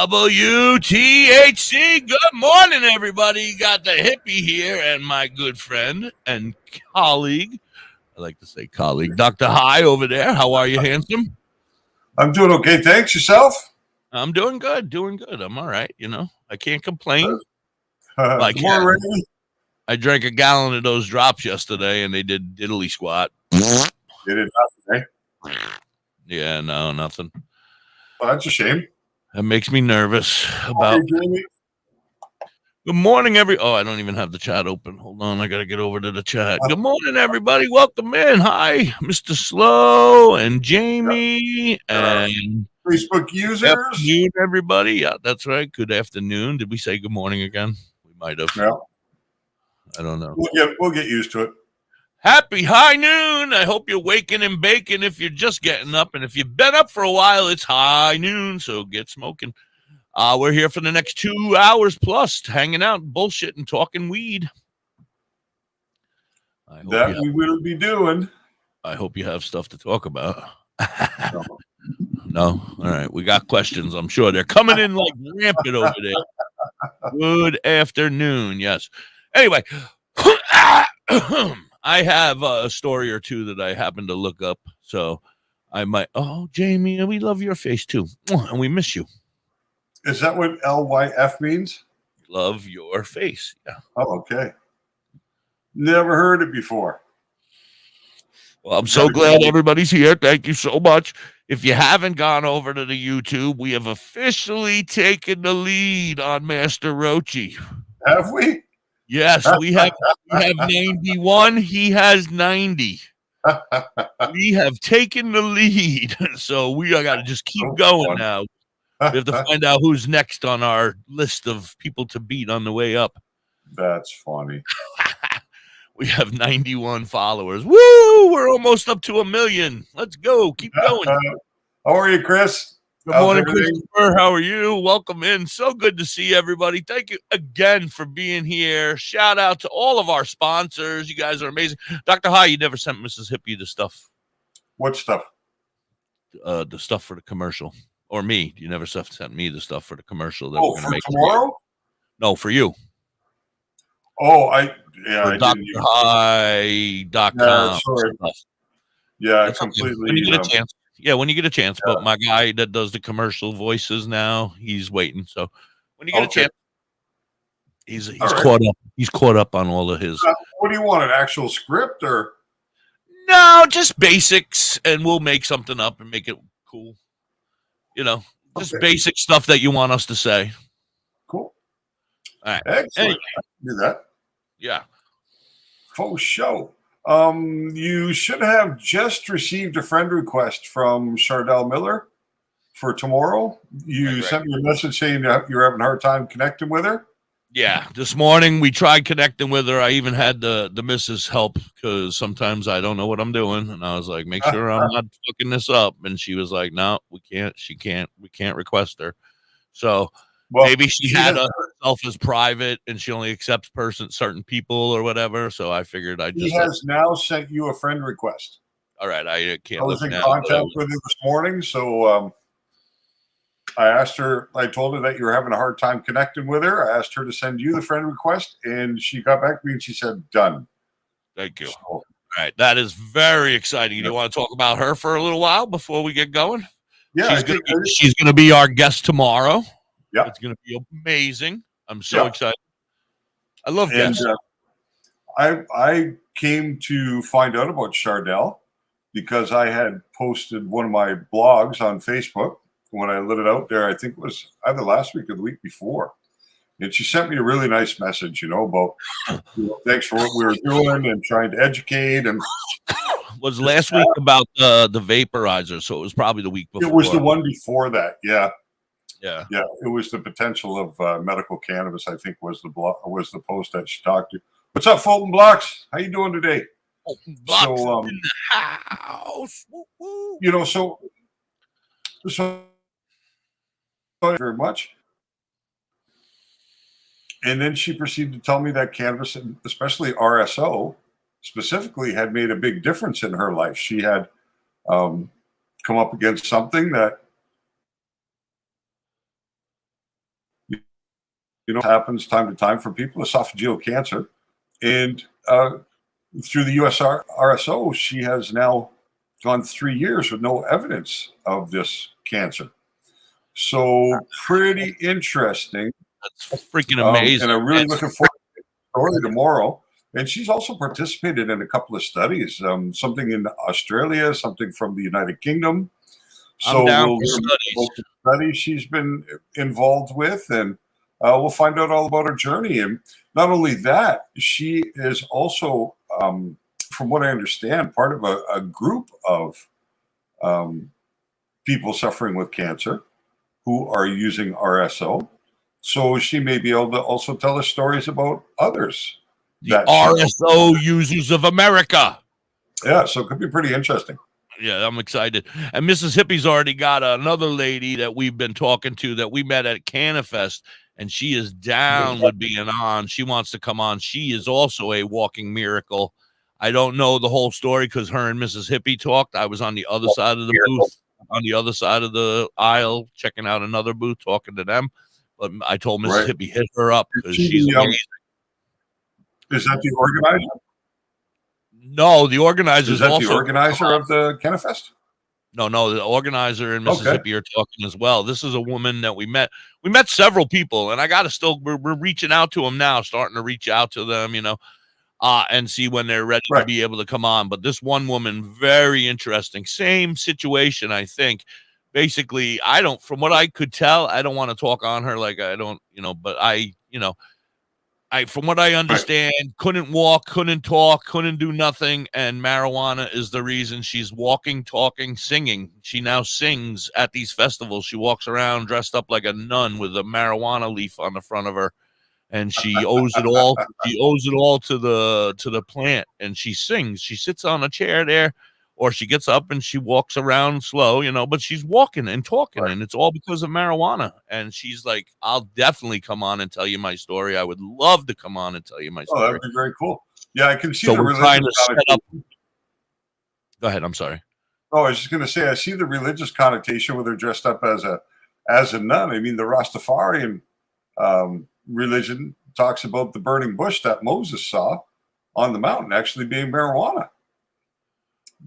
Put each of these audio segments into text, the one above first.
WTHC. Good morning, everybody. You got the hippie here and my good friend and colleague. I like to say colleague, Dr. High over there. How are you, handsome? I'm doing okay. Thanks. Yourself? I'm doing good. I'm all right. I can't complain. Tomorrow rainy? I drank a gallon of those drops yesterday and they did diddly squat. They did nothing, eh? Yeah, no, nothing. Well, that's a shame. That makes me nervous about. Good morning, I don't even have the chat open. Hold on, I gotta get over to the chat. Good morning, everybody. Welcome in. Hi, Mr. Slow and Jamie and Facebook users. Good afternoon, everybody. Yeah, that's right. Good afternoon. Did we say good morning again? We might have. Yeah. I don't know. We'll get used to it. Happy high noon. I hope you're waking and baking if you're just getting up. And if you've been up for a while, it's high noon, so get smoking. We're here for the next 2 hours plus, hanging out, bullshitting, talking weed. We will be doing. I hope you have stuff to talk about. No? All right. We got questions, I'm sure. They're coming in like rampant over there. Good afternoon. Yes. Anyway, I have a story or two that I happen to look up. So I might. Oh, Jamie, we love your face too. And we miss you. Is that what LYF means? Love your face. Yeah. Oh, okay. Never heard it before. Well, I'm so glad everybody's here. Thank you so much. If you haven't gone over to the YouTube, we have officially taken the lead on Master Rochi. Have we? Yes, we have 91. He has 90. We have taken the lead. So we got to just keep going now. We have to find out who's next on our list of people to beat on the way up. That's funny. We have 91 followers. Woo! We're almost up to 1 million. Let's go. Keep going. How are you, Chris? Good morning, Christopher. How are you? Welcome in. So good to see everybody. Thank you again for being here. Shout out to all of our sponsors. You guys are amazing. Dr. High, you never sent Mrs. Hippie the stuff. What stuff? The stuff for the commercial. Or me. You never sent me the stuff for the commercial that we're going to make tomorrow? No, for you. Oh, DrHigh.com. Yeah, sorry. Yeah, that's completely. When you get a chance. Yeah, when you get a chance. Yeah. But my guy that does the commercial voices now, he's waiting. So when you get a chance, he's caught up. He's caught up on all of his. What do you want? An actual script or? No, just basics, and we'll make something up and make it cool. Just basic stuff that you want us to say. Cool. All right. Excellent. Anyway. Do that. Yeah. Faux show. You should have just received a friend request from Chardell Miller for tomorrow. You sent me a message saying you're having a hard time connecting with her. Yeah, this morning we tried connecting with her. I even had the missus help because sometimes I don't know what I'm doing, and I was like, "Make sure I'm not fucking this up." And she was like, "No, we can't. We can't request her." So maybe she had herself as private, and she only accepts certain people or whatever. So I figured He has now sent you a friend request. All right, I can't. I was in contact with her this morning, so. I asked her, I told her that you were having a hard time connecting with her. I asked her to send you the friend request, and she got back to me and she said, done. Thank you. So, all right. That is very exciting. Do you want to talk about her for a little while before we get going? Yeah. She's going to be our guest tomorrow. Yeah. It's going to be amazing. I'm so excited. I love guests. I came to find out about Chardell because I had posted one of my blogs on Facebook. When I lit it out there, I think it was either last week or the week before. And she sent me a really nice message, about thanks for what we were doing and trying to educate. And was last week about the vaporizer, so it was probably the week before. It was the one before that, yeah. Yeah. Yeah, it was the potential of medical cannabis, I think was the post that she talked to. What's up, Fulton Blocks? How you doing today? Fulton Blocks in the house. Woo-woo. So very much. And then she proceeded to tell me that cannabis, and especially RSO, specifically had made a big difference in her life. She had come up against something that happens time to time for people, esophageal cancer. And through the USRSO, she has now gone 3 years with no evidence of this cancer. So pretty interesting. That's freaking amazing. And I'm really looking forward to the story tomorrow. And she's also participated in a couple of studies, something in Australia, something from the United Kingdom. So we'll learn about the studies she's been involved with, and we'll find out all about her journey. And not only that, she is also, from what I understand, part of a group of people suffering with cancer who are using RSO. So she may be able to also tell us stories about others. The RSO users of America. Yeah, so it could be pretty interesting. Yeah, I'm excited. And Mississippi's already got another lady that we've been talking to that we met at Cannabis, and she is down with being on. She wants to come on. She is also a walking miracle. I don't know the whole story because her and Mississippi talked. I was on the other side of the booth, on the other side of the aisle, checking out another booth, talking to them. But I told Mississippi, hit her up because she's amazing. Is that the organizer? No, the organizer is that also the organizer of the Cannafest? No, the organizer in Mississippi are talking as well. This is a woman that we met. We met several people, and I got to we're reaching out to them now, starting to reach out to them, and see when they're ready to be able to come on. But this one woman, very interesting. Same situation, I think. Basically, from what I could tell, I don't want to talk on her like I don't, but from what I understand, couldn't walk, couldn't talk, couldn't do nothing, and marijuana is the reason she's walking, talking, singing. She now sings at these festivals. She walks around dressed up like a nun with a marijuana leaf on the front of her, and she owes it all. She owes it all to the plant, and she sings. She sits on a chair there, or she gets up and she walks around slow, but she's walking and talking, and it's all because of marijuana. And she's like, I'll definitely come on and tell you my story. I would love to come on and tell you my story. Oh, that'd be very cool. Yeah, I can see the religious connotation. Go ahead, I'm sorry. Oh, I was just going to say, I see the religious connotation where they're dressed up as a nun. I mean, the Rastafarian religion talks about the burning bush that Moses saw on the mountain actually being marijuana.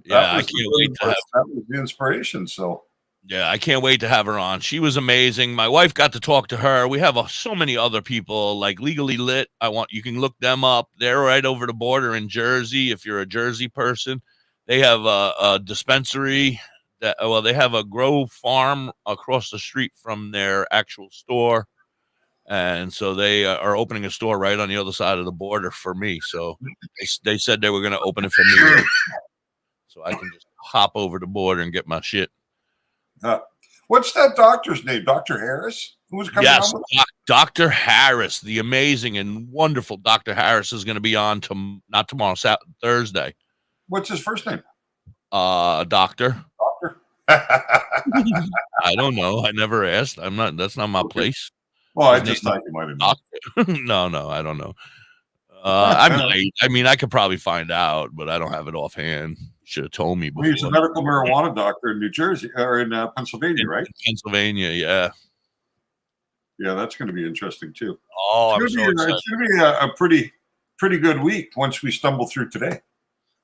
Yeah, I can't wait to have that was the inspiration. So yeah, I can't wait to have her on. She was amazing. My wife got to talk to her. We have so many other people like Legally Lit. You can look them up. They're right over the border in Jersey. If you're a Jersey person, they have a dispensary they have a grow farm across the street from their actual store. And so they are opening a store right on the other side of the border for me. So they said they were going to open it for me. So I can just hop over the border and get my shit. What's that doctor's name? Dr. Harris? Who's coming on with us? Dr. Harris, the amazing and wonderful Dr. Harris is going to be on not tomorrow, Thursday. What's his first name? Doctor. Doctor? I don't know. I never asked. That's not my place. Well, I just thought you might have known. No, I don't know. I mean, I could probably find out, but I don't have it offhand. Should have told me before. He's a medical marijuana doctor in New Jersey or in Pennsylvania, right? Pennsylvania, yeah. Yeah, that's going to be interesting too. Oh, it's going to be a pretty good week once we stumble through today.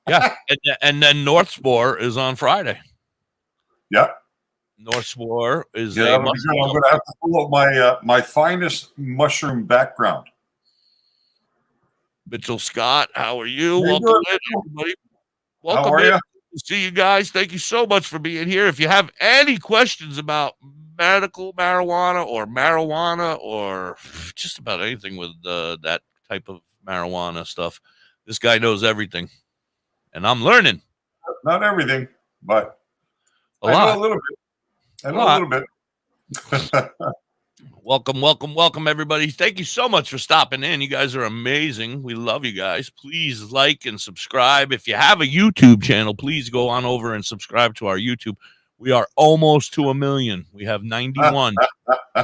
Yeah, and then North Spore is on Friday. Yeah. North Spore is I'm going to have to pull up my finest mushroom background. Mitchell Scott, how are you? Welcome in, everybody. Welcome how are in. You? See you guys. Thank you so much for being here. If you have any questions about medical marijuana or just about anything with that type of marijuana stuff, this guy knows everything. And I'm learning. Not everything, but I know a little bit. I know a little bit. Welcome, everybody. Thank you so much for stopping in. You guys are amazing. We love you guys. Please like and subscribe. If you have a YouTube channel, please go on over and subscribe to our YouTube. We are almost to 1 million. We have 91. We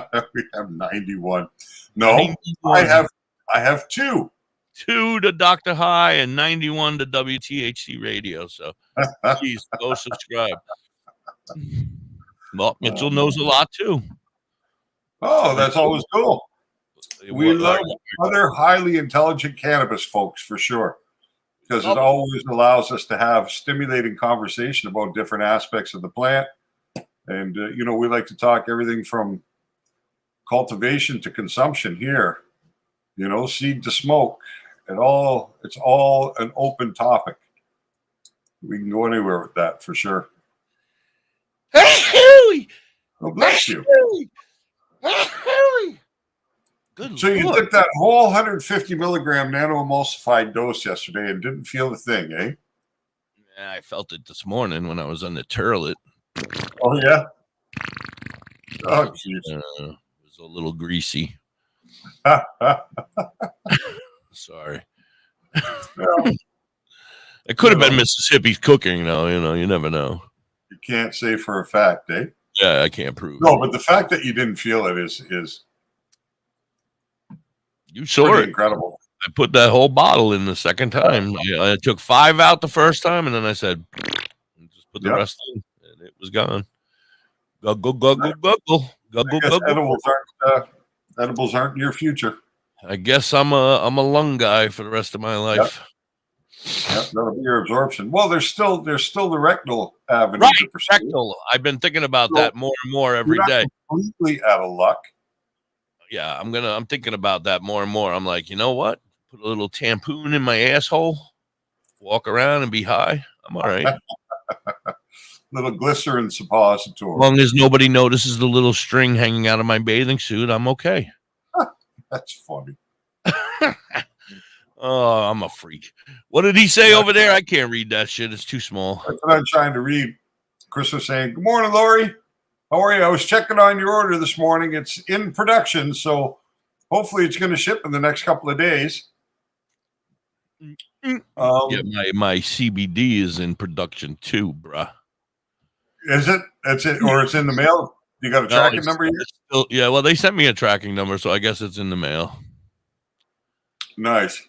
have 91. No, 91. I have 2. 2 to Dr. High and 91 to WTHC Radio. So please go subscribe. Well, Mitchell knows a lot too. Oh, that's always cool. We love other highly intelligent cannabis folks for sure, because it always allows us to have stimulating conversation about different aspects of the plant. And, we like to talk everything from cultivation to consumption here, seed to smoke. It's all an open topic. We can go anywhere with that for sure. Oh, bless you. Good so Lord. You took that whole 150 milligram nano-emulsified dose yesterday and didn't feel the thing, eh? Yeah, I felt it this morning when I was on the turlet. Oh, yeah? Oh, jeez. It was a little greasy. Sorry. It could have been Mississippi's cooking, though. You never know. You can't say for a fact, eh? Yeah, I can't prove. No, but the fact that you didn't feel it is you saw it. Incredible. I put that whole bottle in the second time. I took 5 out the first time, and then I said, just put the rest in, and it was gone. Guggle, guggle, guggle, guggle, guggle. Edibles aren't your future. I guess I'm a lung guy for the rest of my life. Yep, that'll be your absorption. Well, there's still the rectal avenue. Right, rectal. I've been thinking about that more and more every day. Completely out of luck. Yeah, I'm thinking about that more and more. I'm like, you know what? Put a little tampoon in my asshole, walk around and be high. I'm all right. Little glycerin suppository. As long as nobody notices the little string hanging out of my bathing suit, I'm okay. That's funny. Oh, I'm a freak. What did he say over there? I can't read that shit. It's too small. That's what I'm trying to read. Chris was saying, "Good morning, Lori. How are you? I was checking on your order this morning. It's in production, so hopefully it's going to ship in the next couple of days." Yeah, my CBD is in production too, bruh. Is it? That's it, or it's in the mail? You got a tracking number yet? Yeah, well, they sent me a tracking number, so I guess it's in the mail. Nice.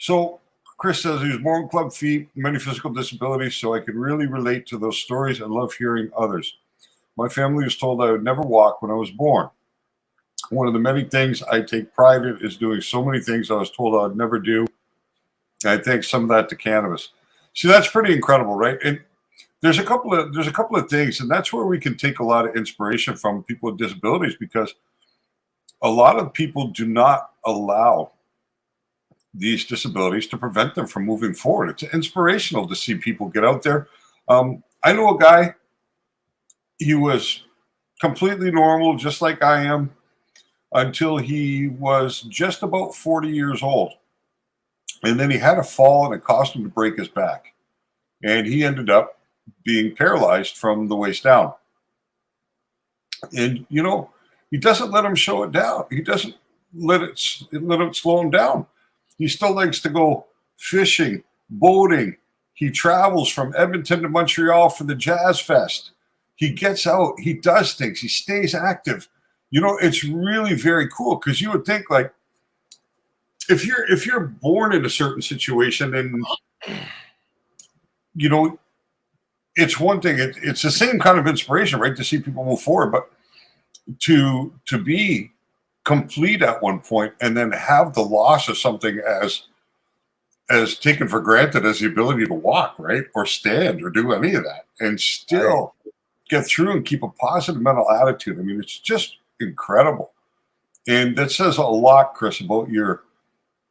So Chris says he was born club feet, many physical disabilities, so I can really relate to those stories and love hearing others. My family was told I would never walk when I was born. One of the many things I take pride in is doing so many things I was told I would never do. I think some of that to cannabis. See, that's pretty incredible, right? And there's a couple of things, and that's where we can take a lot of inspiration from people with disabilities, because a lot of people do not allow these disabilities to prevent them from moving forward. It's inspirational to see people get out there. I know a guy, he was completely normal, just like I am, until he was just about 40 years old. And then he had a fall and it caused him to break his back. And he ended up being paralyzed from the waist down. And, he doesn't let him show it down. He doesn't let it slow him down. He still likes to go fishing, boating. He travels from Edmonton to Montreal for the Jazz Fest. He gets out. He does things. He stays active. It's really very cool, because you would think, like, if you're born in a certain situation and, it's one thing. It's the same kind of inspiration, right, to see people move forward, but to be complete at one point and then have the loss of something as taken for granted as the ability to walk, right, or stand or do any of that, and still get through and keep a positive mental attitude. I mean, it's just incredible. And that says a lot, Chris, about your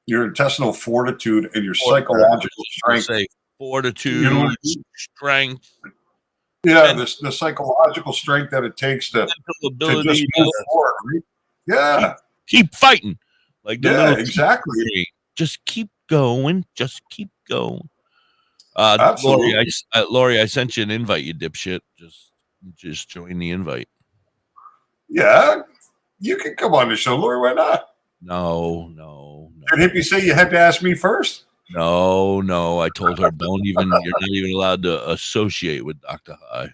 intestinal fortitude and your psychological strength. Fortitude, strength. Yeah, the psychological strength that it takes to just move forward. Right? Yeah. Keep fighting. Like exactly. Just keep going. Just keep going. Absolutely. Lori, I sent you an invite, you dipshit. Just join the invite. Yeah. You can come on the show, Lori. Why not? No. Did Hippie say you had to ask me first? No. I told her, you're not even allowed to associate with Dr. High.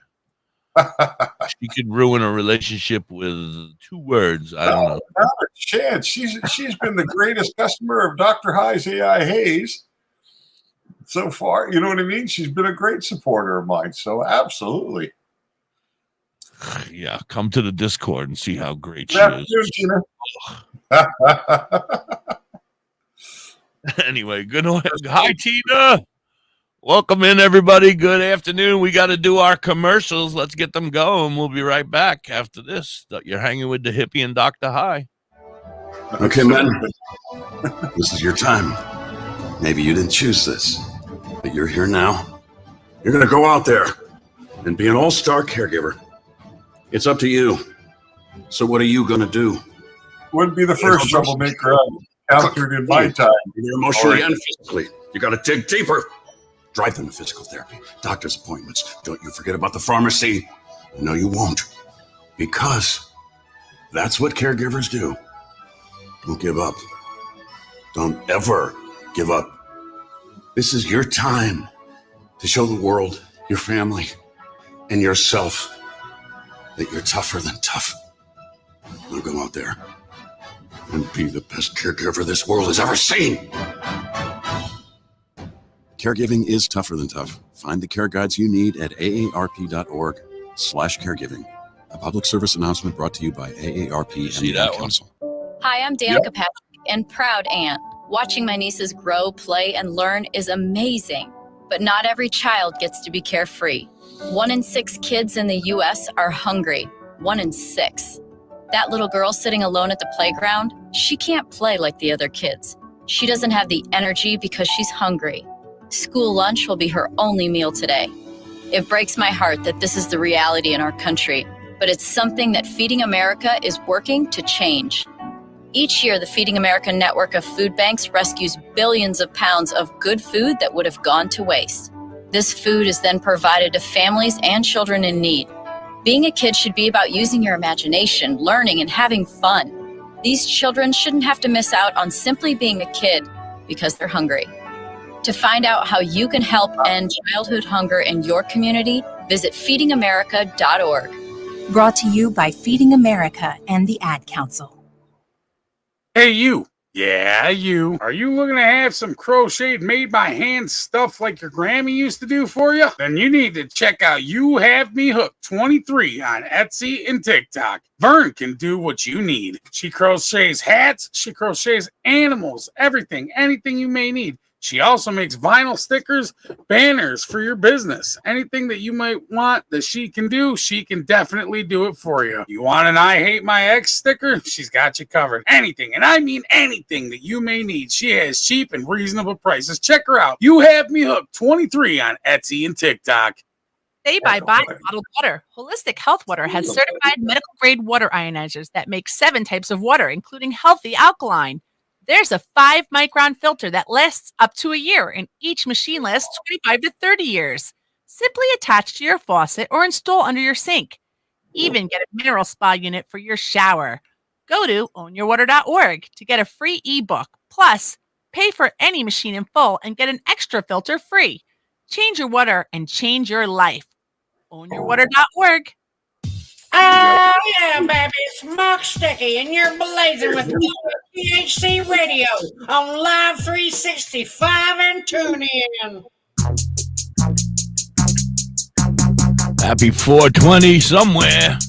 She could ruin a relationship with 2 words. I don't know. Not a chance. She's been the greatest customer of Dr. High's AI Haze so far. You know what I mean? She's been a great supporter of mine. So absolutely. Yeah, come to the Discord and see how great she is. Anyway, good morning. Hi, Tina. Welcome in, everybody. Good afternoon. We got to do our commercials. Let's get them going. We'll be right back after this. You're hanging with the hippie and Dr. High. Okay, man. This is your time. Maybe you didn't choose this, but you're here now. You're going to go out there and be an all-star caregiver. It's up to you. So what are you going to do? Wouldn't be the first troublemaker I've encountered in my time. Either emotionally and physically. You got to dig deeper. Drive them to physical therapy, doctor's appointments. Don't you forget about the pharmacy. No, you won't. Because that's what caregivers do. Don't give up. Don't ever give up. This is your time to show the world, your family, and yourself that you're tougher than tough. Now go out there and be the best caregiver this world has ever seen. Caregiving is tougher than tough. Find the care guides you need at aarp.org/caregiving. A public service announcement brought to you by AARP and the Ad Council. Hi, I'm Danica Patrick and proud aunt. Watching my nieces grow, play, and learn is amazing. But not every child gets to be carefree. 1 in 6 kids in the U.S. are hungry. 1 in 6. That little girl sitting alone at the playground, she can't play like the other kids. She doesn't have the energy because she's hungry. School lunch will be her only meal today. It breaks my heart that this is the reality in our country, but it's something that Feeding America is working to change. Each year, the Feeding America network of food banks rescues billions of pounds of good food that would have gone to waste. This food is then provided to families and children in need. Being a kid should be about using your imagination, learning, and having fun. These children shouldn't have to miss out on simply being a kid because they're hungry. To find out how you can help end childhood hunger in your community, visit feedingamerica.org. Brought to you by Feeding America and the Ad Council. Hey, you. Yeah, you. Are you looking to have some crocheted, made by hand stuff like your Grammy used to do for you? Then you need to check out You Have Me Hooked 23 on Etsy and TikTok. Vern can do what you need. She crochets hats, she crochets animals, everything, anything you may need. She also makes vinyl stickers, banners for your business. Anything that you might want that she can do, she can definitely do it for you. You want an I Hate My Ex sticker? She's got you covered. Anything, and I mean anything that you may need. She has cheap and reasonable prices. Check her out. You Have Me Hooked 23 on Etsy and TikTok. They buy bottled water. Holistic Health Water has certified medical grade water ionizers that make 7 types of water, including healthy alkaline. There's a 5-micron filter that lasts up to a year, and each machine lasts 25 to 30 years. Simply attach to your faucet or install under your sink. Even get a mineral spa unit for your shower. Go to ownyourwater.org to get a free ebook. Plus, pay for any machine in full and get an extra filter free. Change your water and change your life. Ownyourwater.org. Oh, yeah, baby. Smoke Sticky, and you're blazing with THC Radio on Live 365 and tune in. Happy 420 somewhere.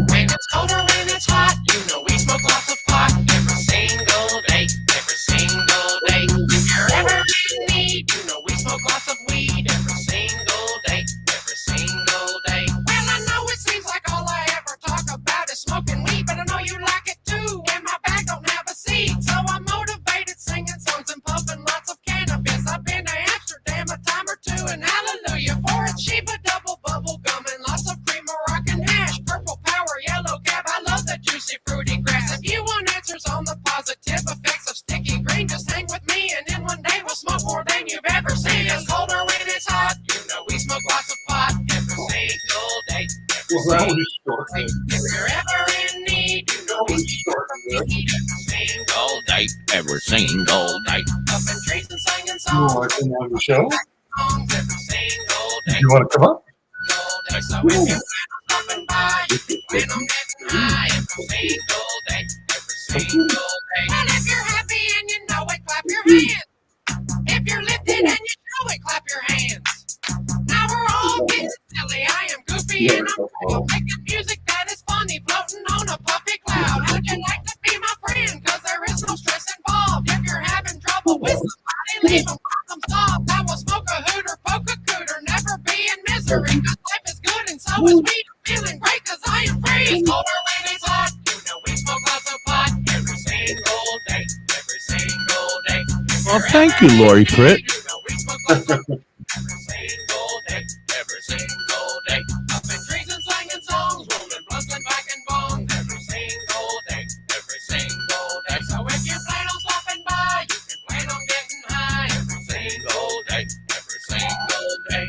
When it's cold or when it's hot, you know we smoke lots of pot every single day, every single day. If you're ever in need, you know we smoke lots of weed every single day, every single day. Well, I know it seems like all I ever talk about is smoking weed, but I know you like it too, and my bag don't have a seed, so I'm motivated singing songs and puffing lots of cannabis. I've been to Amsterdam a time or two, and hallelujah for it, Sheba double bubble gum and lots of cream Moroccan hash, purple power, yellow cab. I love the juicy fruity grass. If you want answers on the positive effects of sticky green, just hang with me, and in one day we'll smoke more than you've ever seen. It's colder when it's hot, you know we smoke lots of pot every single day, every single day. If you're ever in need, you know we smoke weed every single day, every single day. Up in trees and singing songs. You want to come on the show? Every single day. You want to come up? So if you're stopping by, you can win them getting high every single day, every single day. And if you're happy and you know it, clap your hands. If you're lifted and you know it, clap your hands. Now we're all getting being a pro, making music that is funny, floating on a puppy cloud. How'd you like to be my friend? Cause there is no stress involved. If you're having trouble with somebody, leave them problem solved. I will smoke a hoot or poke a cooter, never be in misery. Cause life is good and so is me. I'm feeling great cause I am free. It's colder when it's hot. You know we smoke lots of pot every single day. Every single day. Well, thank you, Lori Pritt. You know we smoke lots of pot every single day. Every single day. Up in trees and singing songs, rolling blunts and packing bongs. Every single day. Every single day. So if you plan on stopping by, you can plan on getting high. Every single day. Every single day.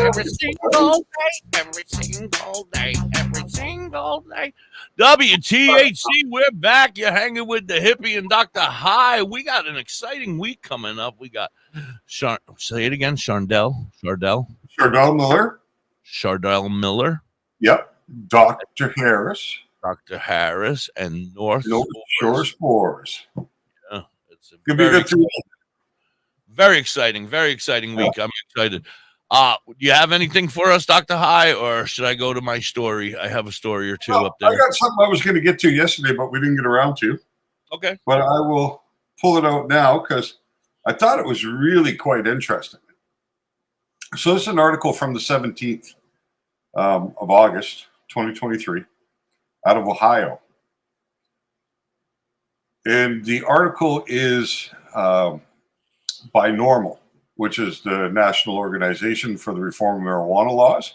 Every single day, every single day, every single day. WTHC, we're back. You're hanging with the hippie and Dr. High. We got an exciting week coming up. We got say it again, Shardell Miller. Shardell Miller. Yep. Dr. Harris. Dr. Harris and North Shore Spores. Yeah, it's a Could be a good three. very exciting week. I'm excited. Do you have anything for us, Dr. High, or should I go to my story? I have a story or two up there. I got something I was going to get to yesterday, but we didn't get around to. Okay. But I will pull it out now because I thought it was really quite interesting. So this is an article from the 17th of August, 2023, out of Ohio. And the article is by Normal, which is the National Organization for the Reform of Marijuana Laws.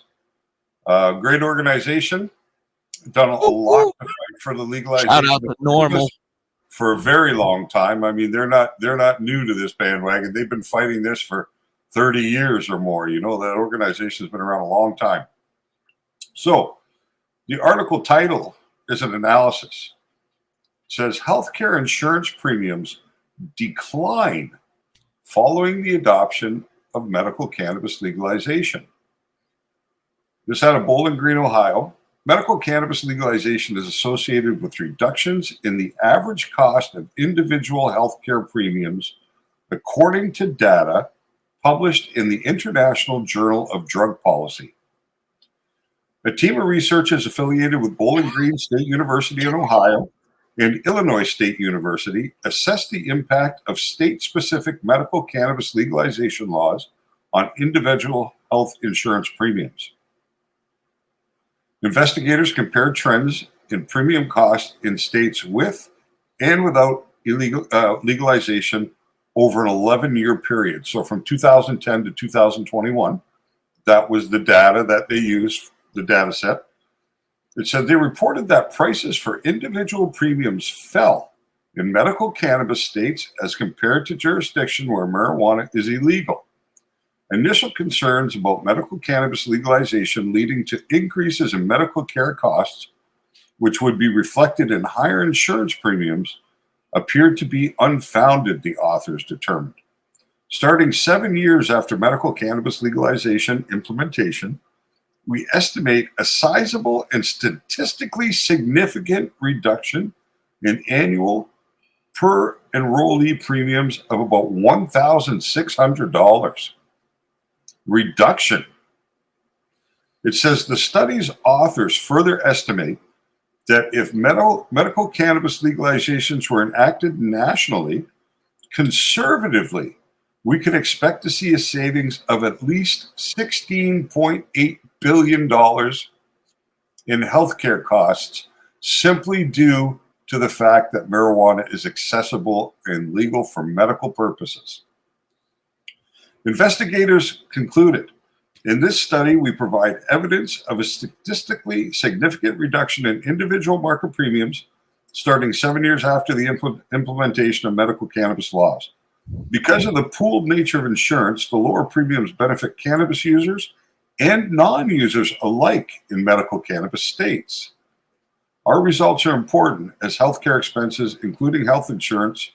Great organization, done a lot to fight for the legalization. Shout out to Normal for a very long time. I mean, they're not new to this bandwagon. They've been fighting this for 30 years or more. You know, that organization has been around a long time. So the article title is an analysis. It says healthcare insurance premiums decline following the adoption of medical cannabis legalization. This out of Bowling Green, Ohio. Medical cannabis legalization is associated with reductions in the average cost of individual healthcare premiums, according to data published in the International Journal of Drug Policy. A team of researchers affiliated with Bowling Green State University in Ohio and Illinois State University assessed the impact of state-specific medical cannabis legalization laws on individual health insurance premiums. Investigators compared trends in premium costs in states with and without legalization over an 11-year period. So from 2010 to 2021, that was the data that they used, the data set. It said they reported that prices for individual premiums fell in medical cannabis states as compared to jurisdiction where marijuana is illegal. Initial concerns about medical cannabis legalization leading to increases in medical care costs, which would be reflected in higher insurance premiums, appeared to be unfounded, the authors determined. Starting 7 years after medical cannabis legalization implementation, we estimate a sizable and statistically significant reduction in annual per enrollee premiums of about $1,600. Reduction. It says the study's authors further estimate that if medical cannabis legalizations were enacted nationally, conservatively, we could expect to see a savings of at least $16.8 billion in healthcare costs simply due to the fact that marijuana is accessible and legal for medical purposes. Investigators concluded, in this study, we provide evidence of a statistically significant reduction in individual market premiums starting 7 years after the implementation of medical cannabis laws. Because of the pooled nature of insurance, the lower premiums benefit cannabis users and non-users alike in medical cannabis states. Our results are important as healthcare expenses, including health insurance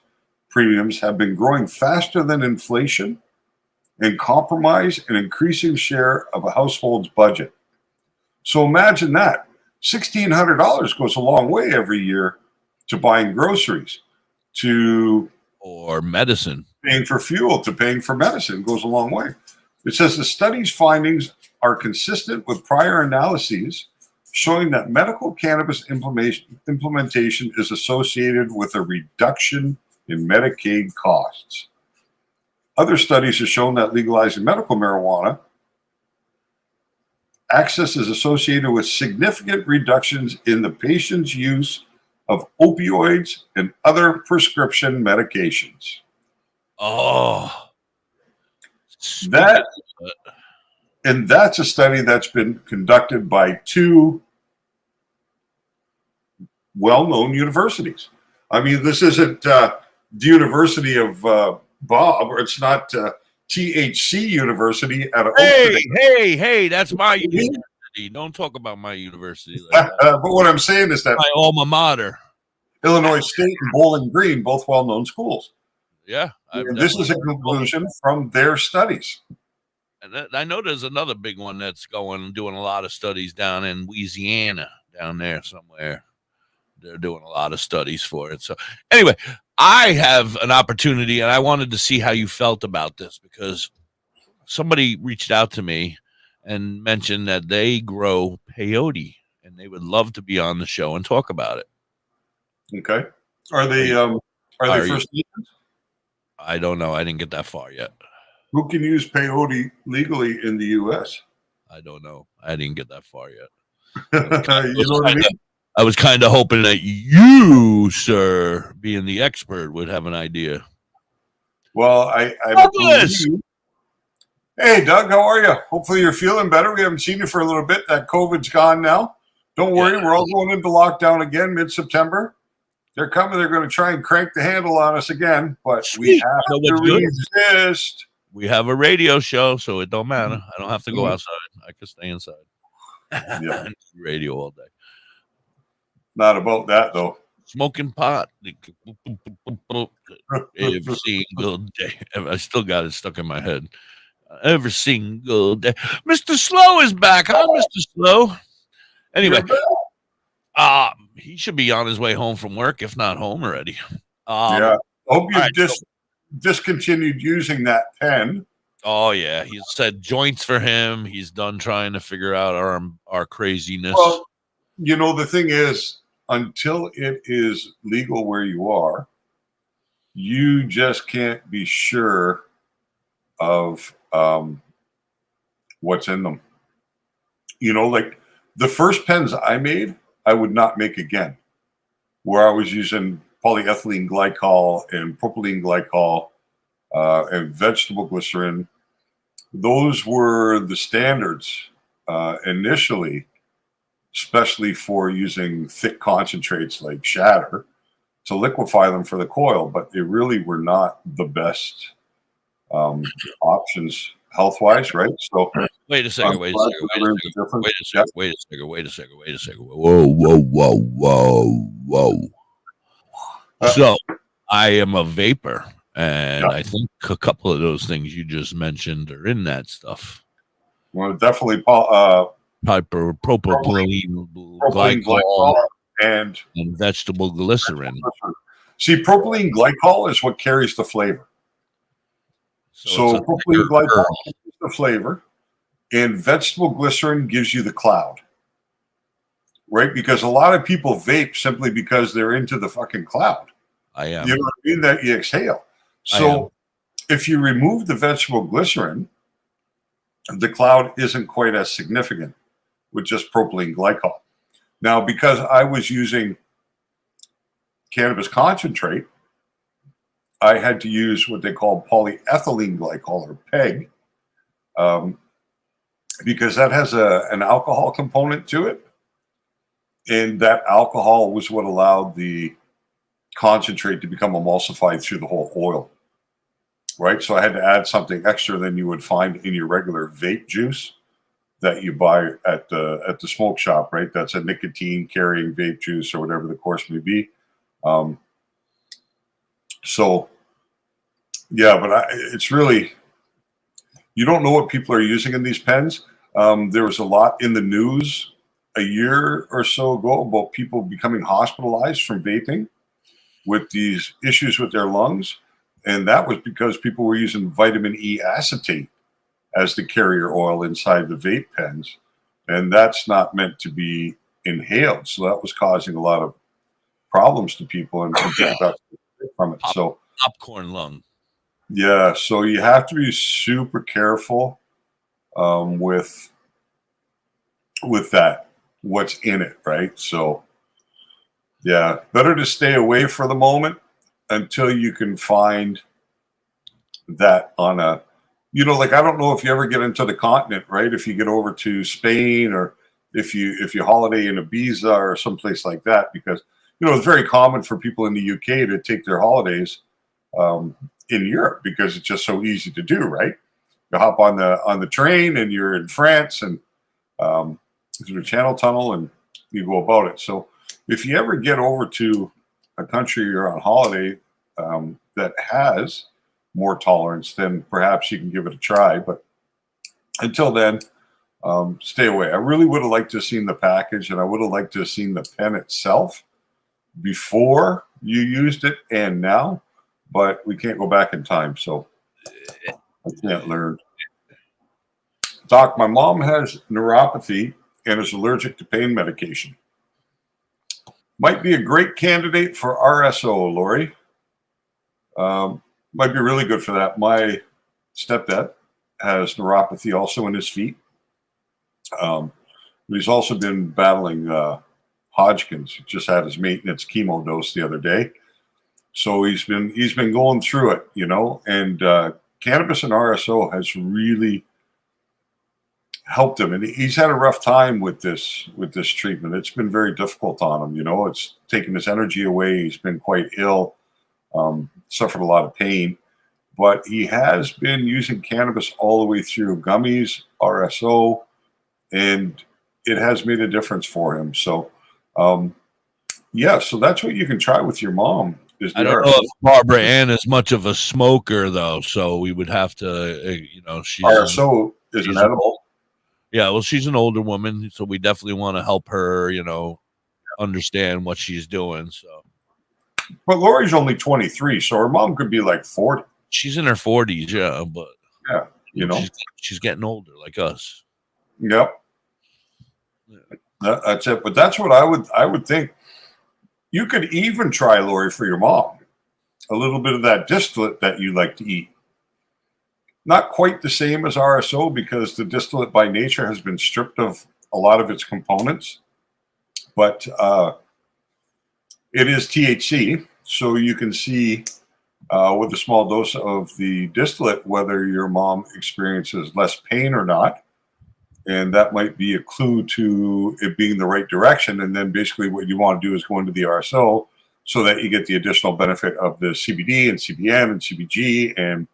premiums, have been growing faster than inflation and compromise an increasing share of a household's budget. So imagine that. $1,600 goes a long way every year to buying groceries, to Or medicine. paying for fuel, to paying for medicine goes a long way. It says the study's findings are consistent with prior analyses showing that medical cannabis implementation is associated with a reduction in Medicaid costs. Other studies have shown that legalizing medical marijuana access is associated with significant reductions in the patient's use of opioids and other prescription medications. Oh, That, and that's a study that's been conducted by two well-known universities. I mean, this isn't the University of Bob, or it's not THC University at hey, that's my university. Don't talk about my university like that. But what I'm saying is that My alma mater. Illinois State and Bowling Green, both well-known schools. Yeah. And this is a conclusion from their studies. And I know there's another big one that's doing a lot of studies down in Louisiana, down there somewhere. They're doing a lot of studies for it. So anyway, I have an opportunity, and I wanted to see how you felt about this, because somebody reached out to me and mentioned that they grow peyote, and they would love to be on the show and talk about it. Okay. Are they First Nations? I don't know. I didn't get that far yet. Who can use peyote legally in the U.S.? I don't know. I didn't get that far yet. You know what I mean? I was kind of hoping that you, sir, being the expert, would have an idea. Well, I Hey, Doug, how are you? Hopefully you're feeling better. We haven't seen you for a little bit. That COVID's gone now. Don't worry. We're all going into lockdown again mid-September. They're coming. They're going to try and crank the handle on us again, but we have to resist. We have a radio show, so it don't matter. I don't have to go outside. I can stay inside. Yeah. Radio all day. Not about that, though. Smoking pot every single day. I still got it stuck in my head. Every single day. Mr. Slow is back, huh, Mr. Slow? Anyway, he should be on his way home from work, if not home already. Yeah. I hope you've discontinued using that pen. Oh, yeah. He said joints for him. He's done trying to figure out our craziness. Well, you know, the thing is, until it is legal where you are, you just can't be sure of what's in them. You know, like the first pens I made, I would not make again, where I was using polyethylene glycol and propylene glycol and vegetable glycerin. Those were the standards initially, especially for using thick concentrates like shatter to liquefy them for the coil, but they really were not the best options health-wise, right? So wait a second. Whoa. So I am a vapor, and I think a couple of those things you just mentioned are in that stuff. Well, definitely propylene glycol and vegetable glycerin. See, propylene glycol is what carries the flavor. So propylene glycol gives the flavor, and vegetable glycerin gives you the cloud, right? Because a lot of people vape simply because they're into the fucking cloud. I am. You know what I mean? That you exhale. So if you remove the vegetable glycerin, the cloud isn't quite as significant with just propylene glycol. Now, because I was using cannabis concentrate, I had to use what they call polyethylene glycol, or PEG, because that has an alcohol component to it. And that alcohol was what allowed the concentrate to become emulsified through the whole oil, right? So I had to add something extra than you would find in your regular vape juice that you buy at the smoke shop, right? That's a nicotine carrying vape juice or whatever the course may be. So yeah, but it's really, you don't know what people are using in these pens. There was a lot in the news a year or so ago about people becoming hospitalized from vaping with these issues with their lungs. And that was because people were using vitamin E acetate as the carrier oil inside the vape pens. And that's not meant to be inhaled. So that was causing a lot of problems to people, and people got sick from it. So Popcorn lung. yeah, so you have to be super careful with that, what's in it, right? So yeah, better to stay away for the moment until you can find that on a, like, I don't know if you ever get into the continent, right? If you get over to Spain, or if you holiday in Ibiza or someplace like that, because it's very common for people in the UK to take their holidays in Europe because it's just so easy to do, right? You hop on the train and you're in France, and through the Channel Tunnel, and you go about it. So if you ever get over to a country you're on holiday that has more tolerance, then perhaps you can give it a try. But until then, stay away. I really would have liked to have seen the package, and I would have liked to have seen the pen itself before you used it and now, but we can't go back in time, so I can't learn. Doc, my mom has neuropathy and is allergic to pain medication. Might be a great candidate for RSO, Lori. Might be really good for that. My stepdad has neuropathy also in his feet. But he's also been battling Hodgkin's. He just had his maintenance chemo dose the other day. So he's been going through it, and cannabis and RSO has really helped him. And he's had a rough time with this treatment. It's been very difficult on him. It's taken his energy away. He's been quite ill, suffered a lot of pain. But he has been using cannabis all the way through, gummies, RSO, and it has made a difference for him. So, so that's what you can try with your mom. I don't know if Barbara Ann is much of a smoker, though, so we would have to, she's RSO is an edible. Yeah, well, she's an older woman, so we definitely want to help her, understand what she's doing. So, but Lori's only 23, so her mom could be like 40. She's in her 40s, yeah, but yeah, she's getting older, like us. Yep, that's it. But that's what I would think. You could even try, Lori, for your mom, a little bit of that distillate that you like to eat. Not quite the same as RSO, because the distillate by nature has been stripped of a lot of its components, but it is THC, so you can see with a small dose of the distillate whether your mom experiences less pain or not, and that might be a clue to it being the right direction. And then basically what you want to do is go into the RSO so that you get the additional benefit of the CBD and CBN and CBG and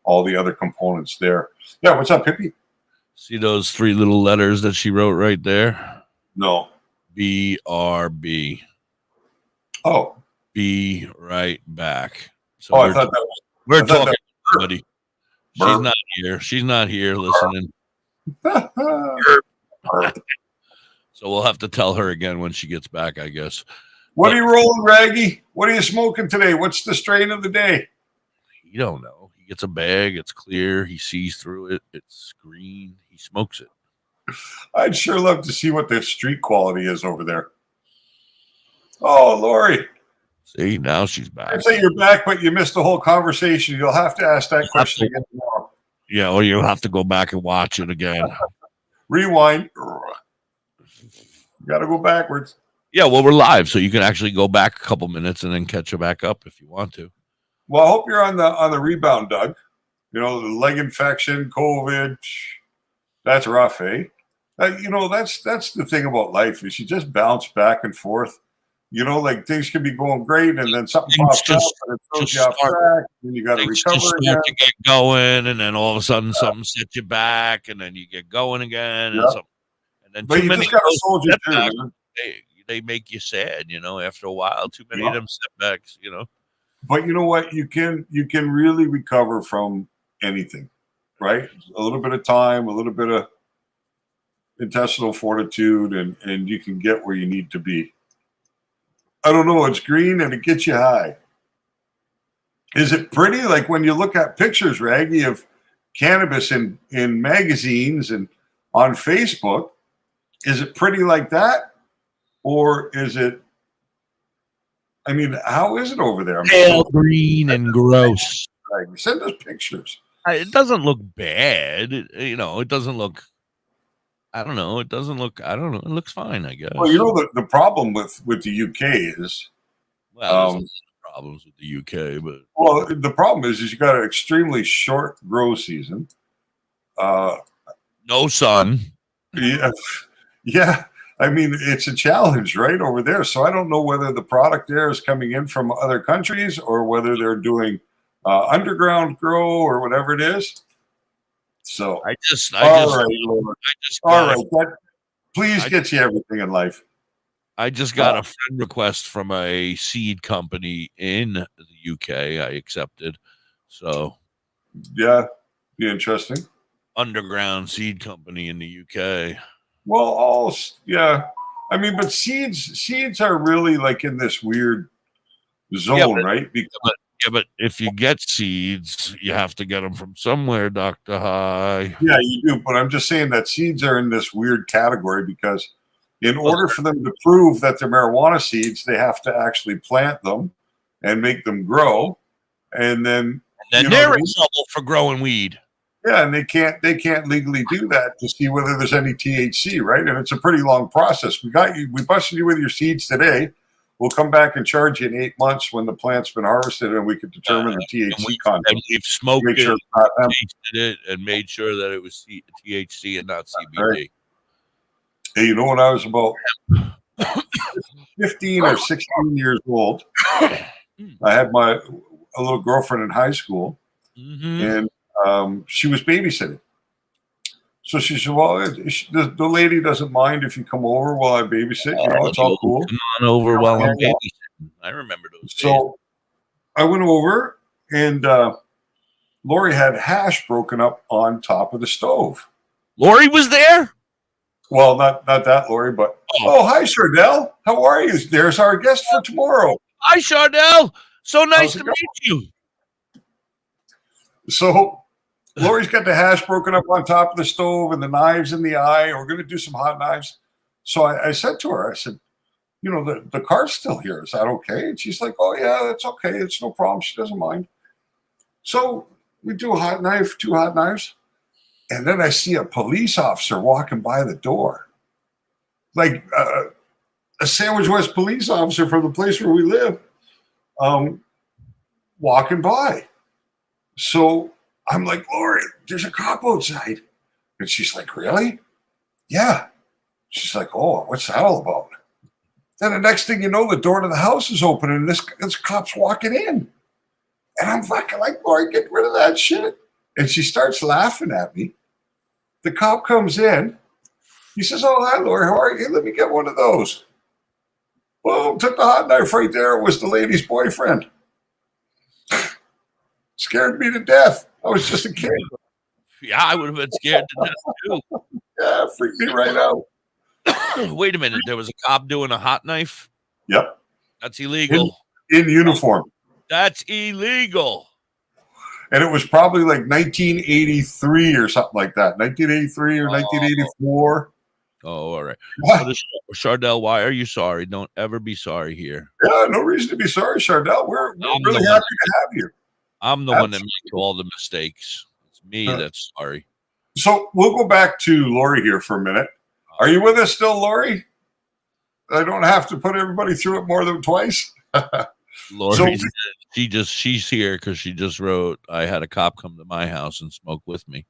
all the other components there. Yeah, what's up, Hippie? See those 3 little letters that she wrote right there? No. BRB. Oh. Be right back. So I thought that was... We're talking, buddy. She's not here. She's not here listening. So we'll have to tell her again when she gets back, I guess. What are you rolling, Raggy? What are you smoking today? What's the strain of the day? You don't know. He gets a bag. It's clear. He sees through it. It's green. He smokes it. I'd sure love to see what the street quality is over there. Oh, Lori. See, now she's back. I'd say you're back, but you missed the whole conversation. You'll have to ask that question again tomorrow. Yeah, or you'll have to go back and watch it again. Rewind. Got to go backwards. Yeah, well, we're live, so you can actually go back a couple minutes and then catch it back up if you want to. Well, I hope you're on the rebound, Doug. The leg infection, COVID. That's rough, eh? That's the thing about life is you just bounce back and forth. Like things can be going great, and then something pops up and it throws you off track, and you got to recover again. To get going, and then all of a sudden something sets you back, and then you get going again, and then but you just got to soldier through. They make you sad, after a while. Too many of them setbacks, But you know what? You can really recover from anything, right? A little bit of time, a little bit of intestinal fortitude, and you can get where you need to be. I don't know. It's green and it gets you high. Is it pretty? Like when you look at pictures, Raggy, of cannabis in magazines and on Facebook, is it pretty like that? Or is it, I mean, how is it over there? Pale green and gross. Send us pictures. It doesn't look bad. It doesn't look, I don't know. It doesn't look, I don't know. It looks fine, I guess. Well, the problem with the UK is, Well, there's problems with the UK, but well, the problem is you got an extremely short grow season. no sun. Yeah. I mean, it's a challenge right over there. So I don't know whether the product there is coming in from other countries or whether they're doing underground grow or whatever it is. So I just please get you everything in life. I just got a friend request from a seed company in the UK. I accepted. So yeah, be interesting. Underground seed company in the UK. Well, I mean, but seeds are really like in this weird zone, right? But if you get seeds, you have to get them from somewhere, Dr. High. Yeah, you do. But I'm just saying that seeds are in this weird category because in order for them to prove that they're marijuana seeds, they have to actually plant them and make them grow. And then they're in trouble for growing weed. Yeah, and they can't legally do that to see whether there's any THC, right? And it's a pretty long process. We busted you with your seeds today. We'll come back and charge you in 8 months when the plant's been harvested, and we can determine the THC content. And we've smoked it, tasted it, and made sure that it was THC and not CBD. Right. Hey, you know, when I was about 15 or 16 years old, I had a little girlfriend in high school, and she was babysitting. So she said, well, the lady doesn't mind if you come over while I babysit. It's all cool. Come on over while I'm babysitting. I remember those days. So I went over, and Lori had hash broken up on top of the stove. Lori was there? Well, not that Lori, but hi, Chardell. How are you? There's our guest for tomorrow. Hi, Chardell. So nice to meet you. So Lori's got the hash broken up on top of the stove and the knives in the eye. We're going to do some hot knives. So I said to her, I said, the car's still here. Is that okay? And she's like, oh, yeah, that's okay. It's no problem. She doesn't mind. So we do a hot knife, 2 hot knives. And then I see a police officer walking by the door. Like a Sandwich West police officer from the place where we live, walking by. So I'm like, Lori, there's a cop outside. And she's like, really? Yeah. She's like, oh, what's that all about? Then the next thing you know, the door to the house is open and this cop's walking in. And I'm fucking like, Lori, get rid of that shit. And she starts laughing at me. The cop comes in. He says, oh, hi, Lori, how are you? Let me get one of those. Boom, took the hot knife right there. It was the lady's boyfriend. Scared me to death. I was just a kid. Yeah, I would have been scared to death too. Yeah, freaked me right out. Wait a minute. There was a cop doing a hot knife? Yep. That's illegal. In uniform. That's illegal. And it was probably like 1983 or something like that. 1983 or 1984. Oh, all right. Chardell, why are you sorry? Don't ever be sorry here. Yeah, no reason to be sorry, Chardell. We're really happy to have you. I'm the one that makes all the mistakes. It's me that's sorry. So we'll go back to Lori here for a minute. Are you with us still, Lori? I don't have to put everybody through it more than twice. Lori, she's here because she just wrote, I had a cop come to my house and smoke with me.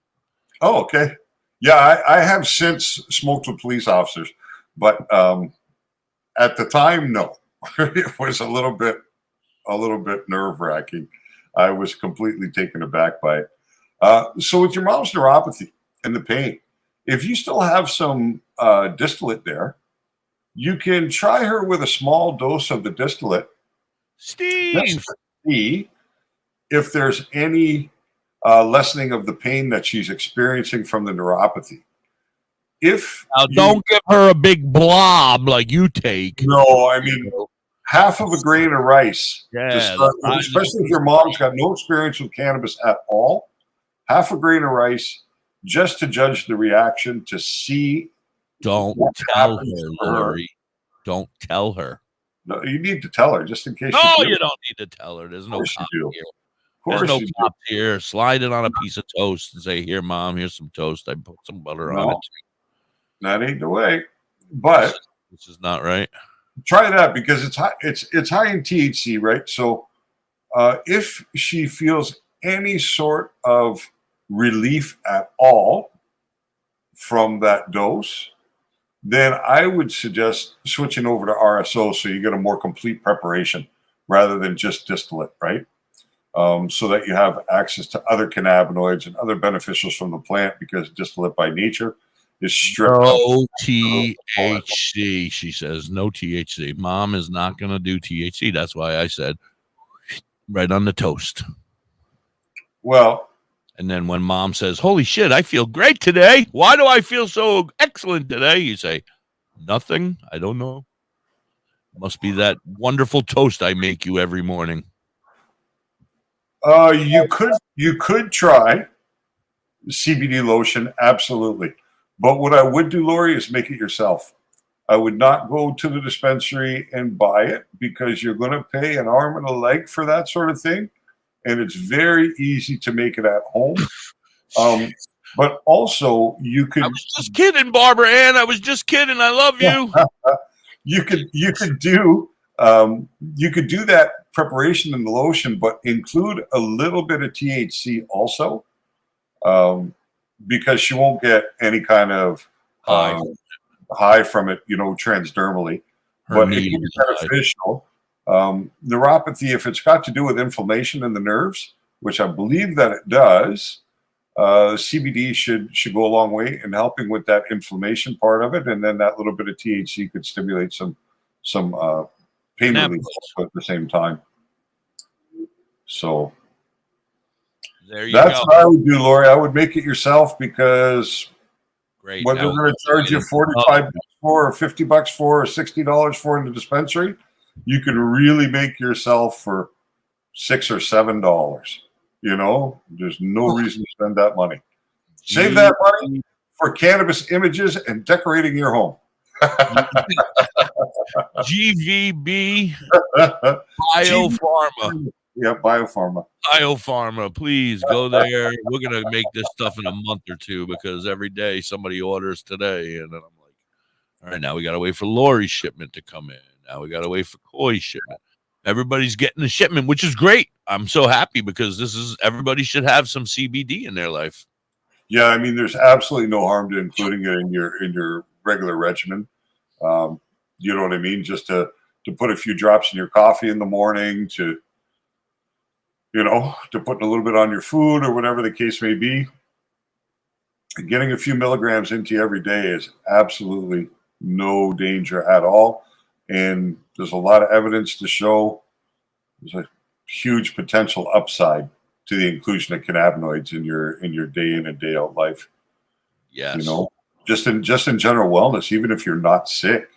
Oh, okay. Yeah, I have since smoked with police officers, but at the time, no. It was a little bit nerve-wracking. I was completely taken aback by it. So with your mom's neuropathy and the pain, if you still have some distillate there, you can try her with a small dose of the distillate. Steve! See if there's any lessening of the pain that she's experiencing from the neuropathy. if Now, don't give her a big blob like you take. No, I mean half of a grain of rice to Yeah, start with, especially if your mom's got no experience with cannabis at all. Half a grain of rice just to judge the reaction to see. Don't what tell happens her, to her. Lori. Don't tell her. No, you need to tell her just in case. No, you do. you don't need to tell her. There's no course cop you do. here. Of course There's no you do. cop here. Slide it on a piece of toast and say, "Here, Mom, here's some toast. I put some butter on No. it." That ain't the way. But This is not right. try that because it's high. It's high in THC, right? So if she feels any sort of relief at all from that dose, then I would suggest switching over to RSO so you get a more complete preparation rather than just distillate, right? So that you have access to other cannabinoids and other beneficials from the plant because distillate by nature is stripped. No THC, she says. No THC. Mom is not going to do THC. That's why I said right on the toast. Well, and then when Mom says, "Holy shit, I feel great today. Why do I feel so excellent today?" You say, "Nothing. I don't know. Must be that wonderful toast I make you every morning." You could try CBD lotion, absolutely. But what I would do, Lori, is make it yourself. I would not go to the dispensary and buy it because you're going to pay an arm and a leg for that sort of thing. And it's very easy to make it at home. But also you could. I was just kidding, Barbara Ann. I was just kidding. I love you. You could do that preparation in the lotion, but include a little bit of THC also, because she won't get any kind of high from it, transdermally. But it can be beneficial. Neuropathy, if it's got to do with inflammation in the nerves, which I believe that it does, CBD should go a long way in helping with that inflammation part of it, and then that little bit of THC could stimulate some pain relief at the same time. So that's what I would do, Lori. I would make it yourself because Great. whether they're going to charge you $45 for, or $50 for, or $60 for in the dispensary, you can really make yourself for $6 or $7. There's no reason to spend that money. Save that money for cannabis images and decorating your home. GVB Biopharma. Yeah, Biopharma. Please go there. We're going to make this stuff in a month or two because every day somebody orders today. And then I'm like, all right, now we got to wait for Lori's shipment to come in. Now we got to wait for Coy's shipment. Everybody's getting the shipment, which is great. I'm so happy because everybody should have some CBD in their life. Yeah, I mean, there's absolutely no harm to including it in your regular regimen. You know what I mean? Just to put a few drops in your coffee in the morning, to putting a little bit on your food or whatever the case may be. Getting a few milligrams into you every day is absolutely no danger at all. And there's a lot of evidence to show there's a huge potential upside to the inclusion of cannabinoids in your day in and day out life. Yes. Just in general wellness, even if you're not sick,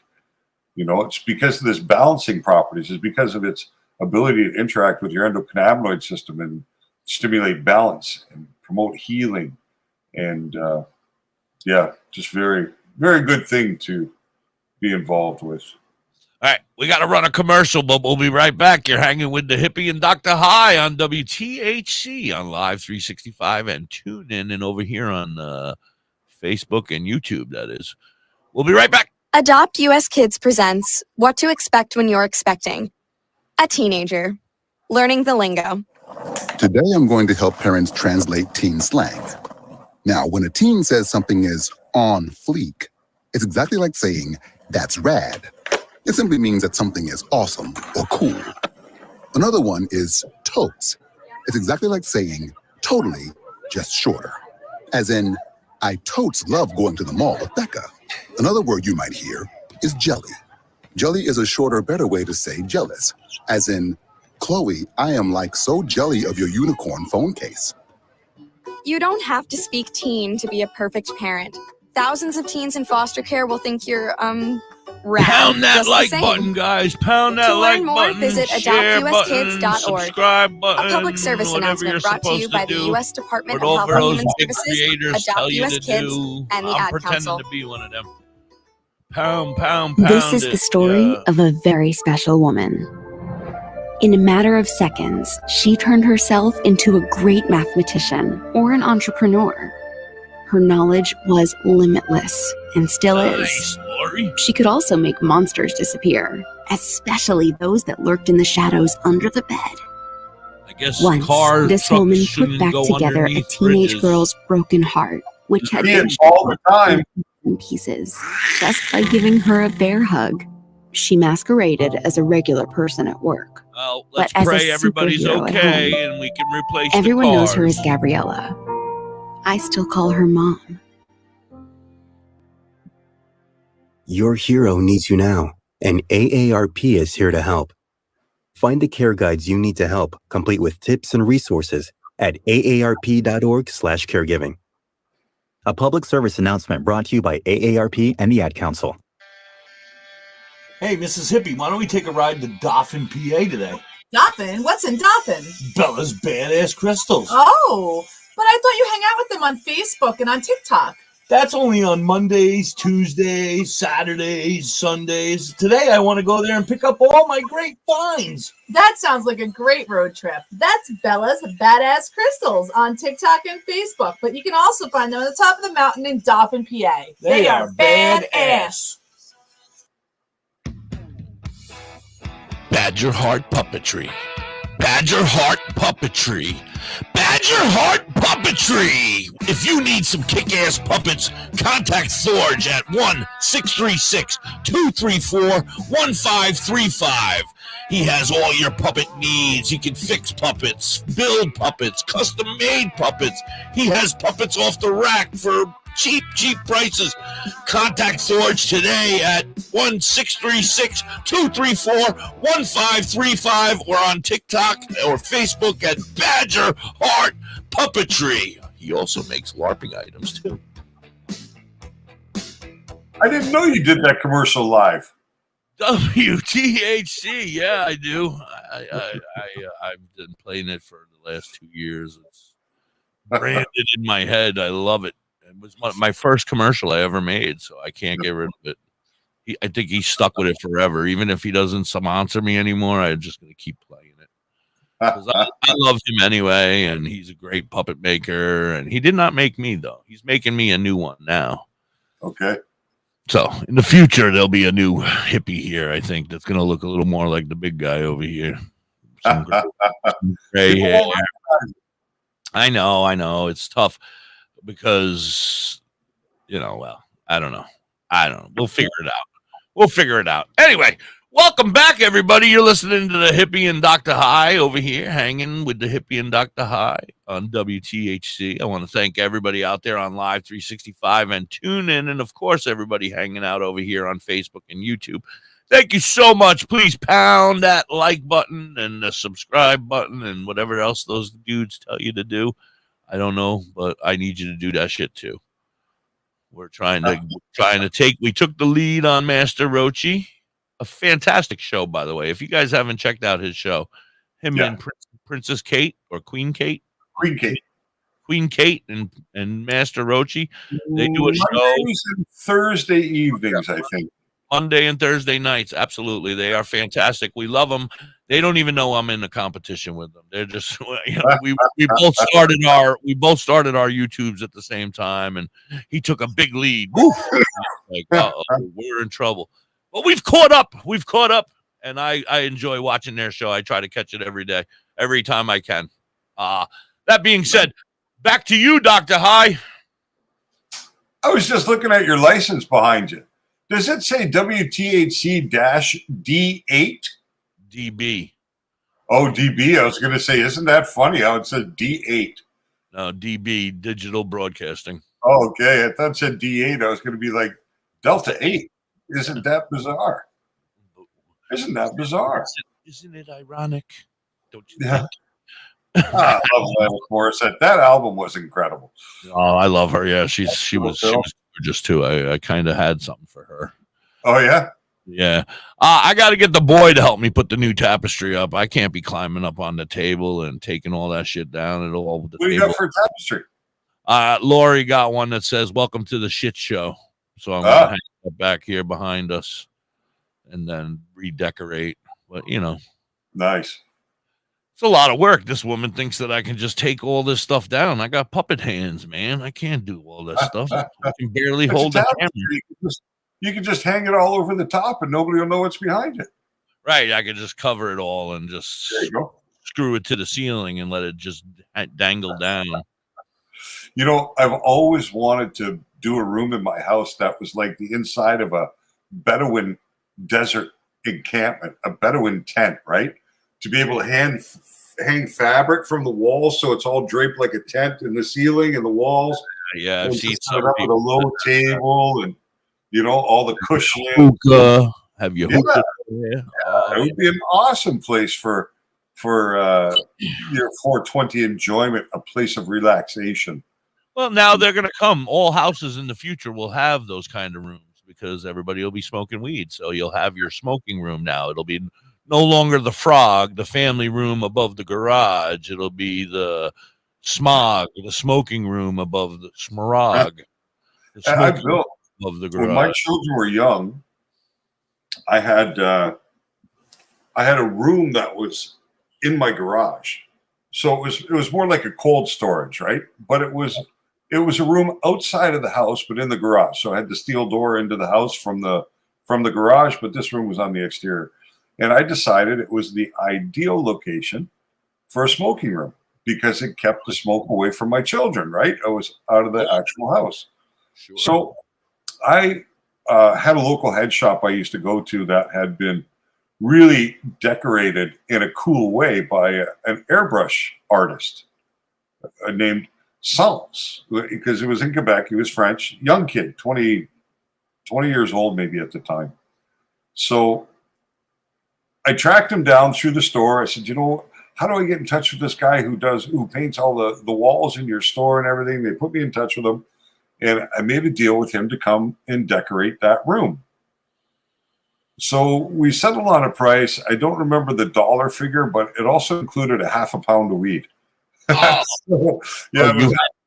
it's because of this balancing properties. It's because of its ability to interact with your endocannabinoid system and stimulate balance and promote healing. And just very, very good thing to be involved with. All right, we got to run a commercial, but we'll be right back. You're hanging with the Hippie and Dr. High on WTHC on Live 365 and tune in and over here on Facebook and YouTube, that is. We'll be right back. Adopt US Kids presents What to Expect When You're Expecting. A teenager. Learning the lingo. Today I'm going to help parents translate teen slang. Now, when a teen says something is on fleek, it's exactly like saying, "That's rad." It simply means that something is awesome or cool. Another one is totes. It's exactly like saying totally, just shorter. As in, I totes love going to the mall with Becca. Another word you might hear is jelly. Jelly is a shorter, better way to say jealous. As in, Chloe, I am like so jelly of your unicorn phone case. You don't have to speak teen to be a perfect parent. thousands of teens in foster care will think you're, rad. Pound that just the like same. button, guys. Pound that To like learn more, button. visit Share button. adoptuskids.org. Subscribe button. A public service whatever announcement you're brought to you supposed by to the do. U.S. Department of Whatever Health and those Human big Services, creators Adopt tell you US to Kids, do. and the I'm Ad pretending Council. to be one of them. Pound, pound, This pound is it. the story Yeah. of a very special woman. In a matter of seconds, she turned herself into a great mathematician or an entrepreneur. Her knowledge was limitless and still is. Nice, Lori. She could also make monsters disappear, especially those that lurked in the shadows under the bed. I guess Once, car this trucks woman put shouldn't back go together a underneath teenage bridges. girl's broken heart, which had been all the time. in pieces, just by giving her a bear hug. She masqueraded as a regular person at work. Well, let's But as a pray everybody's superhero at okay home, and we can replace everyone the knows her cars. as Gabriella. I still call her Mom. Your hero needs you now, and AARP is here to help. Find the care guides you need to help, complete with tips and resources at aarp.org/caregiving. A public service announcement brought to you by AARP and the Ad Council. Hey, Mrs. Hippie, why don't we take a ride to Dauphin, PA today? Dauphin? What's in Dauphin? Bella's Badass Crystals. Oh, but I thought you hang out with them on Facebook and on TikTok. That's only on Mondays, Tuesdays, Saturdays, Sundays. Today I want to go there and pick up all my great finds. That sounds like a great road trip. That's Bella's Badass Crystals on TikTok and Facebook, but you can also find them at the top of the mountain in Dauphin, PA. They are badass. Badger Heart Puppetry. Badger Heart Puppetry. Badger Heart Puppetry. If you need some kick-ass puppets, contact Thorge at 1-636-234-1535. He has all your puppet needs. He can fix puppets, build puppets, custom-made puppets. He has puppets off the rack for cheap prices. Contact Thorge today at 1-636-234-1535 or on TikTok or Facebook at Badger Heart Puppetry. He also makes LARPing items too. I didn't know you did that commercial live. WTHC, yeah, I do. I've been playing it for the last 2 years. It's branded in my head. I love it. It was my first commercial I ever made, so I can't get rid of it. I think he's stuck with it forever. Even if he doesn't sponsor me anymore, I'm just going to keep playing it. 'Cause I love him anyway, and he's a great puppet maker. And he did not make me, though. He's making me a new one now. Okay. So in the future, there'll be a new hippie here, I think, that's going to look a little more like the big guy over here. Some gray hair. I know. It's tough because, well, I don't know. We'll figure it out. Anyway, welcome back, everybody. You're listening to the Hippie and Dr. High over here, hanging with the Hippie and Dr. High on WTHC. I want to thank everybody out there on Live 365 and TuneIn, and of course, everybody hanging out over here on Facebook and YouTube. Thank you so much. Please pound that like button and the subscribe button and whatever else those dudes tell you to do. I don't know, but I need you to do that shit too. We're trying to we took the lead on Master Rochi. A fantastic show, by the way. If you guys haven't checked out his show, and Princess Kate or Queen Kate and Master Rochi, they do a show Mondays and Thursday evenings, I think. Monday and Thursday nights. Absolutely, they are fantastic. We love them. They don't even know I'm in a competition with them. They're just we both started our YouTubes at the same time, and he took a big lead. Like, we're in trouble. But we've caught up, and I enjoy watching their show. I try to catch it every day, every time I can. That being said, back to you, Dr. High. I was just looking at your license behind you. Does it say WTHC-D8? DB. Oh, DB. I was going to say, isn't that funny how it said D8? No, DB, Digital Broadcasting. Oh, okay. I thought it said D8. I was going to be like, Delta 8. Isn't that bizarre? Isn't it ironic? Don't you think? I love Lana Morissette. That album was incredible. Oh, I love her. Yeah, she was gorgeous too. I kind of had something for her. Oh yeah. Yeah. I got to get the boy to help me put the new tapestry up. I can't be climbing up on the table and taking all that shit down. It'll all the What do you table. got for a tapestry? Lori got one that says "Welcome to the Shit Show," so I'm gonna hang it back here behind us, and then redecorate. But Nice. It's a lot of work. This woman thinks that I can just take all this stuff down. I got puppet hands, man. I can't do all that stuff. I can barely hold the camera. You can just hang it all over the top, and nobody will know what's behind it. Right. I could just cover it all and just screw it to the ceiling and let it just dangle down. I've always wanted to do a room in my house that was like the inside of a Bedouin desert encampment, a Bedouin tent, right? To be able to hang fabric from the walls so it's all draped like a tent in the ceiling and the walls. Yeah, I've seen some up with a low table and all the cushioning. Hookah. Have you hookah? Yeah. It would be an awesome place for your 420 enjoyment, a place of relaxation. Well, now they're going to come. All houses in the future will have those kind of rooms because everybody will be smoking weed. So you'll have your smoking room now. It'll be no longer the frog, the family room above the garage. It'll be the smog, the smoking room above the smorag. I built above the garage. When my children were young, I had a room that was in my garage. So it was more like a cold storage, right? But it was a room outside of the house, but in the garage. So I had the steel door into the house from the garage, but this room was on the exterior. And I decided it was the ideal location for a smoking room because it kept the smoke away from my children, right? I was out of the actual house. Sure. So I had a local head shop I used to go to that had been really decorated in a cool way by an airbrush artist named Sans, because it was in Quebec. He was French, young kid, 20 years old maybe at the time. So I tracked him down through the store. I said, how do I get in touch with this guy who paints all the walls in your store and everything? They put me in touch with him, and I made a deal with him to come and decorate that room. So we settled on a price. I don't remember the dollar figure, but it also included a half a pound of weed. Oh. So, yeah,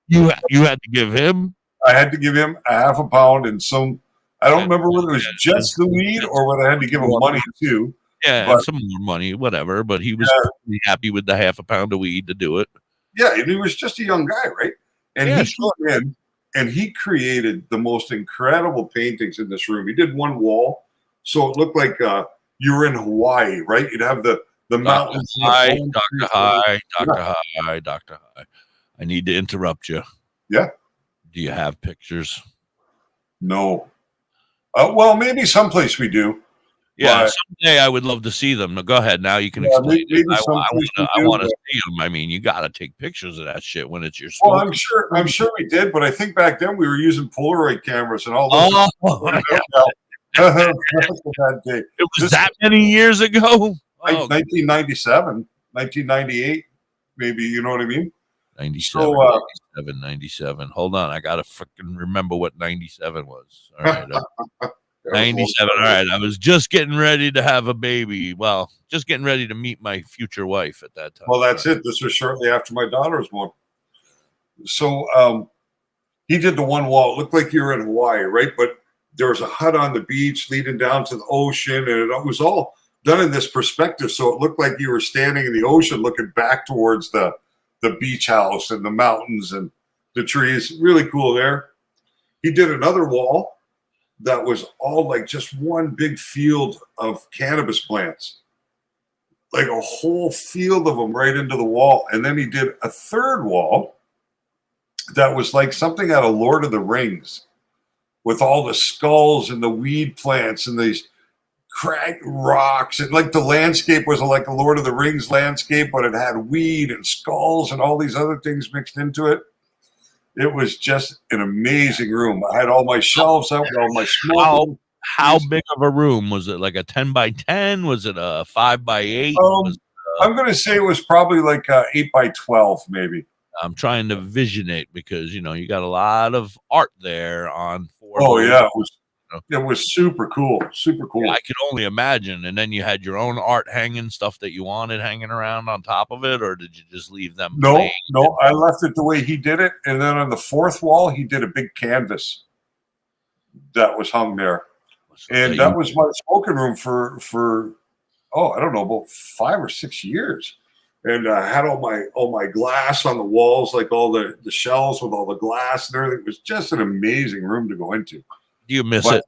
you had to give him? I had to give him a half a pound and some. I don't remember whether it was just the weed or whether I had to give him money too. Yeah, but, some more money, whatever. But he was pretty happy with the half a pound of weed to do it. Yeah, and he was just a young guy, right? And he came in and he created the most incredible paintings in this room. He did one wall, so it looked like you were in Hawaii, right? You'd have the mountains. Dr. High. I need to interrupt you. Yeah. Do you have pictures? No. Well, maybe someplace we do. Yeah, someday I would love to see them. Now, go ahead. Now you can explain. I want to see them. I mean, you got to take pictures of that shit when it's your school. Well, I'm sure we did, but I think back then we were using Polaroid cameras and all those. It was that many years ago? 1997, 1998, maybe. You know what I mean? 97, 97. Hold on. I got to freaking remember what 97 was. All right. 97. All right. I was just getting ready to have a baby. Well, just getting ready to meet my future wife at that time. Well, that's it. This was shortly after my daughter was born. So he did the one wall. It looked like you were in Hawaii, right? But there was a hut on the beach leading down to the ocean, and it was all done in this perspective. So it looked like you were standing in the ocean looking back towards the beach house and the mountains and the trees. Really cool there. He did another wall that was all like just one big field of cannabis plants, like a whole field of them right into the wall. And then he did a third wall that was like something out of Lord of the Rings with all the skulls and the weed plants and these cracked rocks. And like the landscape was like a Lord of the Rings landscape, but it had weed and skulls and all these other things mixed into it. It was just an amazing room. I had all my shelves out with all my smoke. How big of a room was it? Like a 10 by 10? Was it a 5 by 8? I'm going to say it was probably like 8 by 12, maybe. I'm trying to vision it because you got a lot of art there on four. Oh little, yeah, you know. it was super cool, super cool. Yeah, I could only imagine. And then you had your own art hanging, stuff that you wanted hanging around on top of it, or did you just leave them No, plain? no, I left it the way he did it, and then on the fourth wall, he did a big canvas that was hung there, and that was my smoking room for I don't know, about 5 or 6 years. And I had all my glass on the walls, like all the shelves with all the glass and everything. It was just an amazing room to go into. Do you miss it?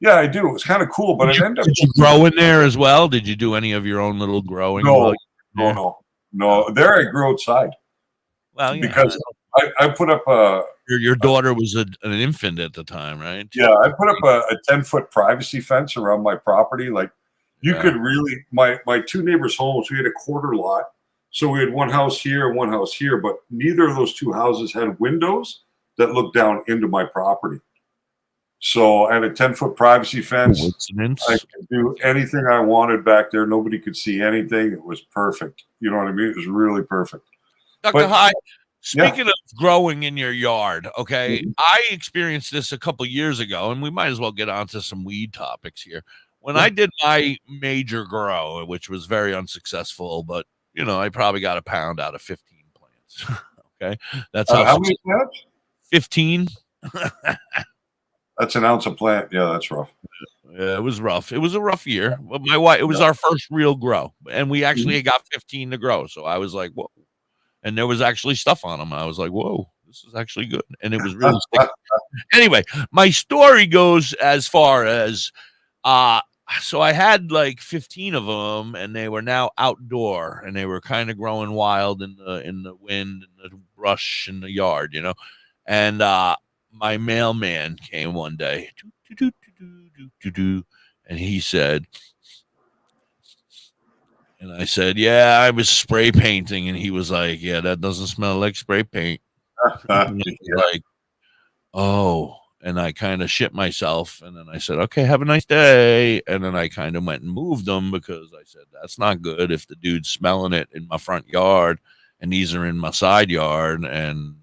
Yeah, I do. It was kind of cool, but it ended up. Did you grow in there as well? Did you do any of your own little growing? No. There I grew outside. Well, yeah, because I put up your daughter was an infant at the time, right? Yeah, I put up a 10-foot privacy fence around my property. Like you could really my two neighbors' homes. We had a quarter lot, so we had one house here and one house here, but neither of those two houses had windows that looked down into my property. So I had a 10-foot privacy fence. I could do anything I wanted back there. Nobody could see anything. It was perfect. You know what I mean? It was really perfect. Dr. Hyde, speaking of growing in your yard, okay, I experienced this a couple years ago, and we might as well get onto some weed topics here. When I did my major grow, which was very unsuccessful, but I probably got a pound out of 15 plants. Okay, that's how many plants? 15. That's an ounce of plant. Yeah, that's rough. Yeah, it was rough. It was a rough year. But my wife, it was our first real grow, and we actually got 15 to grow. So I was like, whoa. And there was actually stuff on them. I was like, whoa, this is actually good. And it was really sticky. Anyway, my story goes as far as so I had like 15 of them, and they were now outdoor, and they were kind of growing wild in the wind and the brush in the yard, And my mailman came one day, and he said, and I said, yeah, I was spray painting. And he was like, yeah, that doesn't smell like spray paint. Like, oh, and I kind of shit myself. And then I said, okay, have a nice day. And then I kind of went and moved them because I said, that's not good if the dude's smelling it in my front yard and these are in my side yard. And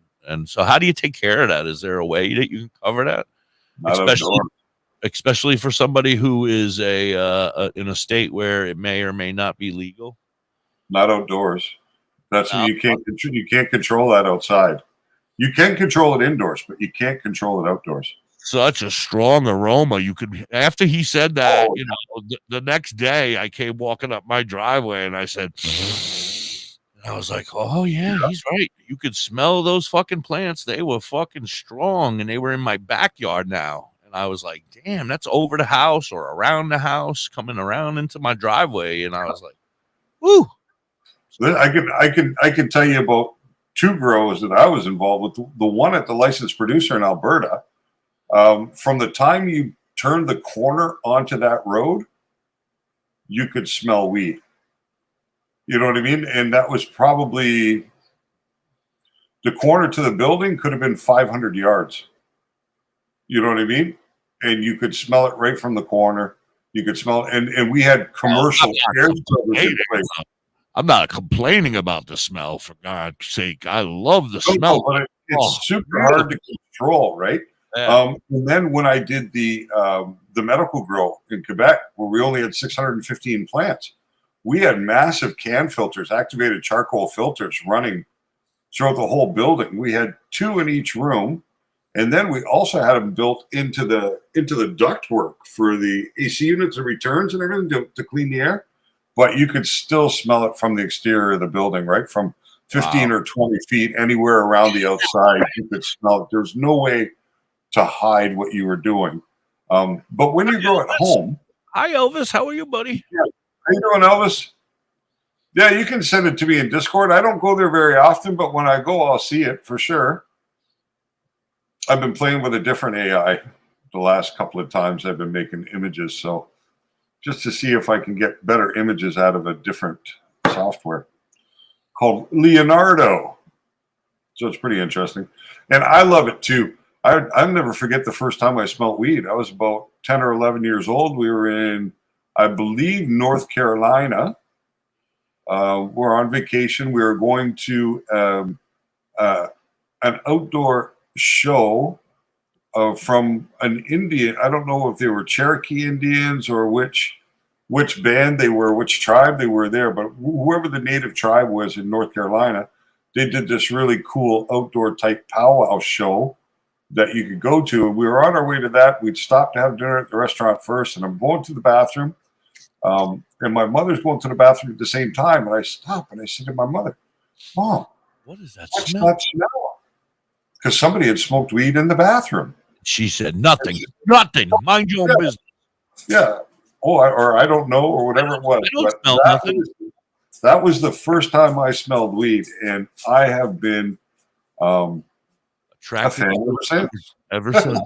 so how do you take care of that? Is there a way that you can cover that? Especially for somebody who is in a state where it may or may not be legal. Not outdoors. That's you can't control that outside. You can control it indoors, but you can't control it outdoors. Such a strong aroma. You could, after he said that, the next day I came walking up my driveway and I said, I was like, oh yeah, he's right. You could smell those fucking plants. They were fucking strong and they were in my backyard now. I was like, damn, that's over the house or around the house, coming around into my driveway. And I was like, woo. I can tell you about 2 grows that I was involved with. The one at the licensed producer in Alberta, from the time you turned the corner onto that road, you could smell weed. You know what I mean? And that was probably the corner to the building could have been 500 yards. You know what I mean? And you could smell it right from the corner. You could smell it. And we had commercial air filters in place. I'm not complaining about the smell, for God's sake. I love the smell. But it's super hard to control, right? Yeah. And then when I did the medical grow in Quebec, where we only had 615 plants, we had massive can filters, activated charcoal filters running throughout the whole building. We had 2 in each room. And then we also had them built into the ductwork for the AC units and returns and everything to clean the air. But you could still smell it from the exterior of the building, right? From 15 or 20 feet, anywhere around the outside, you could smell it. There's no way to hide what you were doing. But when you go at home. Hi, Elvis. How are you, buddy? Yeah. How you doing, Elvis? Yeah, you can send it to me in Discord. I don't go there very often, but when I go, I'll see it for sure. I've been playing with a different AI the last couple of times I've been making images. So just to see if I can get better images out of a different software called Leonardo. So it's pretty interesting. And I love it too. I'll never forget the first time I smelled weed. I was about 10 or 11 years old. We were in, I believe, North Carolina. We're on vacation. We were going to an outdoor show from an Indian. I don't know if they were Cherokee Indians or which band they were, which tribe they were there, but whoever the native tribe was in North Carolina, they did this really cool outdoor type powwow show that you could go to. And we were on our way to that. We'd stopped to have dinner at the restaurant first, and I'm going to the bathroom. And my mother's going to the bathroom at the same time. And I stopped and I said to my mother, Mom, what is that what's smell? that smell? Because somebody had smoked weed in the bathroom. She said, nothing. Mind your own business. Yeah. Oh, or I don't know, or whatever it was. I don't But smell nothing. That was the first time I smelled weed, and I have been a fan ever since.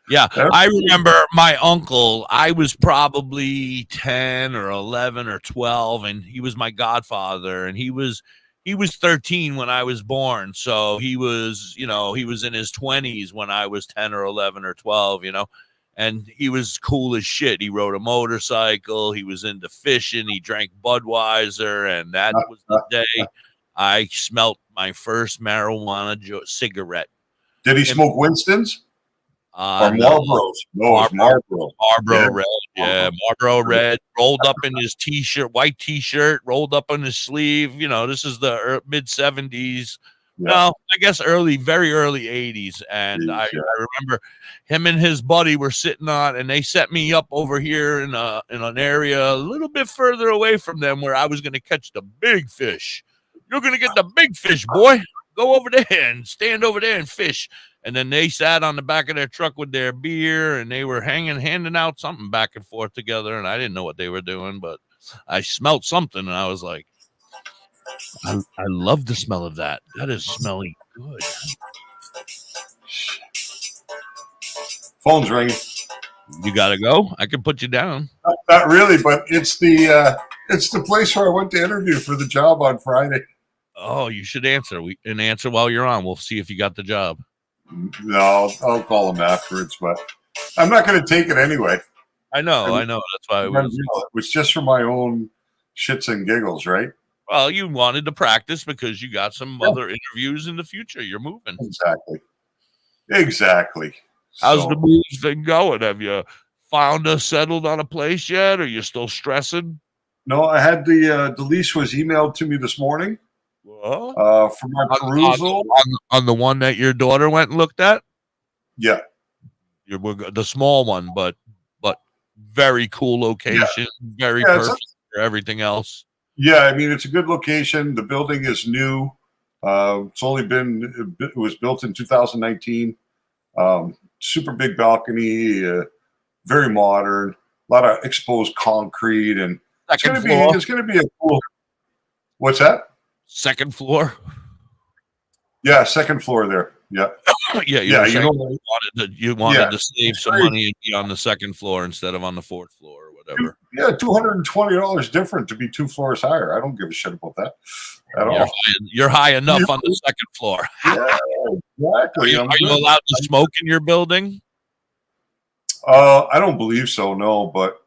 Yeah, I remember my uncle. I was probably 10 or 11 or 12, and he was my godfather, and he was 13 when I was born. So he was in his 20s when I was 10 or 11 or 12, and he was cool as shit. He rode a motorcycle. He was into fishing. He drank Budweiser, and that was the day I smelt my first marijuana cigarette. Did he smoke Winston's? Or No. Marlboros? No, it's Marlboro. Marlboro Red. Yeah, Marlboro Red. Rolled up in his T-shirt, white T-shirt, rolled up on his sleeve. This is the mid-70s. Yeah. No, I guess very early 80s. And I remember him and his buddy were sitting on, and they set me up over here in an area a little bit further away from them where I was going to catch the big fish. You're going to get the big fish, boy. Go over there and stand over there and fish. And then they sat on the back of their truck with their beer, and they were handing out something back and forth together. And I didn't know what they were doing, but I smelled something, and I was like, I love the smell of that. That is smelling good. Phone's ringing. You got to go? I can put you down. Not really, but it's the place where I went to interview for the job on Friday. Oh, you should answer. Answer while you're on. We'll see if you got the job. No, I'll call him afterwards, but I'm not going to take it anyway. I know. That's why it was just for my own shits and giggles, right? Well, you wanted to practice because you got some other interviews in the future. You're moving. Exactly. How's the move thing going? Have you settled on a place yet? Or are you still stressing? No, I had the lease was emailed to me this morning. For my perusal on the one that your daughter went and looked at. Yeah, the small one, but very cool location, very perfect for everything else. Yeah, I mean it's a good location. The building is new. It was built in 2019. Super big balcony, very modern. A lot of exposed concrete, and it's going to be a cool. What's that? Second floor. Yeah, second floor there. Yeah. You wanted to save some money and be on the second floor instead of on the fourth floor or whatever. Yeah, $220 different to be 2 floors higher. I don't give a shit about that at all. You're high enough on the second floor. Yeah, exactly. Are you allowed to smoke in your building? I don't believe so, no, but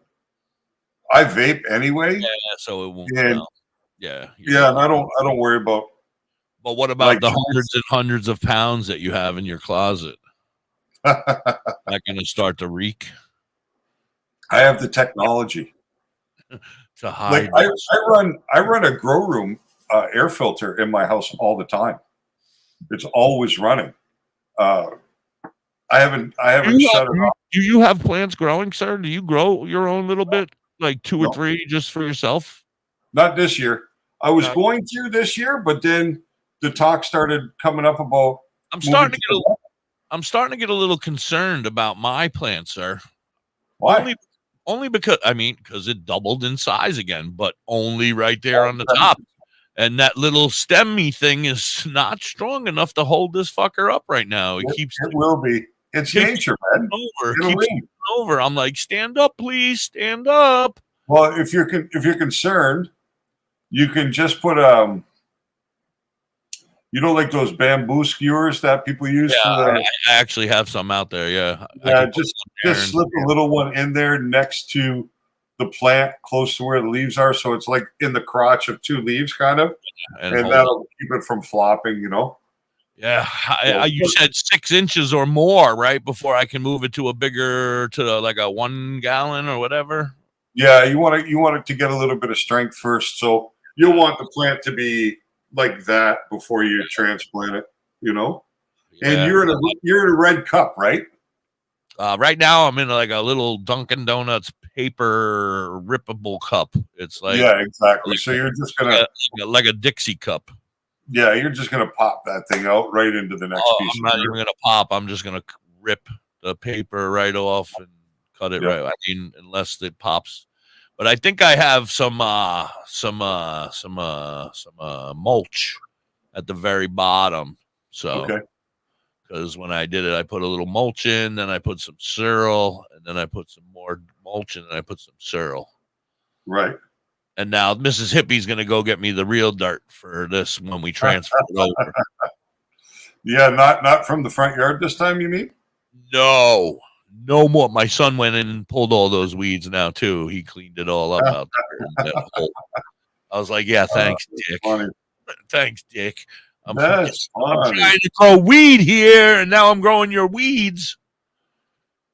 I vape anyway. Yeah, so it won't. Yeah, and I don't worry about. But what about the hundreds and hundreds of pounds that you have in your closet? Not going to start to reek. I have the technology to hide. I run a grow room air filter in my house all the time. It's always running. I haven't shut it off. Do you have plants growing, sir? Do you grow your own little bit, like 2 or 3, just for yourself? Not this year. I was going to this year, but then the talk started coming up about. I'm starting to get a little concerned about my plants, sir. Why? Only because it doubled in size again, but only right there on the top. And that little stemmy thing is not strong enough to hold this fucker up right now. It will be. It's nature, man. Over. I'm like, stand up, please, stand up. Well, if you're concerned, you can just put like those bamboo skewers that people use. I actually have some out there. Yeah. Just slip a little one in there next to the plant close to where the leaves are, so it's like in the crotch of two leaves, kind of, and and hold that'll keep it from flopping. You know. Yeah, you said 6 inches or more, right? Before I can move it to a bigger, to like a 1 gallon or whatever. Yeah, you want it to get a little bit of strength first, so you'll want the plant to be like that before you transplant it. You know, and Yeah. you're in a red cup, right? Right now, I'm in like a little Dunkin' Donuts paper rippable cup. It's like, Yeah, exactly. So you're just gonna like a Dixie cup. Yeah, you're just gonna pop that thing out right into the next piece. I'm not even gonna pop. I'm just gonna rip the paper right off and cut it right. I mean, unless it pops. But I think I have some mulch at the very bottom. So, okay. Because when I did it, I put a little mulch in, then I put some Searle, and then I put some more mulch in, and I put some Searle. Right. And now Mrs. Hippie's going to go get me the real dirt for this when we transfer it over. Yeah, not from the front yard this time, you mean? No more. My son went in and pulled all those weeds now, too. He cleaned it all up out there in that hole. I was like, yeah, thanks, Dick. Funny. Thanks, Dick. I'm trying to grow weed here, and now I'm growing your weeds.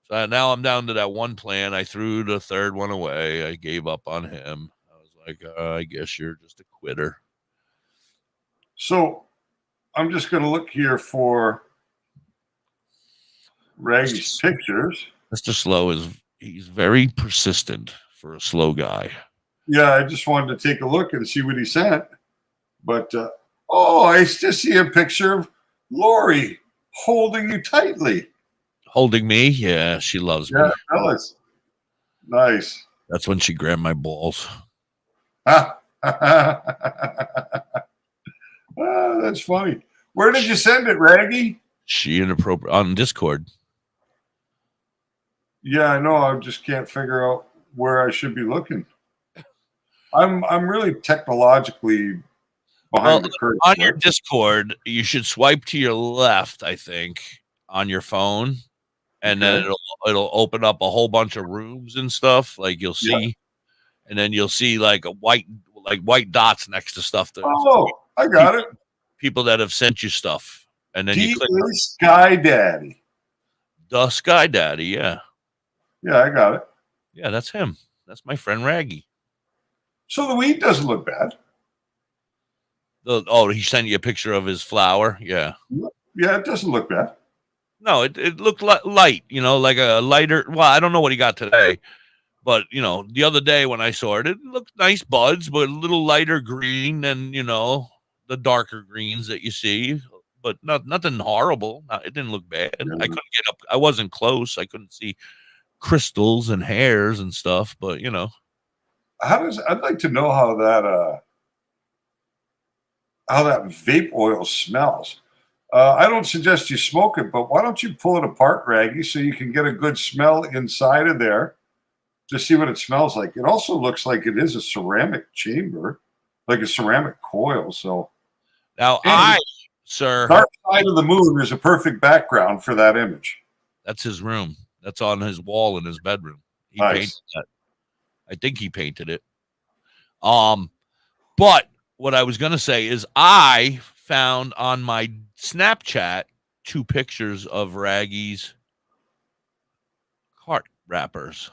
So now I'm down to that one plant. I threw the third one away. I gave up on him. I was like, I guess you're just a quitter. So I'm just going to look here for Raggy's pictures. Mr. Slow he's very persistent for a slow guy. Yeah, I just wanted to take a look and see what he sent. But, I just see a picture of Lori holding you tightly. Holding me? Yeah, she loves me. Yeah, fellas. Nice. That's when she grabbed my balls. That's funny. Where did you send it, Raggy? She inappropriate on Discord. Yeah, I know. I just can't figure out where I should be looking. I'm really technologically behind the curve. On your Discord, you should swipe to your left, I think, on your phone, and then it'll open up a whole bunch of rooms and stuff. Like you'll see, and then you'll see like white dots next to stuff. I got it. People that have sent you stuff, and then you click Sky Daddy. The Sky Daddy, yeah. Yeah, I got it. Yeah, that's him. That's my friend Raggy. So the weed doesn't look bad. He sent you a picture of his flower. Yeah. Yeah, it doesn't look bad. No, it looked light, like a lighter. Well, I don't know what he got today, but the other day when I saw it looked nice buds, but a little lighter green than the darker greens that you see. But nothing horrible. It didn't look bad. I couldn't get up. I wasn't close. I couldn't see crystals and hairs and stuff. But I'd like to know how that vape oil smells. I don't suggest you smoke it, but why don't you pull it apart, Raggy, so you can get a good smell inside of there to see what it smells like. It also looks like it is a ceramic chamber, like a ceramic coil. So now sir, Dark Side of the Moon is a perfect background for that image. That's his room. That's on his wall in his bedroom. He painted that. I think he painted it. But what I was going to say is I found on my Snapchat 2 pictures of Raggy's cart wrappers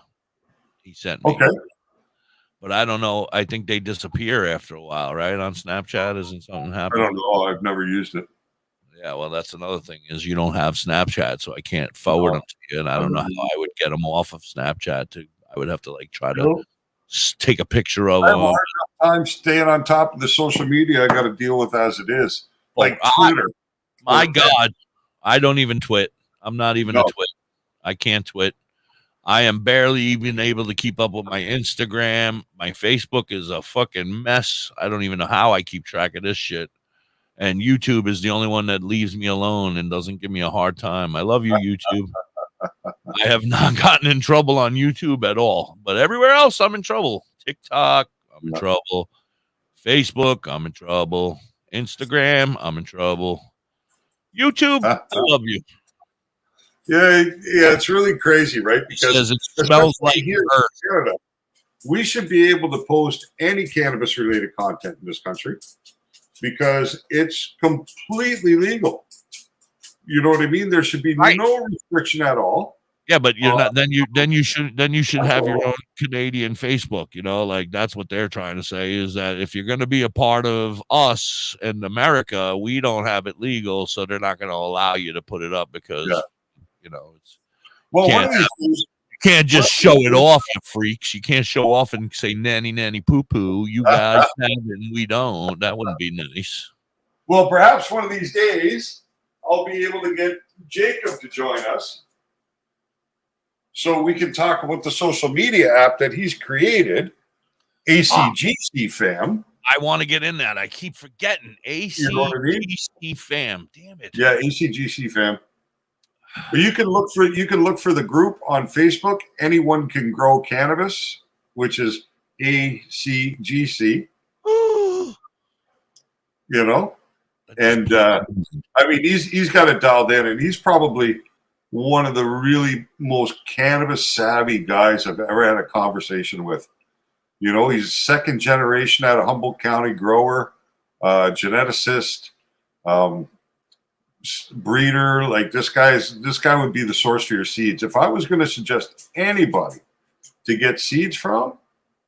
he sent me. Okay. But I don't know. I think they disappear after a while, right? On Snapchat, isn't something happening? I don't know. I've never used it. Yeah, well, that's another thing is you don't have Snapchat, so I can't forward them to you, and I don't know how I would get them off of Snapchat. I would have to try to take a picture of I have them. a hard enough time staying on top of the social media I got to deal with as it is, like Twitter. My God, I don't even twit. I'm not even a twit. I can't twit. I am barely even able to keep up with my Instagram. My Facebook is a fucking mess. I don't even know how I keep track of this shit. And YouTube is the only one that leaves me alone and doesn't give me a hard time. I love you, YouTube. I have not gotten in trouble on YouTube at all. But everywhere else, I'm in trouble. TikTok, I'm in trouble. Facebook, I'm in trouble. Instagram, I'm in trouble. YouTube, I love you. Yeah, it's really crazy, right? Because it smells like here in Canada, we should be able to post any cannabis related content in this country because it's completely legal. You know what I mean? There should be no restriction at all. Yeah, but you're not. Then you should have your own Canadian Facebook. You know, like that's what they're trying to say is that if you're going to be a part of us in America, we don't have it legal, so they're not going to allow you to put it up because you know it's. Well, you can't just show it off, you freaks. You can't show off and say nanny poo poo. You guys have it and we don't. That wouldn't be nice. Well, perhaps one of these days I'll be able to get Jacob to join us so we can talk about the social media app that he's created, ACGC Fam. I want to get in that. I keep forgetting ACGC Fam. Damn it. Yeah, ACGC Fam. But you can look for the group on Facebook. Anyone can grow cannabis, which is ACGC. You know, and I mean he's got it dialed in, and he's probably one of the really most cannabis savvy guys I've ever had a conversation with. You know, he's second generation out of Humboldt County grower, geneticist, breeder. Like this guy would be the source for your seeds. If I was going to suggest anybody to get seeds from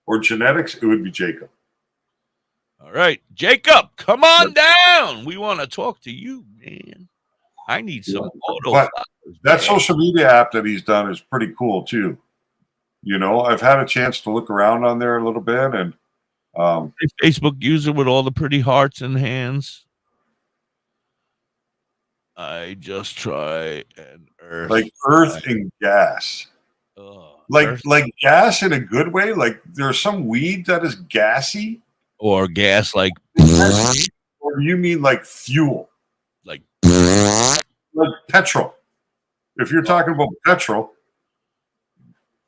or genetics, it would be Jacob. All right, Jacob, come on down. We want to talk to you, man. I need some photos. That social media app that he's done is pretty cool too. You know, I've had a chance to look around on there a little bit, and Facebook user with all the pretty hearts and hands. I just try and earth and gas. Like gas in a good way. Like there's some weed that is gassy. Or gas like or you mean like fuel? Like petrol. If you're talking about petrol,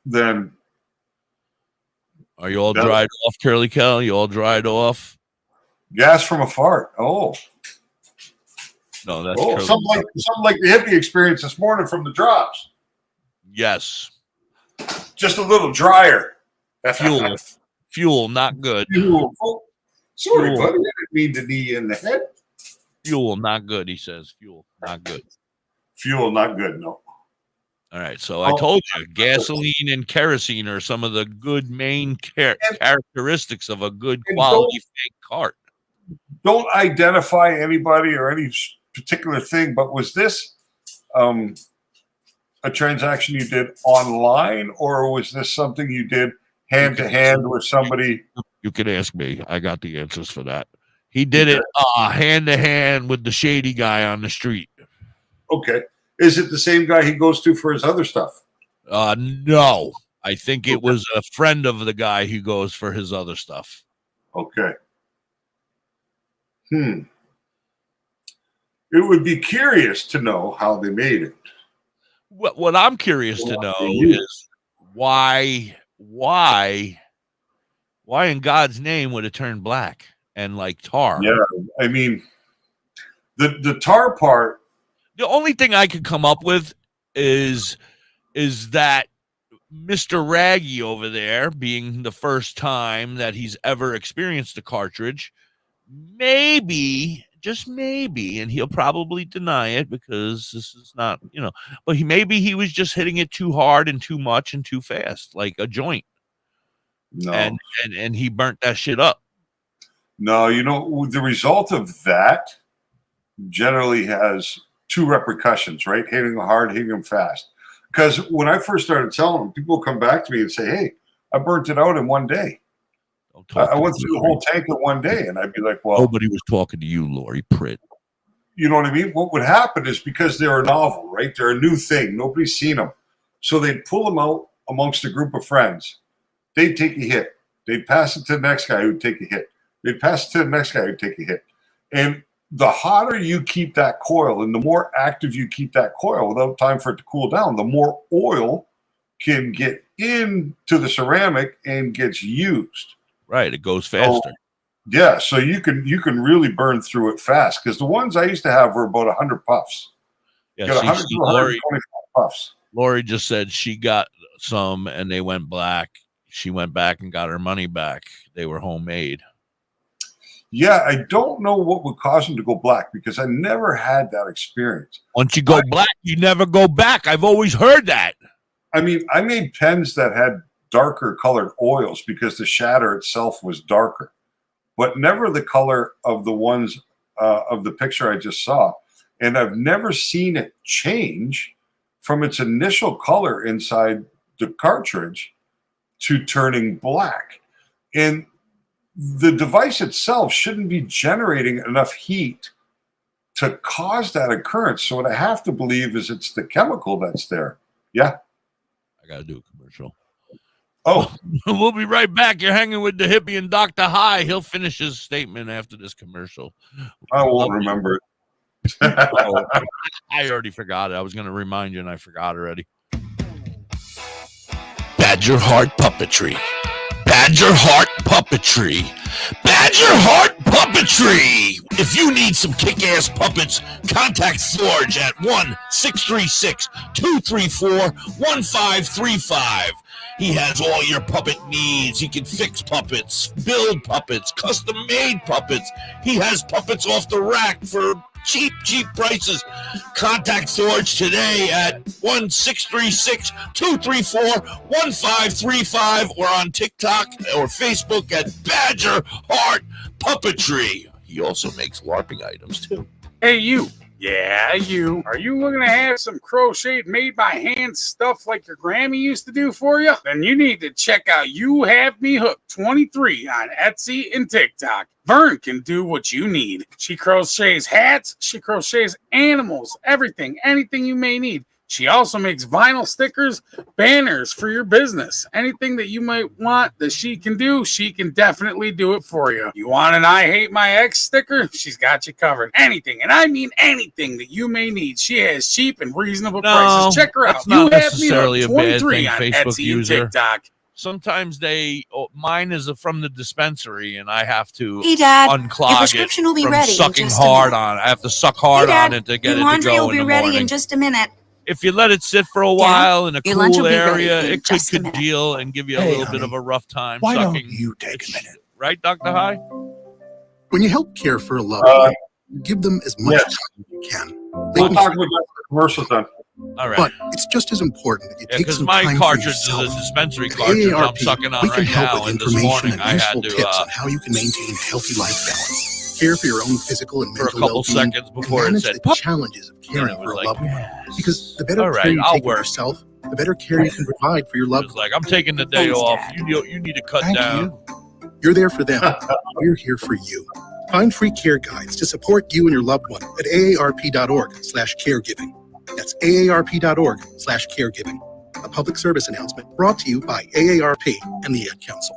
then are you all dried off, Curly Cal? You all dried off? Gas from a fart. Oh. No, that's something like the hippie experience this morning from the drops. Yes. Just a little drier. Fuel, not good. Fuel. Oh, sorry, buddy. I didn't mean to knee you in the head. Fuel, not good, he says. Fuel, not good. Fuel, not good, no. All right, so I told you, gasoline and kerosene are some of the good main characteristics of a good quality fake cart. Don't identify anybody or any particular thing, but was this a transaction you did online, or was this something you did hand to hand with somebody? You can ask me. I got the answers for that. He did it hand to hand with the shady guy on the street. Okay. Is it the same guy he goes to for his other stuff? No. I think it was a friend of the guy who goes for his other stuff. Okay. It would be curious to know how they made it. What I'm curious to know is why in God's name would it turn black and like tar? Yeah, I mean, the tar part. The only thing I could come up with is that Mr. Raggy over there, being the first time that he's ever experienced a cartridge, maybe, just maybe, and he'll probably deny it because this is not, but maybe he was just hitting it too hard and too much and too fast, like a joint. No. And he burnt that shit up. No, the result of that generally has two repercussions, right? Hitting them hard, hitting them fast. Because when I first started selling them, people would come back to me and say, hey, I burnt it out in one day. I went through the whole tank in one day. And I'd be like, well. Nobody was talking to you, Lori Pritt. You know what I mean? What would happen is because they're a novel, right? They're a new thing. Nobody's seen them. So they'd pull them out amongst a group of friends. They'd take a hit. They'd pass it to the next guy who'd take a hit. They'd pass it to the next guy who'd take a hit. And the hotter you keep that coil and the more active you keep that coil without time for it to cool down, the more oil can get into the ceramic and gets used. Right. It goes faster. So you can really burn through it fast because the ones I used to have were about 100 puffs. Yeah, 100 to 125 puffs. Lori just said she got some and they went black. she went back and got her money back. They were homemade. Yeah, I don't know what would cause them to go black because I never had that experience. Once you go black, you never go back. I've always heard that. I mean, I made pens that had darker colored oils because the shatter itself was darker, but never the color of the ones of the picture I just saw. And I've never seen it change from its initial color inside the cartridge to turning black. And the device itself shouldn't be generating enough heat to cause that occurrence. So what I have to believe is it's the chemical that's there. Yeah. I got to do a commercial. Oh. We'll be right back. You're hanging with the hippie and Dr. High. He'll finish his statement after this commercial. I won't remember it. I already forgot it. I was going to remind you, and I forgot already. Badger Heart Puppetry. Badger Heart Puppetry. Badger Heart Puppetry. If you need some kick-ass puppets, contact Forge at 1-636-234-1535. He has all your puppet needs. He can fix puppets, build puppets, custom-made puppets. He has puppets off the rack for cheap prices. Contact Forge today at 1-636-234-1535 or on TikTok or Facebook at Badger Heart Puppetry. He also makes LARPing items too. Hey, you. Yeah, you. Are you looking to have some crocheted, made by hand stuff like your Grammy used to do for you? Then you need to check out You Have Me Hooked 23 on Etsy and TikTok. Vern can do what you need. She crochets hats, she crochets animals, everything, anything you may need. She also makes vinyl stickers, banners for your business. Anything that you might want that she can do, she can definitely do it for you. You want an I Hate My Ex sticker? She's got you covered. Anything, and I mean anything that you may need. She has cheap and reasonable prices. Check her out. That's not You Have Me necessarily a Hooked bad 23 thing, on Facebook Etsy user. and TikTok. Sometimes mine is from the dispensary, and I have to Hey, Dad, unclog your prescription it will be from ready in sucking just a hard minute. on. I have to suck hard Hey, Dad, on it to get your it to laundry go will be in the ready morning. in just a minute. If you let it sit for a while in a your lunch cool will be ready area, in it could just a minute. congeal and give you a Hey, little bit of a rough time why don't sucking. you take a minute? Right, Dr. High? When you help care for a loved one, give them as much time as you can. We'll talk about that commercials then. All right. But it's just as important that you Yeah, take because some my time cartridge for is yourself. a dispensary At cartridge I'm AARP, sucking on we can right help now, with and this information morning and I useful had to tips on how you can maintain a healthy life balance, care for your own physical and for a mental couple well-being, seconds and before it manage said, the "Pup." challenges of And caring it for was a like, loved one. Because the better all care right, you I'll take of work. yourself, the better care you can provide for your loved It's one. like, I'm taking the day Thanks, off. Dad. You need to cut Thank down. you. You're there for them. We're here for you. Find free care guides to support you and your loved one at aarp.org/caregiving. That's aarp.org/caregiving. A public service announcement brought to you by AARP and the Ad Council.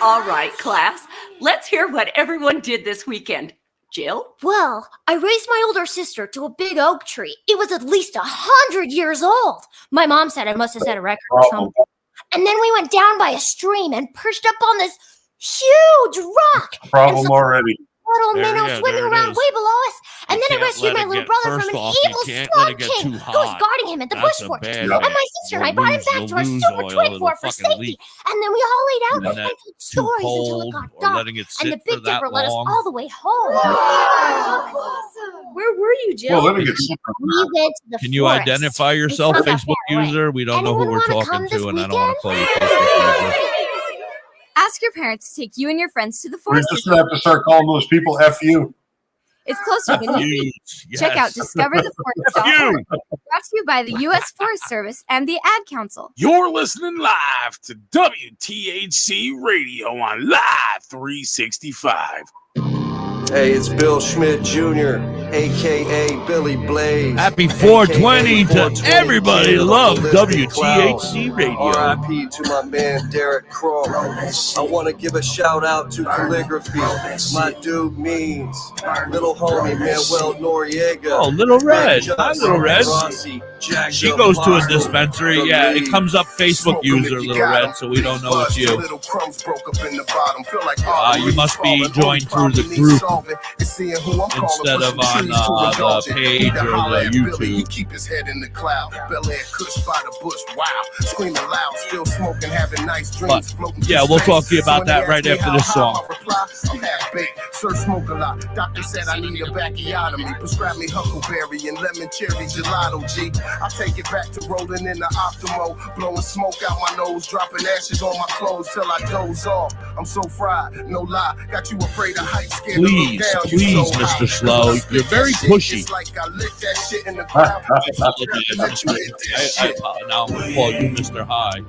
All right, class, let's hear what everyone did this weekend. Jill? Well, I raised my older sister to a big oak tree. It was at least 100 years old. My mom said I must have set a record or something. And then we went down by a stream and perched up on this huge rock. Problem already. Little There- minnow yeah, swimming there it around is. way below us. And You then I can't rescued let my it little get- brother first from an off, you evil can't let slug it get king too who was hot. guarding him at the That's bush a fortress. bad And thing. my sister and I You'll brought him lose- back you'll to our lose super oil. twin It'll fort for fucking safety. leak. And then we all laid out And and that's told too stories until it cold, got or dark. letting it And sit the for Big that Dipper led us long. all the way home. Where were you, Jill? Well, let me get some. We went to the Can you forest. identify yourself, It's not that Facebook far away. user? We don't know who Anyone we're wanna talking come this to, and I don't want to call you Facebook user. Ask your parents to take you and your friends to the We're forest. just gonna have to start calling those people FU. It's closer than you think. Yes. Check out discovertheforest.org. Brought to you by the U.S. Forest Service and the Ad Council. You're listening live to WTHC Radio on Live 365. Hey, it's Bill Schmidt Jr., a.k.a. Billy Blaze. Happy 420 to 420 everybody. Kid of Love Holistic WTHC Clown. Radio. R.I.P. to my man Derek Crow. I want to give a shout out to Calligraphy. My dude Means. Little homie Manuel Noriega. Oh, Little Red. Red Hi, Little Red. Rossi, Jack She Up goes to a Parker, dispensary. The Yeah, it League. comes up Facebook user, Little Red, so we don't know it's you. Little crumbs broke up in the bottom. Feel like You must be joined through the group instead of on on the page or the YouTube. Keep his head in the cloud. Bel Air Kush by the bush. Wow. Screaming loud, still smoking, having nice dreams. Yeah, we'll talk to you about that right after this song. I'm half-baked, sir, smoke a lot. Doctor said I need a backiotomy. Prescribe me huckleberry and lemon cherry gelato, G. I take it back to rolling in the Optimo, blowing smoke out my nose, dropping ashes on my clothes till I doze off. I'm so fried, no lie. Got you afraid of heights, scared to look down. Please, so Mr. Slow, you're very pushy. Like I lit that shit in the crowd. Now I'm gonna call you Mr. High.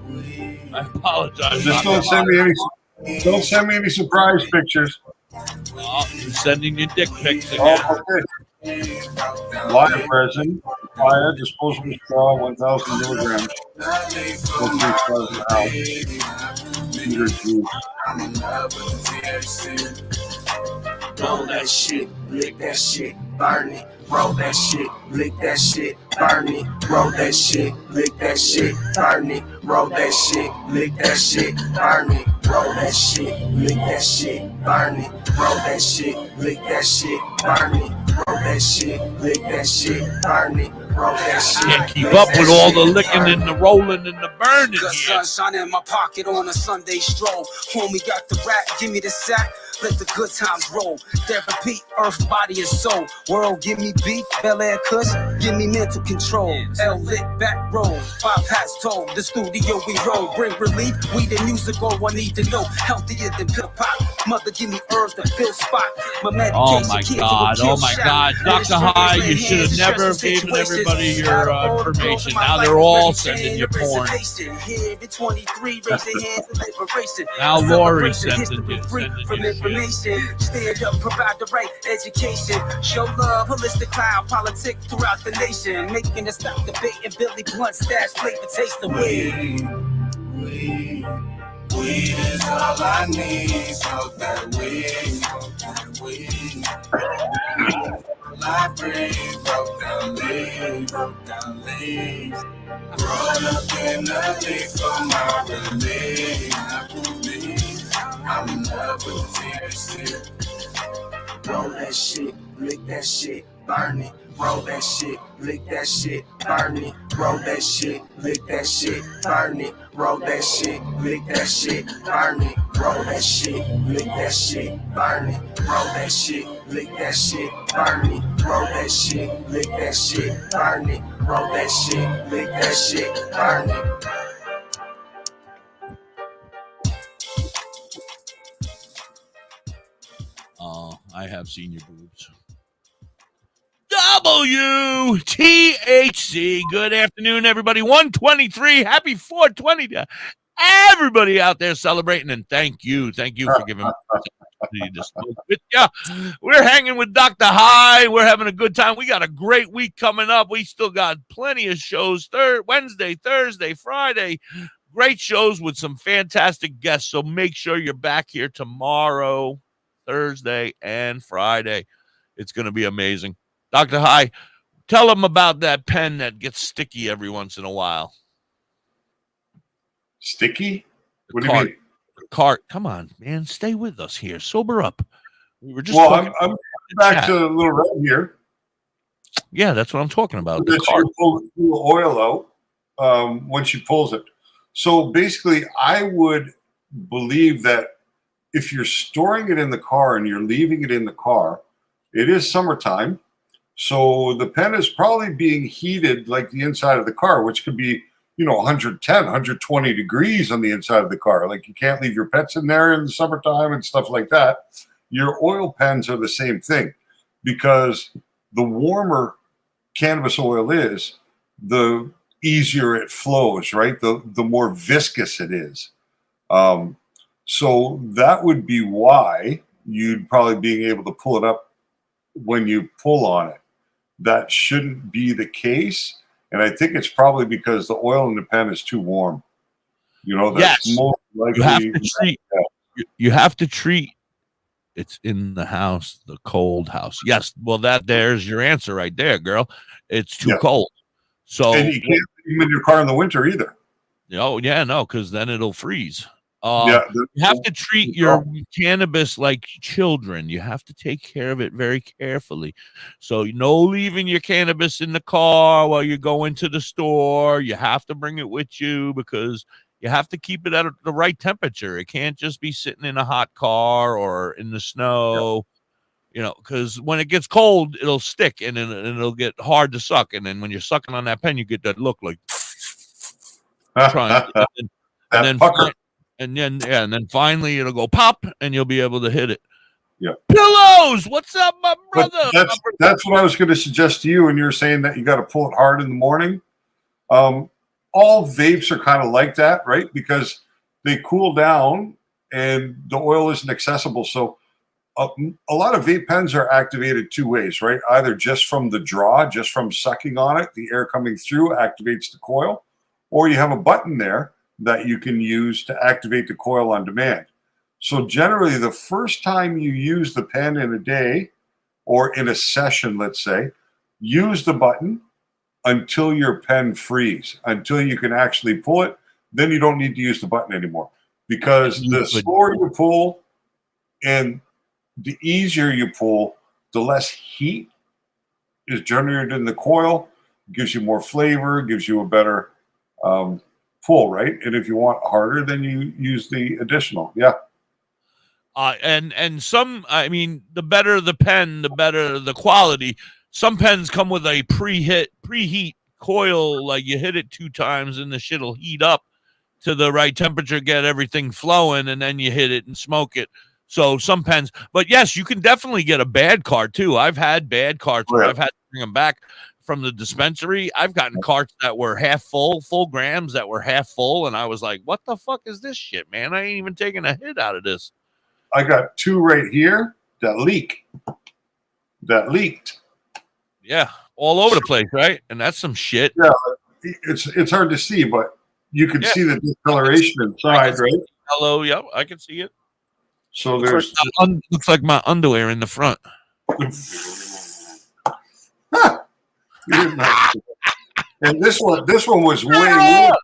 I apologize. Just don't send me any surprise pictures. Oh, you're sending your dick pics again. Okay. Live resin, fire, disposable straw, 1,000 milligrams. 3,000 ounce. Peter juice. Roll that shit, lick that shit, burn it. Roll that shit, lick that shit, burn it. Roll that shit, lick that shit, burn it. Roll that shit, lick that shit, burn it. Roll that shit, lick that shit, burn it. Roll that shit, lick that shit, burn it. Roll that shit, lick that shit, burn it. Roll that shit. Can't keep up with all the licking and the rolling and the burning. Got sunshine in my pocket on a Sunday stroll. Homie got the rap, give me the sack. Let the good times roll. Therapy, earth, body, and soul. World, give me beef. Bel Air Kush, give me mental control. L lit back roll. 5 hats told. The studio we roll. Bring relief. We the music. All I need to know. Healthier than hip hop. Mother, give me herbs to fill spot. My medication. Oh my God! Oh my God! Dr. High, you should have never given everybody your information. Now they're all sending you porn. Now Lori's sending you. Stand up, provide the right education. Show love, holistic cloud, politics throughout the nation. Making it stop debating Billy Blunt, stash, flavor, taste the weed. Weed is all I need. Smoke that weed. Life breathe, broke down leaves. Roll up in the leaf for my relief. I'm in love with THC. Roll that shit, lick that shit, burn it. Roll that shit, lick that shit, burn it. Roll that shit, lick that shit, burn it. Roll that shit, lick that shit, burn it. Roll that shit, lick that shit, burn it. Roll that shit, lick that shit, burn it. Roll that shit, lick that shit, burn it. Roll that shit, lick that shit, burn it. I have seen your boobs. WTHC. Good afternoon, everybody. 123. Happy 420 to everybody out there celebrating. And thank you for giving me the opportunity to smoke with you. We're hanging with Dr. High. We're having a good time. We got a great week coming up. We still got plenty of shows. Wednesday, Thursday, Friday. Great shows with some fantastic guests. So make sure you're back here tomorrow, Thursday, and Friday. It's going to be amazing. Dr. High, tell them about that pen that gets sticky every once in a while. Sticky? What do you mean? Cart. Come on, man. Stay with us here. Sober up. We were just I'm back to a little red here. Yeah, that's what I'm talking about. The cart. Pull the oil out when she pulls it. So basically, I would believe that if you're storing it in the car and you're leaving it in the car, it is summertime. So the pen is probably being heated like the inside of the car, which could be, 110, 120 degrees on the inside of the car. Like you can't leave your pets in there in the summertime and stuff like that. Your oil pens are the same thing because the warmer cannabis oil is, the easier it flows, right? The more viscous it is. So that would be why you'd probably be able to pull it up when you pull on it. That shouldn't be the case. And I think it's probably because the oil in the pen is too warm. That's more likely. You have to treat it's in the house, the cold house. Yes. Well, there's your answer right there, girl. It's too cold. So and you can't leave them in your car in the winter either. Oh, yeah, no, because then it'll freeze. Yeah, You have to treat your cannabis like children. You have to take care of it very carefully. So, no leaving your cannabis in the car while you're going to the store. You have to bring it with you because you have to keep it at the right temperature. It can't just be sitting in a hot car or in the snow. You know, because when it gets cold, it'll stick and then it'll get hard to suck. And then when you're sucking on that pen, you get that look like trying. And then pucker. and then finally it'll go pop, and you'll be able to hit it. Yeah. Pillows. What's up, my But brother? that's what I was going to suggest to you. And you're saying that you got to pull it hard in the morning. All vapes are kind of like that, right? Because they cool down and the oil isn't accessible. So a lot of vape pens are activated two ways, right? Either just from the draw, just from sucking on it, the air coming through activates the coil, or you have a button there that you can use to activate the coil on demand. So generally, the first time you use the pen in a day or in a session, let's say, use the button until your pen frees, until you can actually pull it. Then you don't need to use the button anymore, because the slower you pull and the easier you pull, the less heat is generated in the coil, gives you more flavor, gives you a better pull, right? And if you want harder, then you use the additional. Yeah. And some, I mean, the better the pen, the better the quality. Some pens come with a preheat coil, like you hit it 2 times and the shit'll heat up to the right temperature, get everything flowing, and then you hit it and smoke it. So some pens, but yes, you can definitely get a bad cart too. I've had bad carts where I've had to bring them back from the dispensary. I've gotten carts that were half full grams that were half full, and I was like, "What the fuck is this shit, man? I ain't even taking a hit out of this." I got 2 right here that leaked. Yeah, all over the place, right? And that's some shit. Yeah, it's hard to see, but you can see the discoloration inside, right? Hello, yep, I can see it. So looks like my underwear in the front. And this one was way more.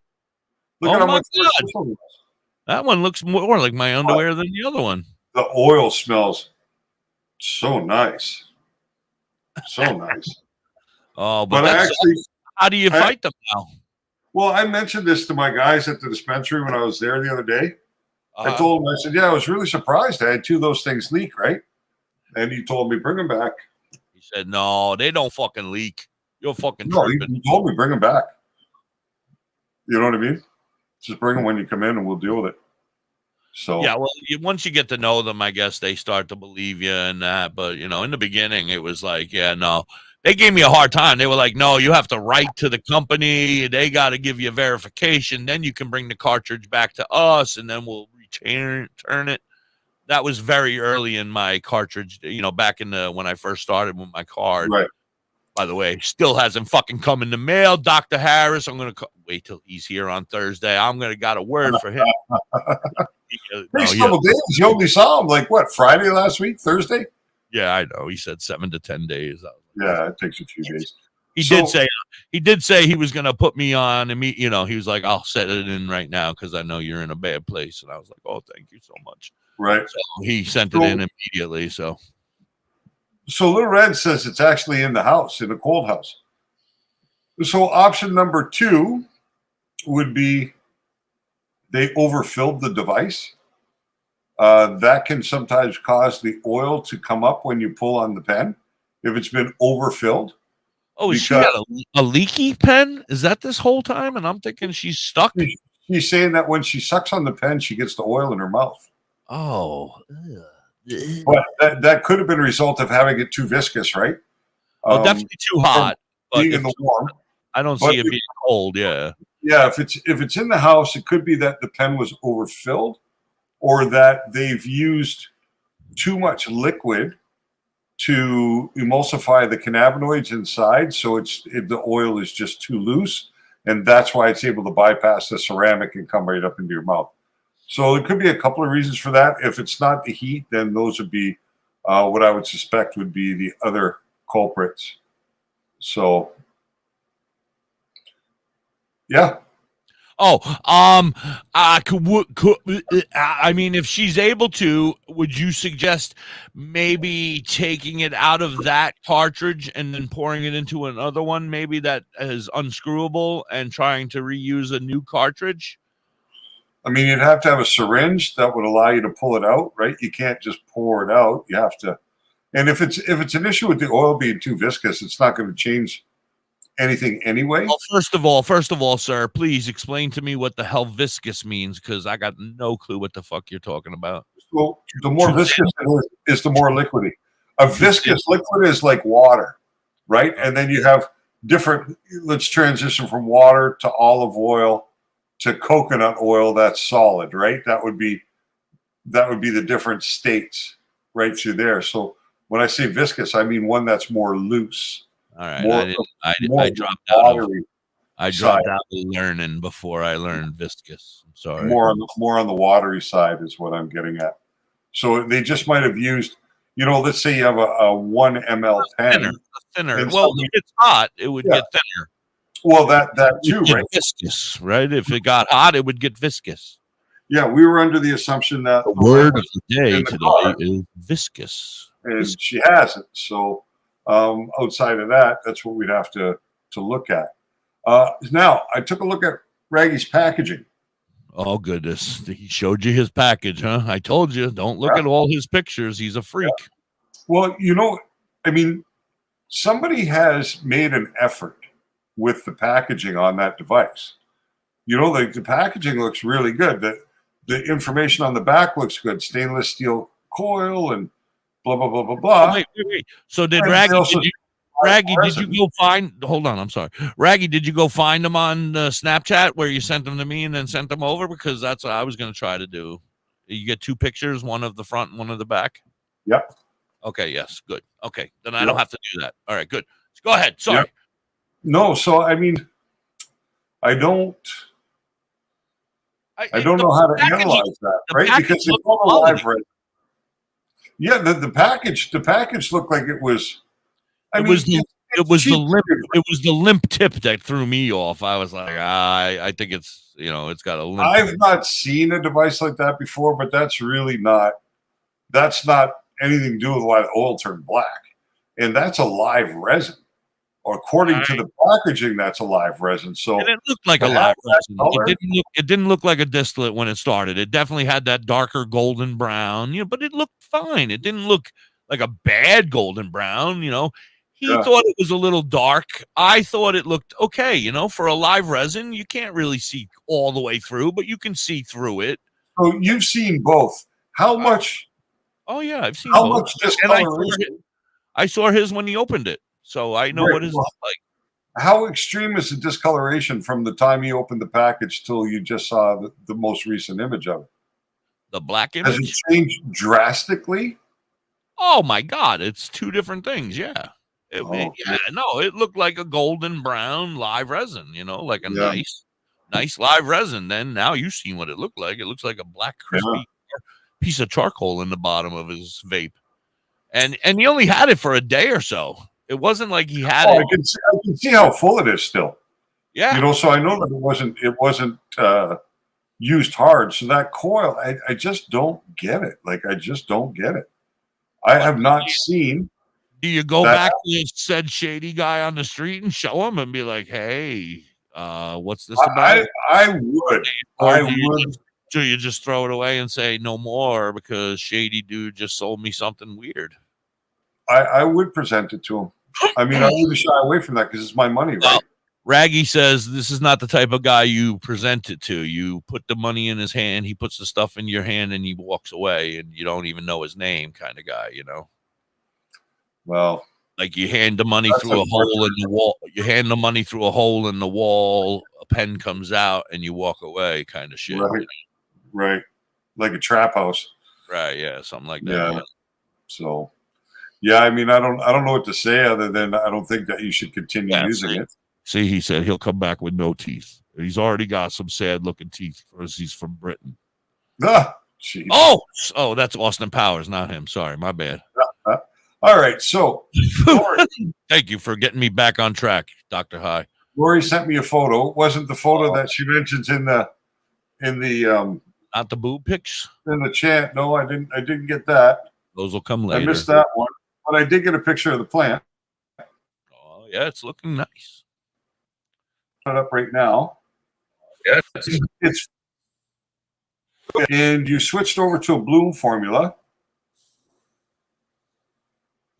Look at how much worse this one was. That one looks more like my underwear than the other one. The oil smells so nice. So nice. Oh, but how do you fight them now? Well, I mentioned this to my guys at the dispensary when I was there the other day. I told him, I said, I was really surprised. I had 2 of those things leak, right? And he told me, bring them back. He said, no, they don't fucking leak. You're fucking tripping. He told me, bring them back. You know what I mean? Just bring them when you come in and we'll deal with it. So yeah, well, once you get to know them, I guess they start to believe you and that. But, in the beginning, it was like, yeah, no. They gave me a hard time. They were like, no, you have to write to the company. They got to give you verification. Then you can bring the cartridge back to us, and then we'll return it. That was very early in my cartridge, back in when I first started with my card. Right. By the way, still hasn't fucking come in the mail. Dr. Harris, I'm going to wait till he's here on Thursday. Got a word for him. Next couple days, you only saw him like what, Friday last week, Thursday? Yeah, I know. He said 7 to 10 days. Yeah, it takes a few days. He did say he was going to put me on, and he was like, I'll set it in right now because I know you're in a bad place. And I was like, oh, thank you so much. Right. So he sent it in immediately. So Little Red says it's actually in the house, in the cold house. So option number 2 would be they overfilled the device. That can sometimes cause the oil to come up when you pull on the pen if it's been overfilled. Oh, is she got a leaky pen? Is that this whole time? And I'm thinking she's stuck. She's saying that when she sucks on the pen, she gets the oil in her mouth. Oh. But that could have been a result of having it too viscous, right? Well, definitely too hot. Being in the warm. I don't see it being cold, yeah. Yeah, if it's in the house, it could be that the pen was overfilled or that they've used too much liquid to emulsify the cannabinoids inside, so the oil is just too loose, and that's why it's able to bypass the ceramic and come right up into your mouth. So there could be a couple of reasons for that. If it's not the heat, then those would be what I would suspect would be the other culprits. So, yeah. Oh, I mean, if she's able to, would you suggest maybe taking it out of that cartridge and then pouring it into another one, maybe that is unscrewable, and trying to reuse a new cartridge? I mean, you'd have to have a syringe that would allow you to pull it out, right? You can't just pour it out. You have to. And if it's an issue with the oil being too viscous, it's not going to change anything anyway. Well, first of all, sir, please explain to me what the hell viscous means, because I got no clue what the fuck you're talking about. Well, the more viscous it is the more liquidy. A viscous liquid is like water, right? And then you have different. Let's transition from water to olive oil to coconut oil. That's solid, right? That would be the different states right through there. So when I say viscous, I mean one that's more loose. All right, I dropped out of learning before I learned viscous. I'm sorry. More on the watery side is what I'm getting at. So they just might have used, let's say you have a 1 ml pen. Thinner. Well, if it's hot, it would get thinner. Well, that too, right? Viscous, right? If it got hot, it would get viscous. Yeah, we were under the assumption that the word of the day today is viscous. And she hasn't. So outside of that, that's what we'd have to look at. Now, I took a look at Raggy's packaging. Oh, goodness. He showed you his package, huh? I told you, don't look at all his pictures. He's a freak. Yeah. Well, I mean, somebody has made an effort with the packaging on that device. The packaging looks really good. The information on the back looks good. Stainless steel coil and blah, blah, blah, blah, blah. Oh, wait. So did Raggy, did you go find, hold on, I'm sorry. Raggy, did you go find them on Snapchat where you sent them to me and then sent them over? Because that's what I was going to try to do. You get two pictures, one of the front and one of the back? Yep. Okay, yes, good. Okay, then I don't have to do that. All right, good. Go ahead, sorry. Yep. No, so, I mean, I don't know how to analyze that, right? Because it's not a live resin. Yeah, the package looked like it was. It was the limp tip that threw me off. I was like, I think it's it's got a limp. I've not seen a device like that before, but that's not anything to do with why the oil turned black, and that's a live resin. Or according to the packaging, that's a live resin. So and it looked like a live resin. It didn't look like a distillate when it started. It definitely had that darker golden brown, but it looked fine. It didn't look like a bad golden brown, He thought it was a little dark. I thought it looked okay, for a live resin. You can't really see all the way through, but you can see through it. So you've seen both. How much? Oh yeah, I've seen how both. Much discoloration? I saw his when he opened it, so I know what his looks like. How extreme is the discoloration from the time you opened the package till you just saw the most recent image of it? The black image? Has it changed drastically? Oh my God, it's two different things. Yeah. It looked like a golden brown live resin, like a nice live resin. Then now you've seen what it looked like. It looks like a black crispy piece of charcoal in the bottom of his vape. And he only had it for a day or so. It wasn't like he had it. I can see how full it is still. Yeah. So I know that it wasn't used hard. So that coil, I just don't get it. Like, I just don't get it. I have not seen. Do you go back to said shady guy on the street and show him and be like, hey, what's this about? I would. Do you just throw it away and say no more because shady dude just sold me something weird? I would present it to him. I mean, I wouldn't shy away from that because it's my money, right? Well, Raggy says this is not the type of guy you present it to. You put the money in his hand, he puts the stuff in your hand, and he walks away, and you don't even know his name kind of guy, Well, like you hand the money through a hole in the wall. You hand the money through a hole in the wall, a pen comes out, and you walk away kind of shit. Right. Like a trap house. Right, yeah, something like that. Yeah. So, yeah, I mean, I don't know what to say other than I don't think that you should continue using it. See, he said he'll come back with no teeth. He's already got some sad-looking teeth because he's from Britain. Geez. Oh, that's Austin Powers, not him. Sorry, my bad. All right, so thank you for getting me back on track, Dr. High. Lori sent me a photo. It wasn't the photo that she mentions in the not the boob pics in the chat. No, I didn't get that. Those will come I later. missed that one, but I did get a picture of the plant. Oh yeah, it's looking nice. Put it up right now. Yeah, it's and you switched over to a bloom formula.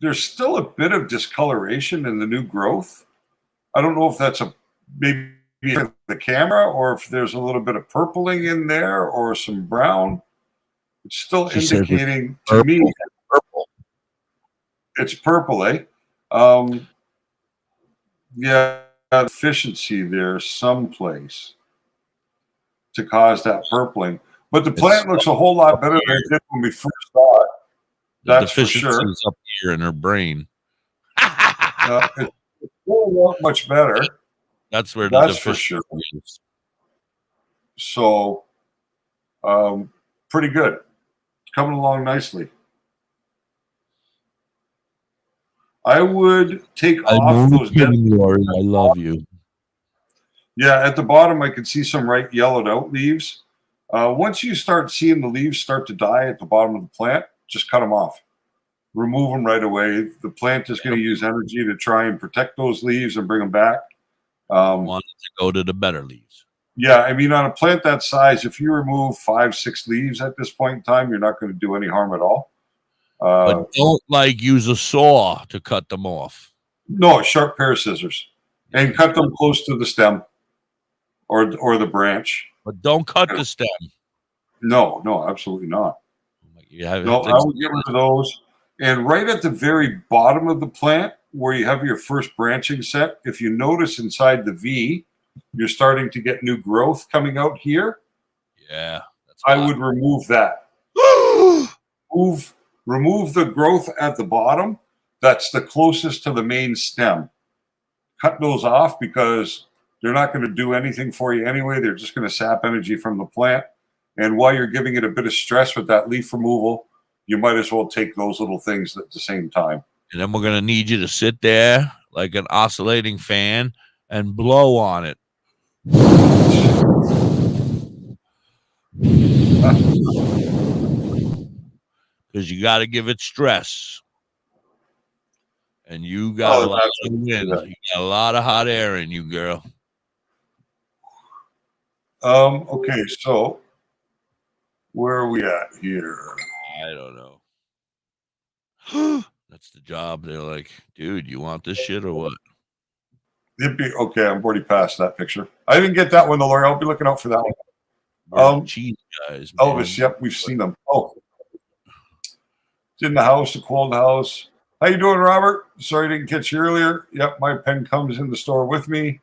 There's still a bit of discoloration in the new growth. I don't know if that's maybe the camera or if there's a little bit of purpling in there or some brown. It's still indicating to me purple. It's purple, eh? Yeah, deficiency there someplace to cause that purpling. But the plant looks a whole lot better than it did when we first saw it. That's for sure. Is up here in her brain. It won't look much better. That's where the for deficiency sure. is. So, pretty good. Coming along nicely. I would take off those dead. Lori, I love you. Yeah, at the bottom, I can see some right yellowed out leaves. Once you start seeing the leaves start to die at the bottom of the plant, just cut them off. Remove them right away. The plant is going to use energy to try and protect those leaves and bring them back. Want to go to the better leaves. Yeah, I mean, on a plant that size, if you remove 5-6 leaves at this point in time, you're not going to do any harm at all. But don't use a saw to cut them off. No, a sharp pair of scissors, and cut them close to the stem or the branch. But don't cut the stem. No, absolutely not. Yeah, I would get rid of those. And right at the very bottom of the plant, where you have your first branching set, if you notice inside the V, you're starting to get new growth coming out here. Yeah, I would remove that. Remove the growth at the bottom. That's the closest to the main stem. Cut those off because they're not going to do anything for you anyway. They're just going to sap energy from the plant. And while you're giving it a bit of stress with that leaf removal, you might as well take those little things at the same time. And then we're going to need you to sit there like an oscillating fan and blow on it. Because you got to give it stress. And you got a lot of wind. You got a lot of hot air in you, girl. Okay, so where are we at here? I don't know. That's the job. They're like, dude, you want this shit or what? Okay, I'm already past that picture. I didn't get that one, though, Lori. I'll be looking out for that one. Cheese guys. Elvis, yep, we've seen them. Oh, it's in the house, the cold house. How you doing, Robert? Sorry I didn't catch you earlier. Yep, my pen comes in the store with me.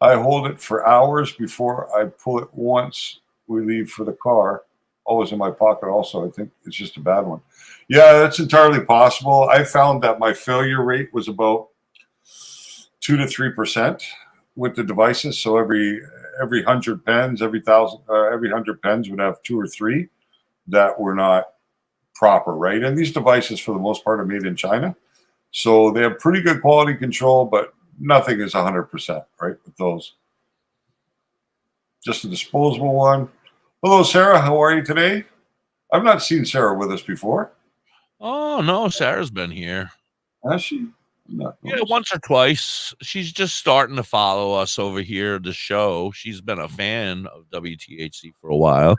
I hold it for hours before I pull it once we leave for the car. Always in my pocket also. I think it's just a bad one. Yeah, that's entirely possible. I found that my failure rate was about 2 to 3% with the devices. So every 100 pens, every 100 pens would have 2 or 3 that were not proper, right? And these devices, for the most part, are made in China. So they have pretty good quality control, but nothing is 100%, right, with those. Just a disposable one. Hello, Sarah. How are you today? I've not seen Sarah with us before. Oh, no. Sarah's been here. Has she? Yeah, once or twice. She's just starting to follow us over here, the show. She's been a fan of WTHC for a while.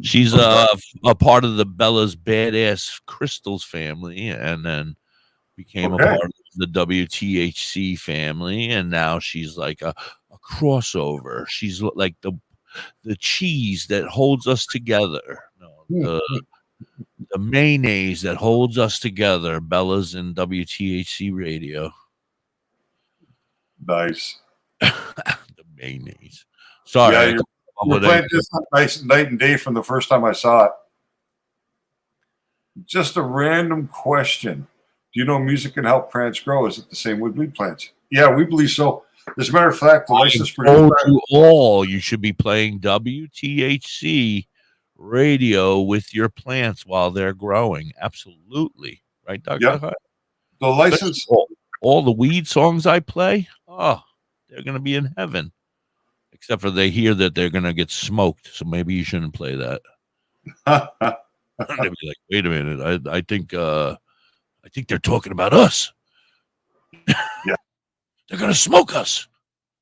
She's a part of the Bella's Badass Crystals family, and then became a part of the WTHC family, and now she's like a crossover. She's like the cheese that holds us together. No, the mayonnaise that holds us together. Bella's and WTHC radio. Nice. The mayonnaise. Sorry. Yeah, you're playing just nice night and day from the first time I saw it. Just a random question. Do you know music can help plants grow? Is it the same with weed plants? Yeah, we believe so. As a matter of fact, the license told you all you should be playing WTHC radio with your plants while they're growing. Absolutely. Right, Dr. Yep. Hart? The license. All the weed songs I play. Oh, they're going to be in heaven. Except for they hear that they're going to get smoked. So maybe you shouldn't play that. They'd be like, wait a minute. I think they're talking about us. Yeah. They're going to smoke us.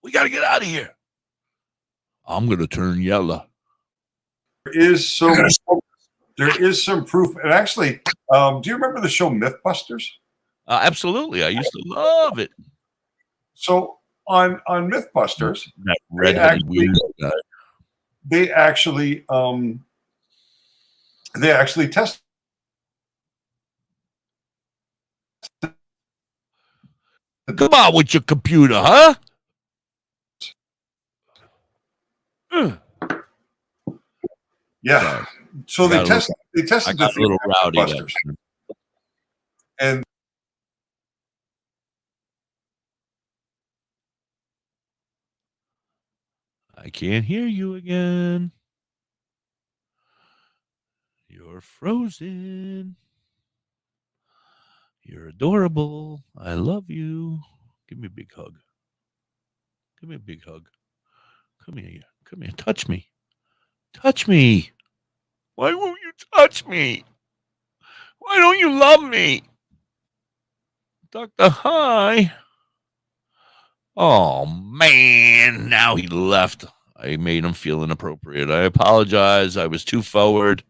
We got to get out of here. I'm going to turn yellow. There is some proof. And actually, do you remember the show Mythbusters? Absolutely. I used to love it. So on Mythbusters, that redheaded weird guy. They actually test. Come on with your computer, huh? Yeah. So they tested I got a little rowdy. Mythbusters. And I can't hear you again. You're frozen. You're adorable. I love you. Give me a big hug. Give me a big hug. Come here. Come here. Touch me. Touch me. Why won't you touch me? Why don't you love me? Dr. Hi. Oh, man. Now he left. I made him feel inappropriate. I apologize. I was too forward.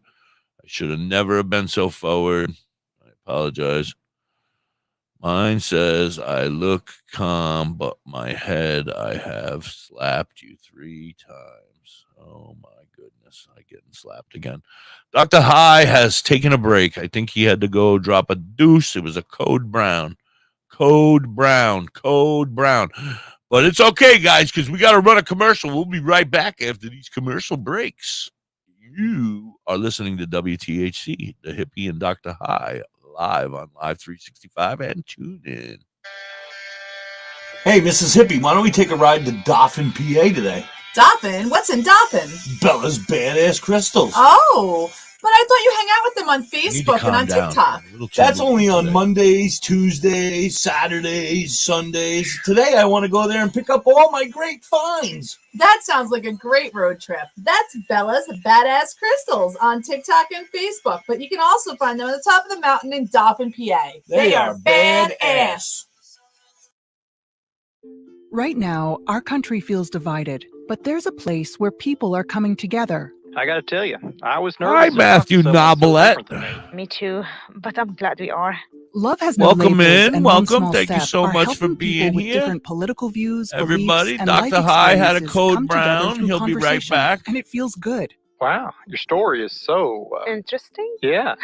I should have never been so forward. I apologize. Mine says, I look calm, but my head, I have slapped you 3 times. Oh, my goodness. I'm getting slapped again. Dr. High has taken a break. I think he had to go drop a deuce. It was a code brown. Code brown. But it's okay, guys, because we got to run a commercial. We'll be right back after these commercial breaks. You are listening to WTHC, the Hippie and Dr. High, live on Live 365 and tune in. Hey, Mrs. Hippie, why don't we take a ride to Dauphin, PA today? Dauphin? What's in Dauphin? Bella's Badass Crystals. Oh, but I thought you hang out with them on Facebook and on calm TikTok. That's only on Mondays, Tuesdays, Saturdays, Sundays. Today I want to go there and pick up all my great finds. That sounds like a great road trip. That's Bella's Badass Crystals on TikTok and Facebook, but you can also find them at the top of the mountain in Dauphin, PA. They are badass. Right now, our country feels divided, but there's a place where people are coming together. I gotta tell you, I was Hi, nervous. Matthew Novelette. Me too, but I'm glad we are. Love has no Welcome labels, in. and one Welcome. small Thank you step so are much for helping being people with here. different political views, Everybody, beliefs, and life Dr. High had a experiences code come together brown. through He'll be right conversation, back. and it feels good. Wow, your story is so interesting. Yeah.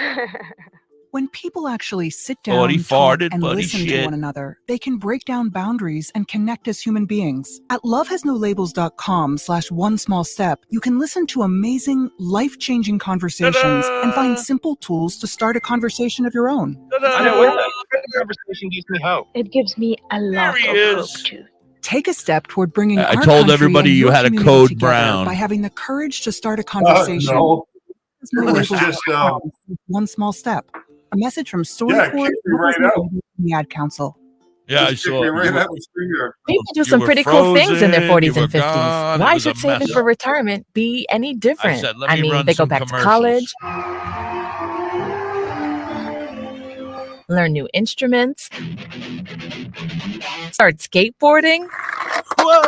When people actually sit Thought down, he talk, farted, and but he listen to shit. one another, they can break down boundaries and connect as human beings. At lovehasnolabels.com/one small step, you can listen to amazing, life-changing conversations and find simple tools to start a conversation of your own. I know what that conversation gives me hope. It gives me a lot of hope too. Take a step toward bringing I our told country everybody and you your had a community code together brown. by having the courage to start a conversation. No. No It was labels. just, One small step. A message from Yeah, StoryCorps kick me right out. and the Ad Council. Yeah, I Just kick saw me it. right You were- out with StreamYard. People do You some were pretty cool things in their frozen, 40s you and were 50s. gone, it Why was a should saving mess. for retirement be any different? said, let me run they go some back to commercials. college, learn new instruments, start skateboarding. Whoa.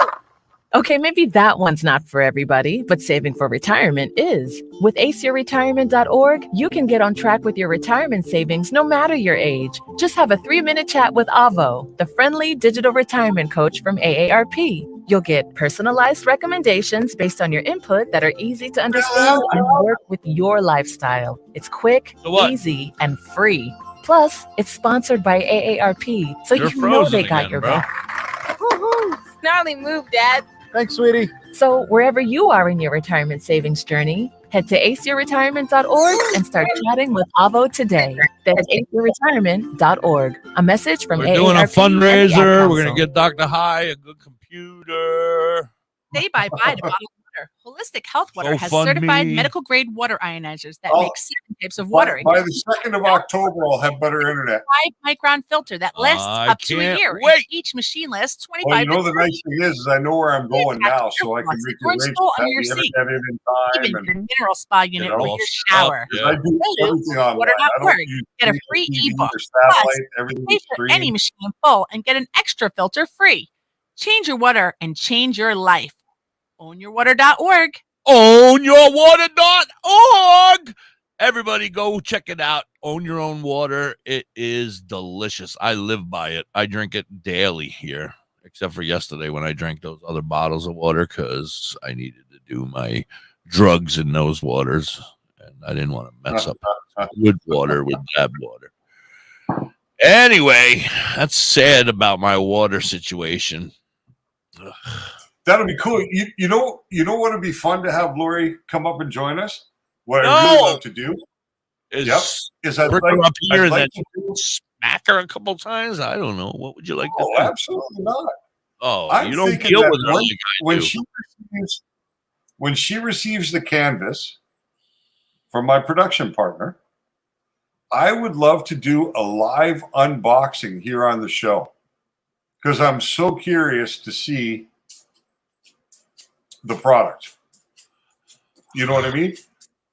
Okay, maybe that one's not for everybody, but saving for retirement is. With aceyourretirement.org, you can get on track with your retirement savings no matter your age. Just have a 3-minute chat with Avo, the friendly digital retirement coach from AARP. You'll get personalized recommendations based on your input that are easy to understand and work with your lifestyle. It's quick, easy, and free. Plus, it's sponsored by AARP, so You're you know they frozen got again, your bro. back. Woohoo! Snarly move, Dad. Thanks, sweetie. So wherever you are in your retirement savings journey, head to aceyourretirement.org and start chatting with Avo today. That's aceyourretirement.org. A message from We're doing a AARP and the Ad fundraiser. We're Council. going to get Dr. High a good computer. Say bye-bye to bottled Water. Holistic Health Water has GoFundMe. certified medical grade water ionizers that Oh, make 7 types of water. By the 2nd of October, I'll have better internet. 5-micron filter that lasts I up to a can't year. And wait. each machine lasts 25 Well, you know to the 30 nice thing is I know where I'm going now, so I can make or arrangements install to under have your the seat. internet in time. Even And, your mineral spa unit know, for your shower. I do everything online. I Water.org. don't use Get a cable free TV ebook. or Plus, satellite. Everything pay is for any streamed. machine full and get an extra filter free. Change your water and change your life. OwnYourWater.org. OwnYourWater.org. Everybody go check it out. Own Your Own Water. It is delicious. I live by it. I drink it daily here, except for yesterday when I drank those other bottles of water because I needed to do my drugs in those waters, and I didn't want to mess up good water with bad water. Anyway, that's sad about my water situation. That'll be cool. You know what would be fun to have Lori come up and join us? What I No. really love to do is I'd bring her like, up here I'd and like then to do, smack her a couple times. I don't know. What would you like to oh, do? absolutely not. Oh, I'm you don't thinking deal that with her like I when do. when she receives the canvas from my production partner, I would love to do a live unboxing here on the show because I'm so curious to see the product. You know what I mean?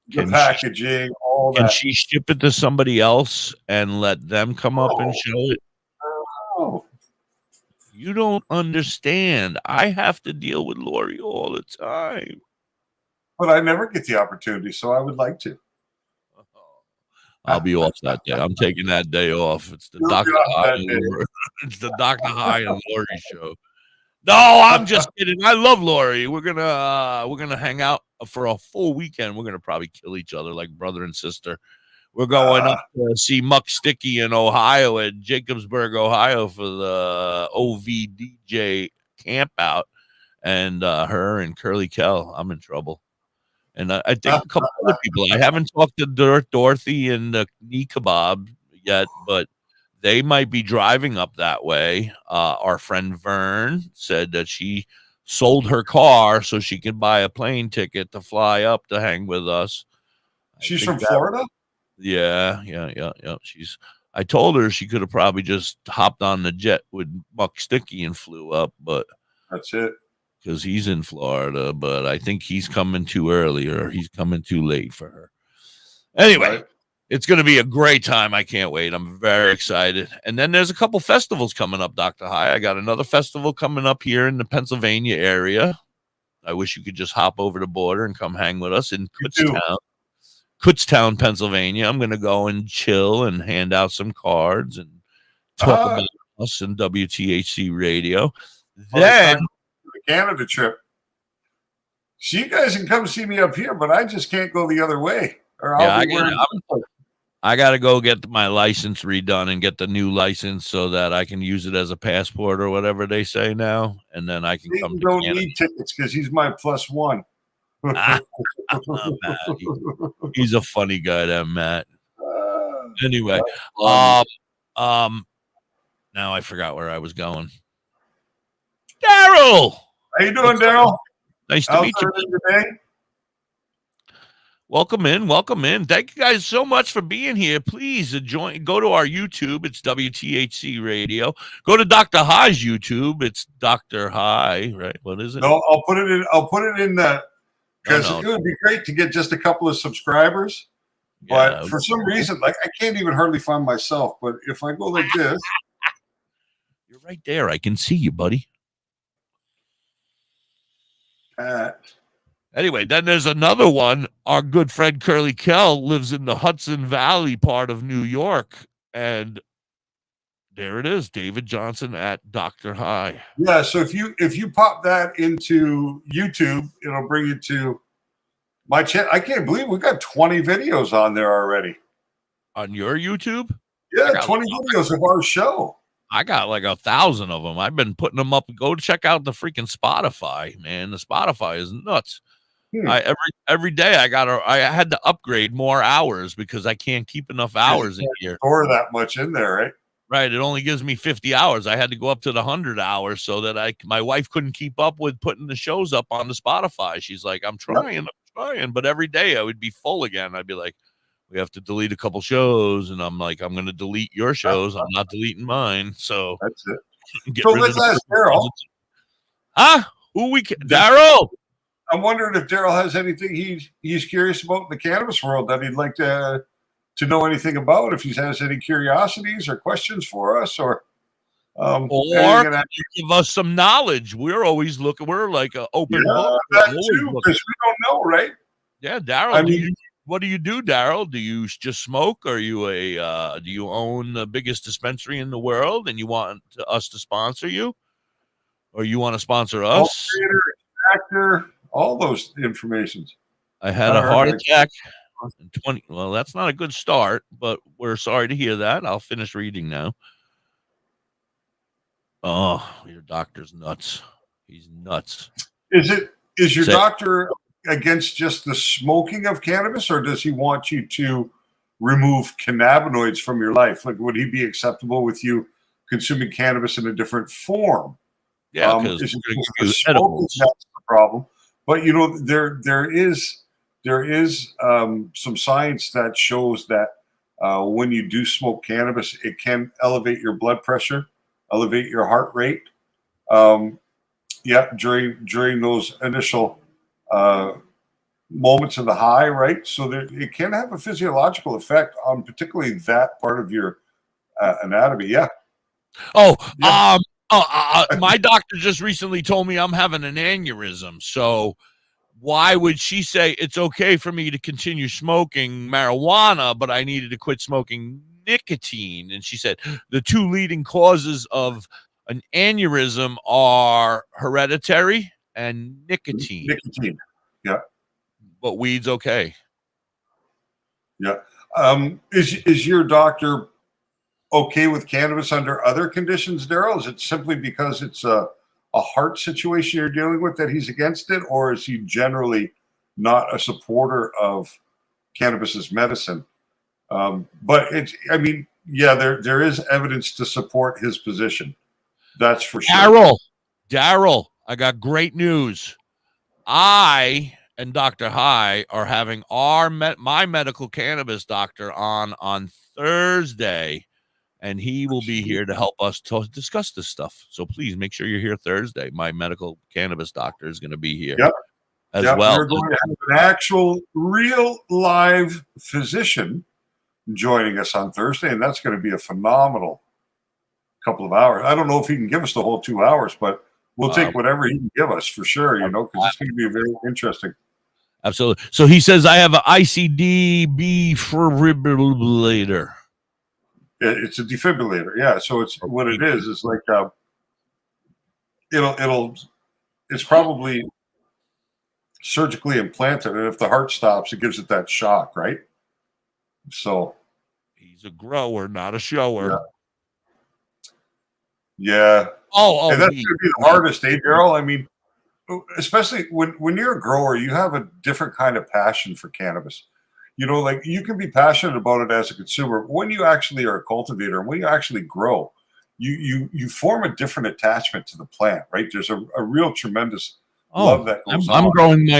The packaging, all Can that. she ship it to somebody else and let them come up and show it? Oh. You don't understand. I have to deal with Lori all the time. But I never get the opportunity, so I would like to. I'll be off that day. I'm taking that day off. It's the You'll Dr. be off High that and day. Lori. It's the Dr. High and Lori show. No, I'm just kidding. I love Lori. We're gonna hang out for a full weekend. We're gonna probably kill each other like brother and sister. We're going up to see Muck Sticky in Ohio at Jacobsburg, Ohio for the OVDJ camp out. And her and Curly Kell, I'm in trouble. And I think a couple other people. I haven't talked to Dorothy and Knee Kebab yet, but they might be driving up that way. Our friend Vern said that she sold her car so she could buy a plane ticket to fly up to hang with us. She's from Florida? Yeah. I told her she could have probably just hopped on the jet with Buck Sticky and flew up, but that's it. Because he's in Florida, but I think he's coming too early or he's coming too late for her. Anyway, it's going to be a great time. I can't wait. I'm very excited. And then there's a couple festivals coming up, Dr. High. I got another festival coming up here in the Pennsylvania area. I wish you could just hop over the border and come hang with us in Kutztown, Pennsylvania. I'm going to go and chill and hand out some cards and talk about us and WTHC radio. Then the Canada trip. So you guys can come see me up here, but I just can't go the other way. Or I got to go get my license redone and get the new license so that I can use it as a passport or whatever they say now, and then I can come to don't Canada. need tickets because he's my +1. Matt, he's a funny guy, that Matt. Anyway, now I forgot where I was going. Daryl, how you doing, Daryl? Nice to meet you. Today? Welcome in. Thank you guys so much for being here. Please go to our YouTube. It's WTHC Radio. Go to Dr. High's YouTube. It's Dr. High, right? What is it? No, I'll put it in the because it would be great to get just a couple of subscribers. But for some reason, like I can't even hardly find myself. But if I go like this, you're right there. I can see you, buddy. Anyway, then there's another one. Our good friend Curly Kell lives in the Hudson Valley part of New York. And there it is, David Johnson at Dr. High. Yeah, so if you pop that into YouTube, it'll bring you to my channel. I can't believe we got 20 videos on there already. On your YouTube? Yeah, 20 videos of our show. I got like 1,000 of them. I've been putting them up. Go check out the freaking Spotify, man. The Spotify is nuts. Every day I had to upgrade more hours because I can't keep enough hours in here. Store that much in there, right? Right. It only gives me 50 hours. I had to go up to the 100 hours so that my wife couldn't keep up with putting the shows up on the Spotify. She's like, I'm trying. But every day I would be full again. I'd be like, we have to delete a couple shows. And I'm like, I'm going to delete your shows. I'm not deleting mine. So that's it. Get So rid let's of the ask Daryl. Huh? Daryl? I'm wondering if Daryl has anything he's curious about in the cannabis world that he'd like to know anything about. If he has any curiosities or questions for us, or give us some knowledge. We're always looking. We're like an open book. That too, because we don't know, right? Yeah, Daryl. What do you do, Daryl? Do you just smoke? Are you do you own the biggest dispensary in the world, and you want us to sponsor you, or you want to sponsor us? Actor, all those informations. I had a heart attack. 20. Well, that's not a good start, but we're sorry to hear that. I'll finish reading now. Oh, your doctor's nuts. He's nuts. Is your doctor against just the smoking of cannabis, or does he want you to remove cannabinoids from your life? Like, would he be acceptable with you consuming cannabis in a different form? Yeah, because that's the problem. But there is some science that shows that when you do smoke cannabis, it can elevate your blood pressure, elevate your heart rate. During those initial moments of the high, right? So it can have a physiological effect on particularly that part of your anatomy. Yeah. My doctor just recently told me I'm having an aneurysm. So why would she say it's okay for me to continue smoking marijuana, but I needed to quit smoking nicotine? And she said the two leading causes of an aneurysm are hereditary and nicotine. Nicotine, yeah. But weed's okay. Yeah. Is your doctor okay with cannabis under other conditions, Daryl? Is it simply because it's a heart situation you're dealing with that he's against it, or is he generally not a supporter of cannabis as medicine? But there is evidence to support his position. That's for sure. Daryl, I got great news. I and Dr. High are having my medical cannabis doctor on Thursday, and he will be here to help us to discuss this stuff. So please make sure you're here Thursday. My medical cannabis doctor is going to be here as well. We're going to have an actual, real, live physician joining us on Thursday, and that's going to be a phenomenal couple of hours. I don't know if he can give us the whole 2 hours, but we'll take whatever he can give us for sure, because it's going to be very interesting. Absolutely. So he says I have an ICD defibrillator. It's a defibrillator, yeah. So it's what it is. It's like it's probably surgically implanted, and if the heart stops, it gives it that shock, right? So he's a grower, not a shower. Yeah. And that's going to be the hardest, Daryl? I mean, especially when you're a grower, you have a different kind of passion for cannabis. Like you can be passionate about it as a consumer, but when you actually are a cultivator and when you actually grow, you form a different attachment to the plant, right? There's a real tremendous love that goes on. I'm growing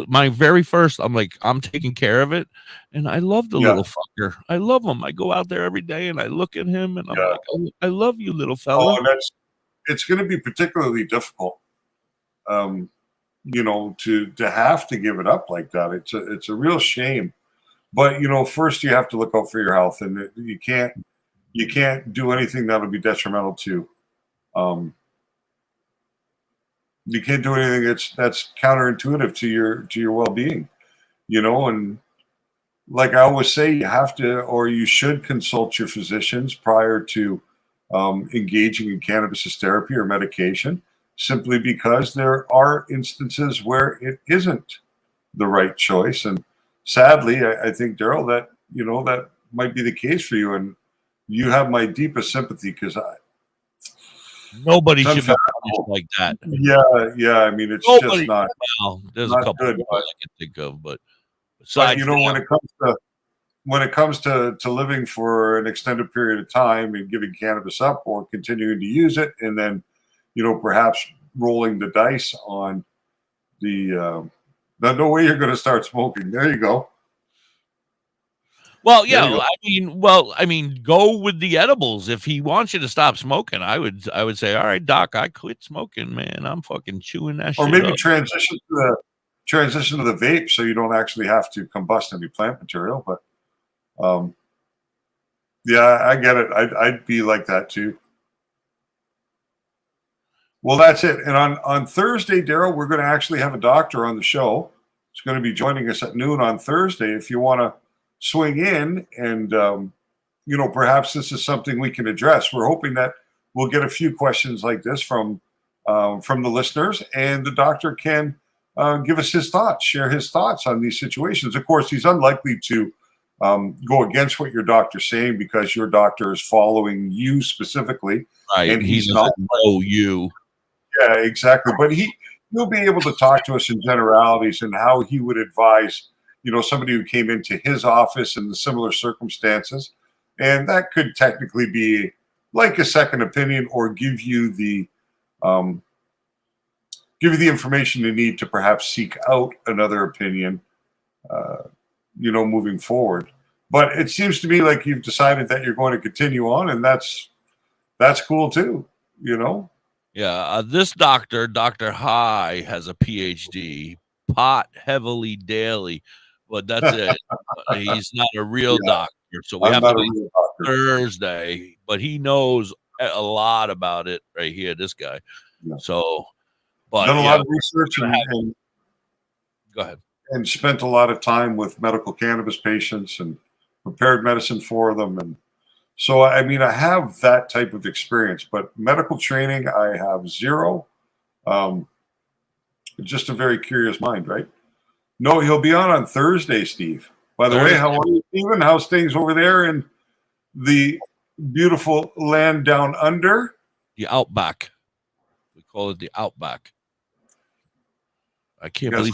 my very first. I'm taking care of it, and I love the little fucker. I love him. I go out there every day and I look at him, and I'm like, oh, I love you, little fella. Oh, it's going to be particularly difficult, to have to give it up like that. It's a real shame. But first you have to look out for your health, and you can't do anything that'll be detrimental to. You can't do anything that's counterintuitive to your well-being, And like I always say, you have to, or you should consult your physicians prior to engaging in cannabis as therapy or medication, simply because there are instances where it isn't the right choice. And sadly, I think, Daryl, that that might be the case for you, and you have my deepest sympathy, because nobody should be like that. Yeah. I mean, it's just not. Well, there's not a couple good, of I can think of, but when when it comes to living for an extended period of time and giving cannabis up or continuing to use it, and then, perhaps rolling the dice on the no way you're going to start smoking. There you go. Well, yeah, I mean, go with the edibles. If he wants you to stop smoking, I would say, all right, doc, I quit smoking, man. I'm fucking chewing that Or shit maybe up. transition to the vape, so you don't actually have to combust any plant material. But yeah, I get it. I'd be like that too. Well, that's it. And on Thursday, Daryl, we're going to actually have a doctor on the show. He's going to be joining us at noon on Thursday. If you want to swing in and, perhaps this is something we can address. We're hoping that we'll get a few questions like this from the listeners, and the doctor can give us his thoughts, share his thoughts on these situations. Of course, he's unlikely to go against what your doctor's saying, because your doctor is following you specifically. Right. And He's not know you. Yeah, exactly. But he'll be able to talk to us in generalities and how he would advise, somebody who came into his office in the similar circumstances. And that could technically be like a second opinion, or give you the information you need to perhaps seek out another opinion, moving forward. But it seems to me like you've decided that you're going to continue on, and that's cool too, Yeah, this doctor, Dr. High, has a PhD, pot heavily daily, but that's it. He's not a real doctor, so we have to be Thursday, but he knows a lot about it right here, this guy. Yeah. So, but done a lot of research and go ahead. And spent a lot of time with medical cannabis patients and prepared medicine for them. And so, I mean, I have that type of experience, but medical training, I have zero. Just a very curious mind, right? No, he'll be on Thursday, Steve. By the way, how are you, Stephen? How's things over there in the beautiful land down under? The Outback. We call it the Outback. I can't believe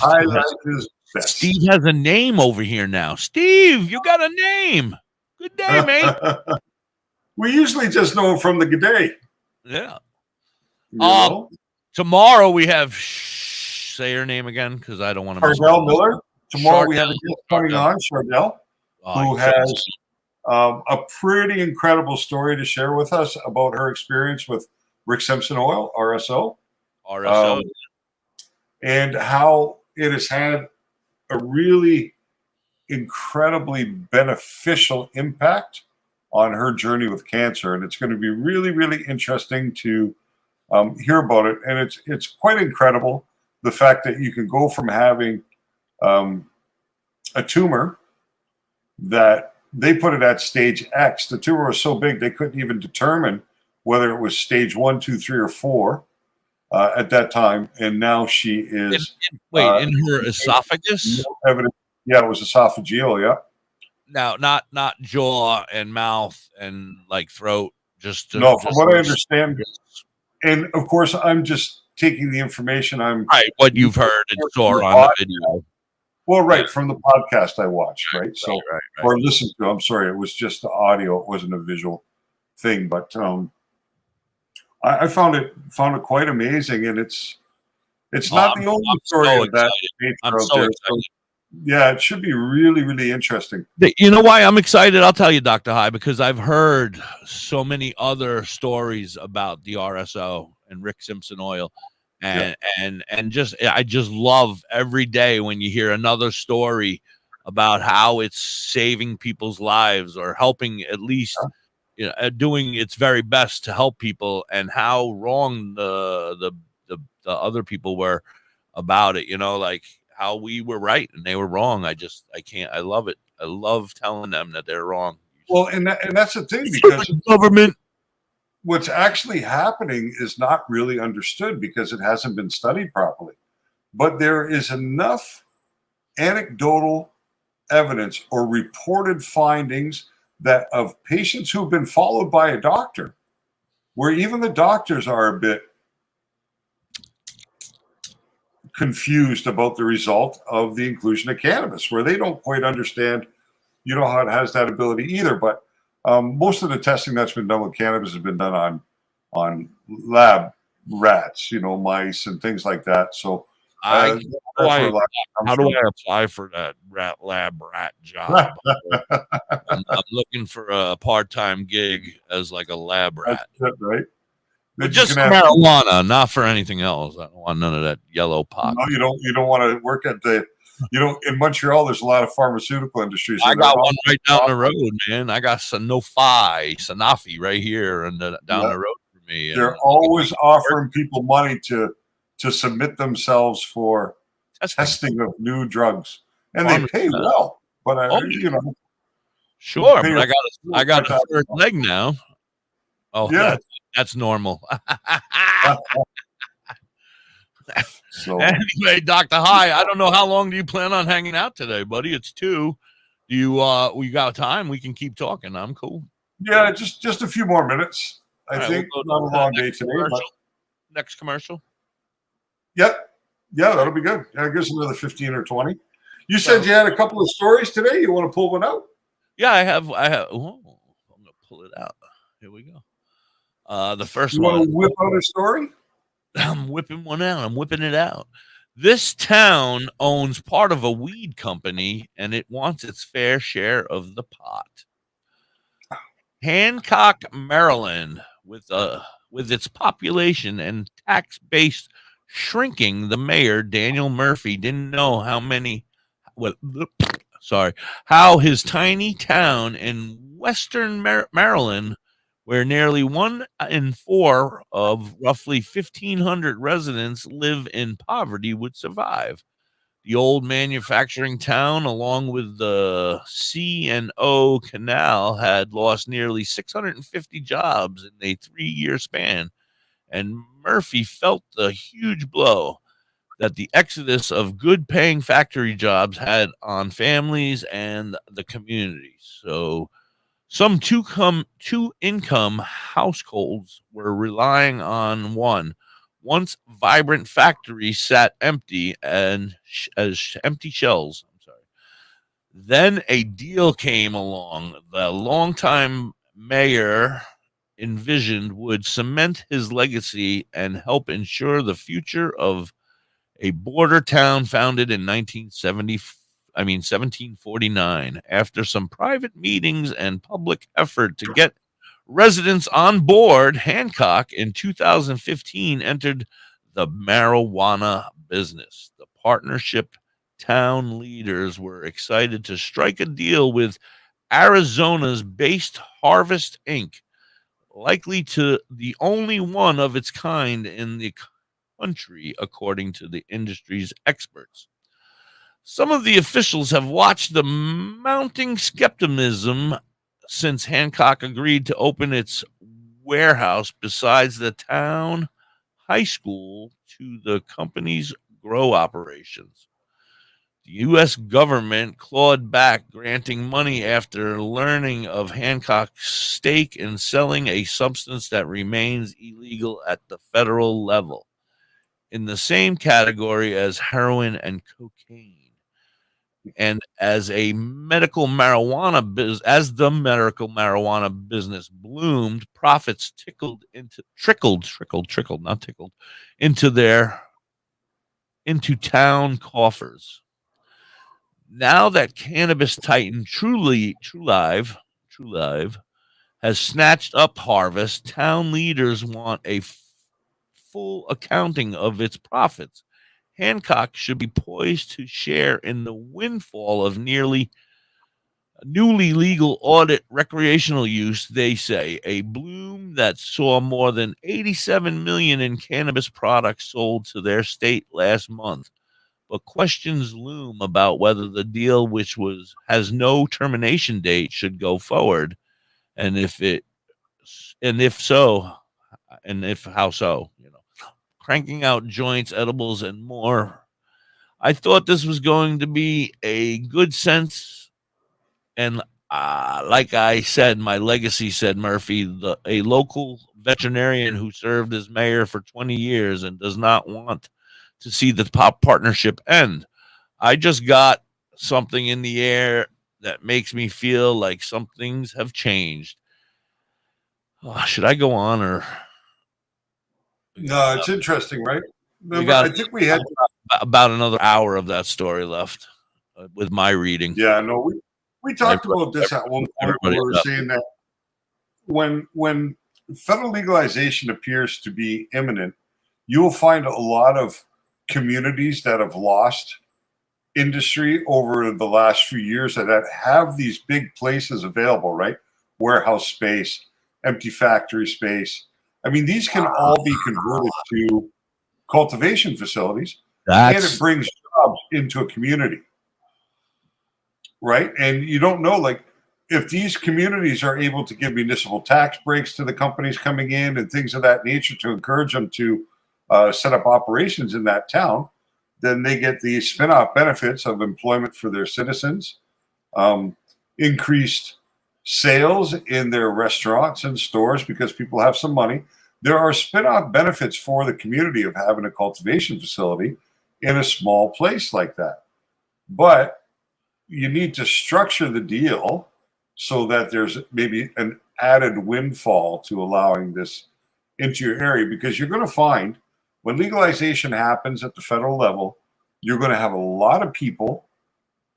Steve has a name over here now. Steve, you got a name. Good day, mate. We usually just know him from the good day. Yeah. Tomorrow we have say her name again, because I don't want to. Chardell Miller. Tomorrow we have a guest coming on, Chardell, who has a pretty incredible story to share with us about her experience with Rick Simpson Oil, RSO. And how it has had a really incredibly beneficial impact on her journey with cancer. And it's going to be really, really interesting to hear about it. And it's quite incredible, the fact that you can go from having a tumor that they put it at stage X. The tumor was so big they couldn't even determine whether it was stage 1, 2, 3, or 4 at that time. And now she is in her esophagus. Yeah, it was esophageal. Yeah. Now, not jaw and mouth and like throat. From what I understand, and of course, I'm just taking the information what you've heard and saw on the video. Well, right, from the podcast I watched, right? So, or listened to. I'm sorry, it was just the audio; it wasn't a visual thing. But I found it quite amazing, and it's not the only story of that nature out there. So, yeah, it should be really, really interesting. You know why I'm excited? I'll tell you, Dr. High, because I've heard so many other stories about the RSO and Rick Simpson Oil. And I just love every day when you hear another story about how it's saving people's lives or helping, at least doing its very best to help people, and how wrong the other people were about it. Like how we were right and they were wrong. I love it. I love telling them that they're wrong. Well, and that's the thing, because government. What's actually happening is not really understood because it hasn't been studied properly. But there is enough anecdotal evidence or reported findings that of patients who have been followed by a doctor, where even the doctors are a bit confused about the result of the inclusion of cannabis, where they don't quite understand, you know how it has that ability either. But most of the testing that's been done with cannabis has been done on lab rats, mice and things like that. So how that's where a lot comes do from. I apply for that lab rat job? I'm looking for a part-time gig as like a lab rat. That's it, right? But just for marijuana, not for anything else. I don't want none of that yellow pot. No, you don't. You don't want to work at the. In Montreal, there's a lot of pharmaceutical industries. I got one right down the road, man. I got Sanofi right here and down the road for me. They're always offering people money to submit themselves for testing of new drugs, and they pay well. But sure. But I got the first leg now. Oh, yeah, that's normal. So anyway, Dr. High, I don't know how long do you plan on hanging out today, buddy? It's 2. Do you we got time? We can keep talking. I'm cool. Yeah, just a few more minutes. I think we'll not a long day today. But next commercial. Yep. Yeah, that'll be good. Yeah, give us another 15 or 20. You said you had a couple of stories today. You want to pull one out? Yeah, I have. Oh, I'm gonna pull it out. Here we go. The first one. You want to whip out a story? I'm whipping one out. I'm whipping it out. This town owns part of a weed company, and it wants its fair share of the pot. Hancock, Maryland, with its population and tax base shrinking, the mayor Daniel Murphy didn't know how his tiny town in western Maryland, where nearly 1 in 4 of roughly 1,500 residents live in poverty, would survive. The old manufacturing town, along with the C&O Canal, had lost nearly 650 jobs in a 3-year span, and Murphy felt the huge blow that the exodus of good-paying factory jobs had on families and the community. So some two-income households were relying on one once vibrant factory sat empty as empty shells. I'm sorry. Then a deal came along. The longtime mayor envisioned would cement his legacy and help ensure the future of a border town founded in 1749. After some private meetings and public effort to get residents on board, Hancock in 2015 entered the marijuana business. The partnership town leaders were excited to strike a deal with Arizona's based Harvest Inc., likely to the only one of its kind in the country, according to the industry's experts. Some of the officials have watched the mounting skepticism since Hancock agreed to open its warehouse besides the town high school to the company's grow operations. The U.S. government clawed back, granting money after learning of Hancock's stake in selling a substance that remains illegal at the federal level, in the same category as heroin and cocaine. And as the medical marijuana business bloomed, profits trickled into town coffers. Now that cannabis titan True Live has snatched up Harvest, town leaders want a full accounting of its profits. Hancock should be poised to share in the windfall of newly legal audit recreational use, they say, a bloom that saw more than 87 million in cannabis products sold to their state last month. But questions loom about whether the deal, which has no termination date, should go forward, and if how so. Cranking out joints, edibles, and more. I thought this was going to be a good sense, and like I said, my legacy, said Murphy, a local veterinarian who served as mayor for 20 years and does not want to see the partnership end. I just got something in the air that makes me feel like some things have changed. Oh, should I go on or? No, it's interesting, right? We Remember, got I think we had about another hour of that story left with my reading. Yeah, no, we talked about this at one point where we were up. saying that when federal legalization appears to be imminent, you will find a lot of communities that have lost industry over the last few years that have these big places available, right? Warehouse space, empty factory space. I mean, these can all be converted to cultivation facilities, and it brings jobs into a community, right? And you don't know, like, if these communities are able to give municipal tax breaks to the companies coming in and things of that nature to encourage them to set up operations in that town, then they get the spin-off benefits of employment for their citizens, increased sales in their restaurants and stores because people have some money. There are spin-off benefits for the community of having a cultivation facility in a small place like that. But you need to structure the deal so that there's maybe an added windfall to allowing this into your area, because you're going to find when legalization happens at the federal level, you're going to have a lot of people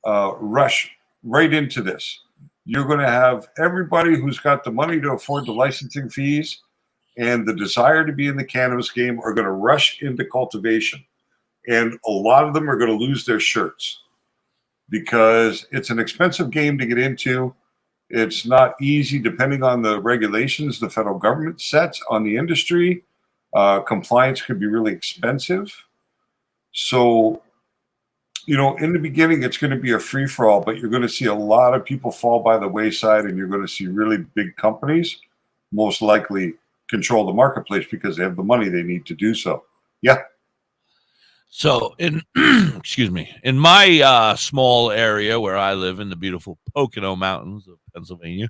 rush right into this. You're going to have everybody who's got the money to afford the licensing fees and the desire to be in the cannabis game are going to rush into cultivation. And a lot of them are going to lose their shirts because it's an expensive game to get into. It's not easy depending on the regulations the federal government sets on the industry. Compliance could be really expensive. So, you know, in the beginning, it's going to be a free-for-all, but you're going to see a lot of people fall by the wayside, and you're going to see really big companies most likely control the marketplace because they have the money they need to do so. Yeah. So in excuse me, in my small area where I live in the beautiful Pocono Mountains of Pennsylvania,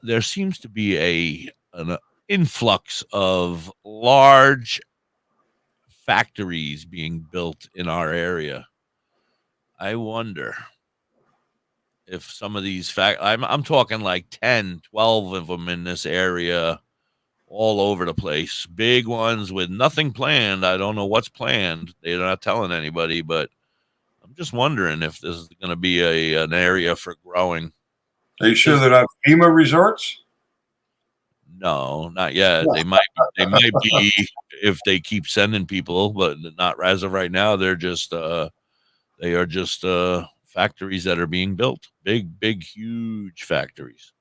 there seems to be an influx of large factories being built in our area. I wonder if some of these I'm talking like 10, 12 of them in this area, all over the place. Big ones with nothing planned. I don't know what's planned. They're not telling anybody, but I'm just wondering if this is going to be an area for growing. Are you sure they're not FEMA resorts? No, not yet. They might be if they keep sending people, but not as of right now. They are just factories that are being built. Big, huge factories.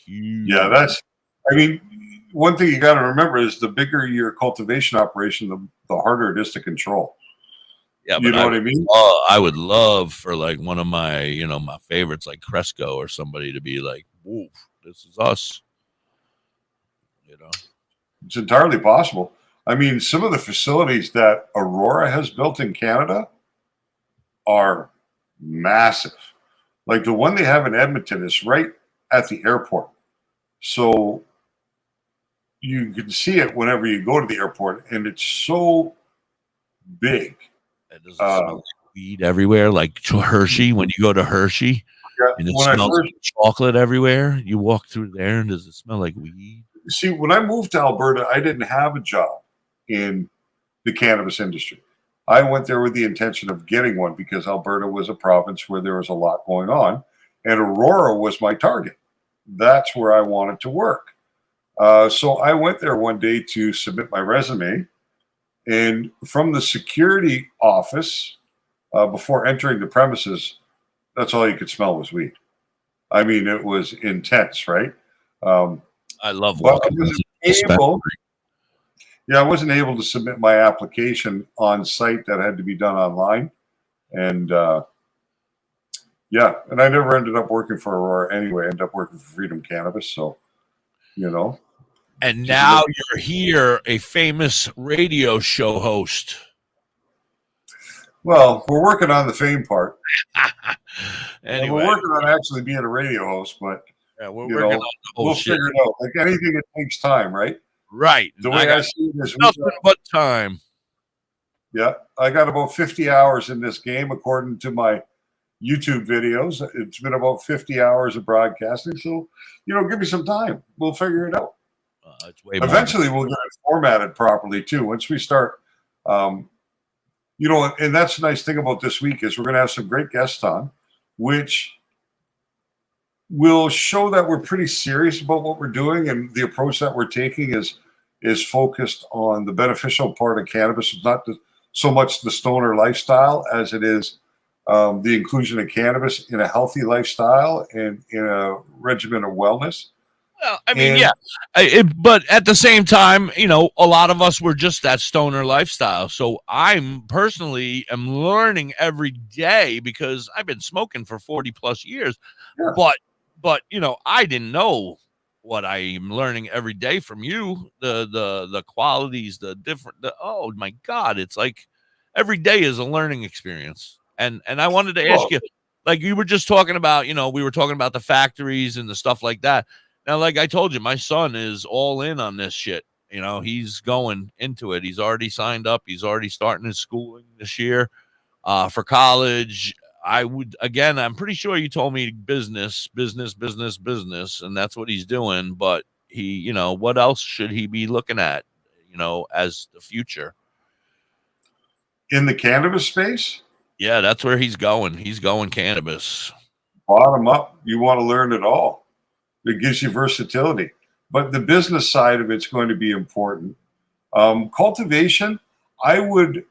Huge. Yeah, I mean, one thing you got to remember is the bigger your cultivation operation, the harder it is to control. Yeah, you know what I mean? I would love for like one of my, my favorites, like Cresco or somebody, to be like, "Woof, this is us." It's entirely possible. I mean, some of the facilities that Aurora has built in Canada are massive. Like the one they have in Edmonton is right at the airport. So you can see it whenever you go to the airport, and it's so big. It doesn't smell like weed everywhere, like to Hershey. When you go to Hershey, and it smells like chocolate everywhere, you walk through there, and does it smell like weed? See, when I moved to Alberta, I didn't have a job in the cannabis industry. I went there with the intention of getting one because Alberta was a province where there was a lot going on, and Aurora was my target. That's where I wanted to work. So I went there one day to submit my resume, and from the security office, before entering the premises, that's all you could smell was weed. I mean, it was intense, right? I love walking. I wasn't able to submit my application on site. That had to be done online. And and I never ended up working for Aurora anyway. I ended up working for Freedom Cannabis. So, And now you're here, a famous radio show host. Well, we're working on the fame part. Anyway. We're working on actually being a radio host, but we're working on the whole we'll shit. figure it out. Like anything, it takes time, right? Right. The way I see it is nothing but time. Yeah, I got about 50 hours in this game, according to my YouTube videos. It's been about 50 hours of broadcasting. So, give me some time. We'll figure it out. Eventually, we'll get it formatted properly too. Once we start, and that's the nice thing about this week is we're going to have some great guests on, which will show that we're pretty serious about what we're doing, and the approach that we're taking is focused on the beneficial part of cannabis. It's not so much the stoner lifestyle as it is the inclusion of cannabis in a healthy lifestyle and in a regimen of wellness. Well, I mean, but at the same time, a lot of us were just that stoner lifestyle. So I'm personally am learning every day because I've been smoking for 40 plus years. Yeah. But I didn't know what I am learning every day from you. The qualities, oh my God, it's like every day is a learning experience. And I wanted to ask you, like you were just talking about, we were talking about the factories and the stuff like that. Now, like I told you, my son is all in on this shit. He's going into it. He's already signed up. He's already starting his schooling this year for college. I'm pretty sure you told me business, and that's what he's doing. But he, what else should he be looking at, as the future? In the cannabis space? Yeah, that's where he's going. He's going cannabis. Bottom up. You want to learn it all. It gives you versatility, but the business side of it's going to be important. Cultivation, I would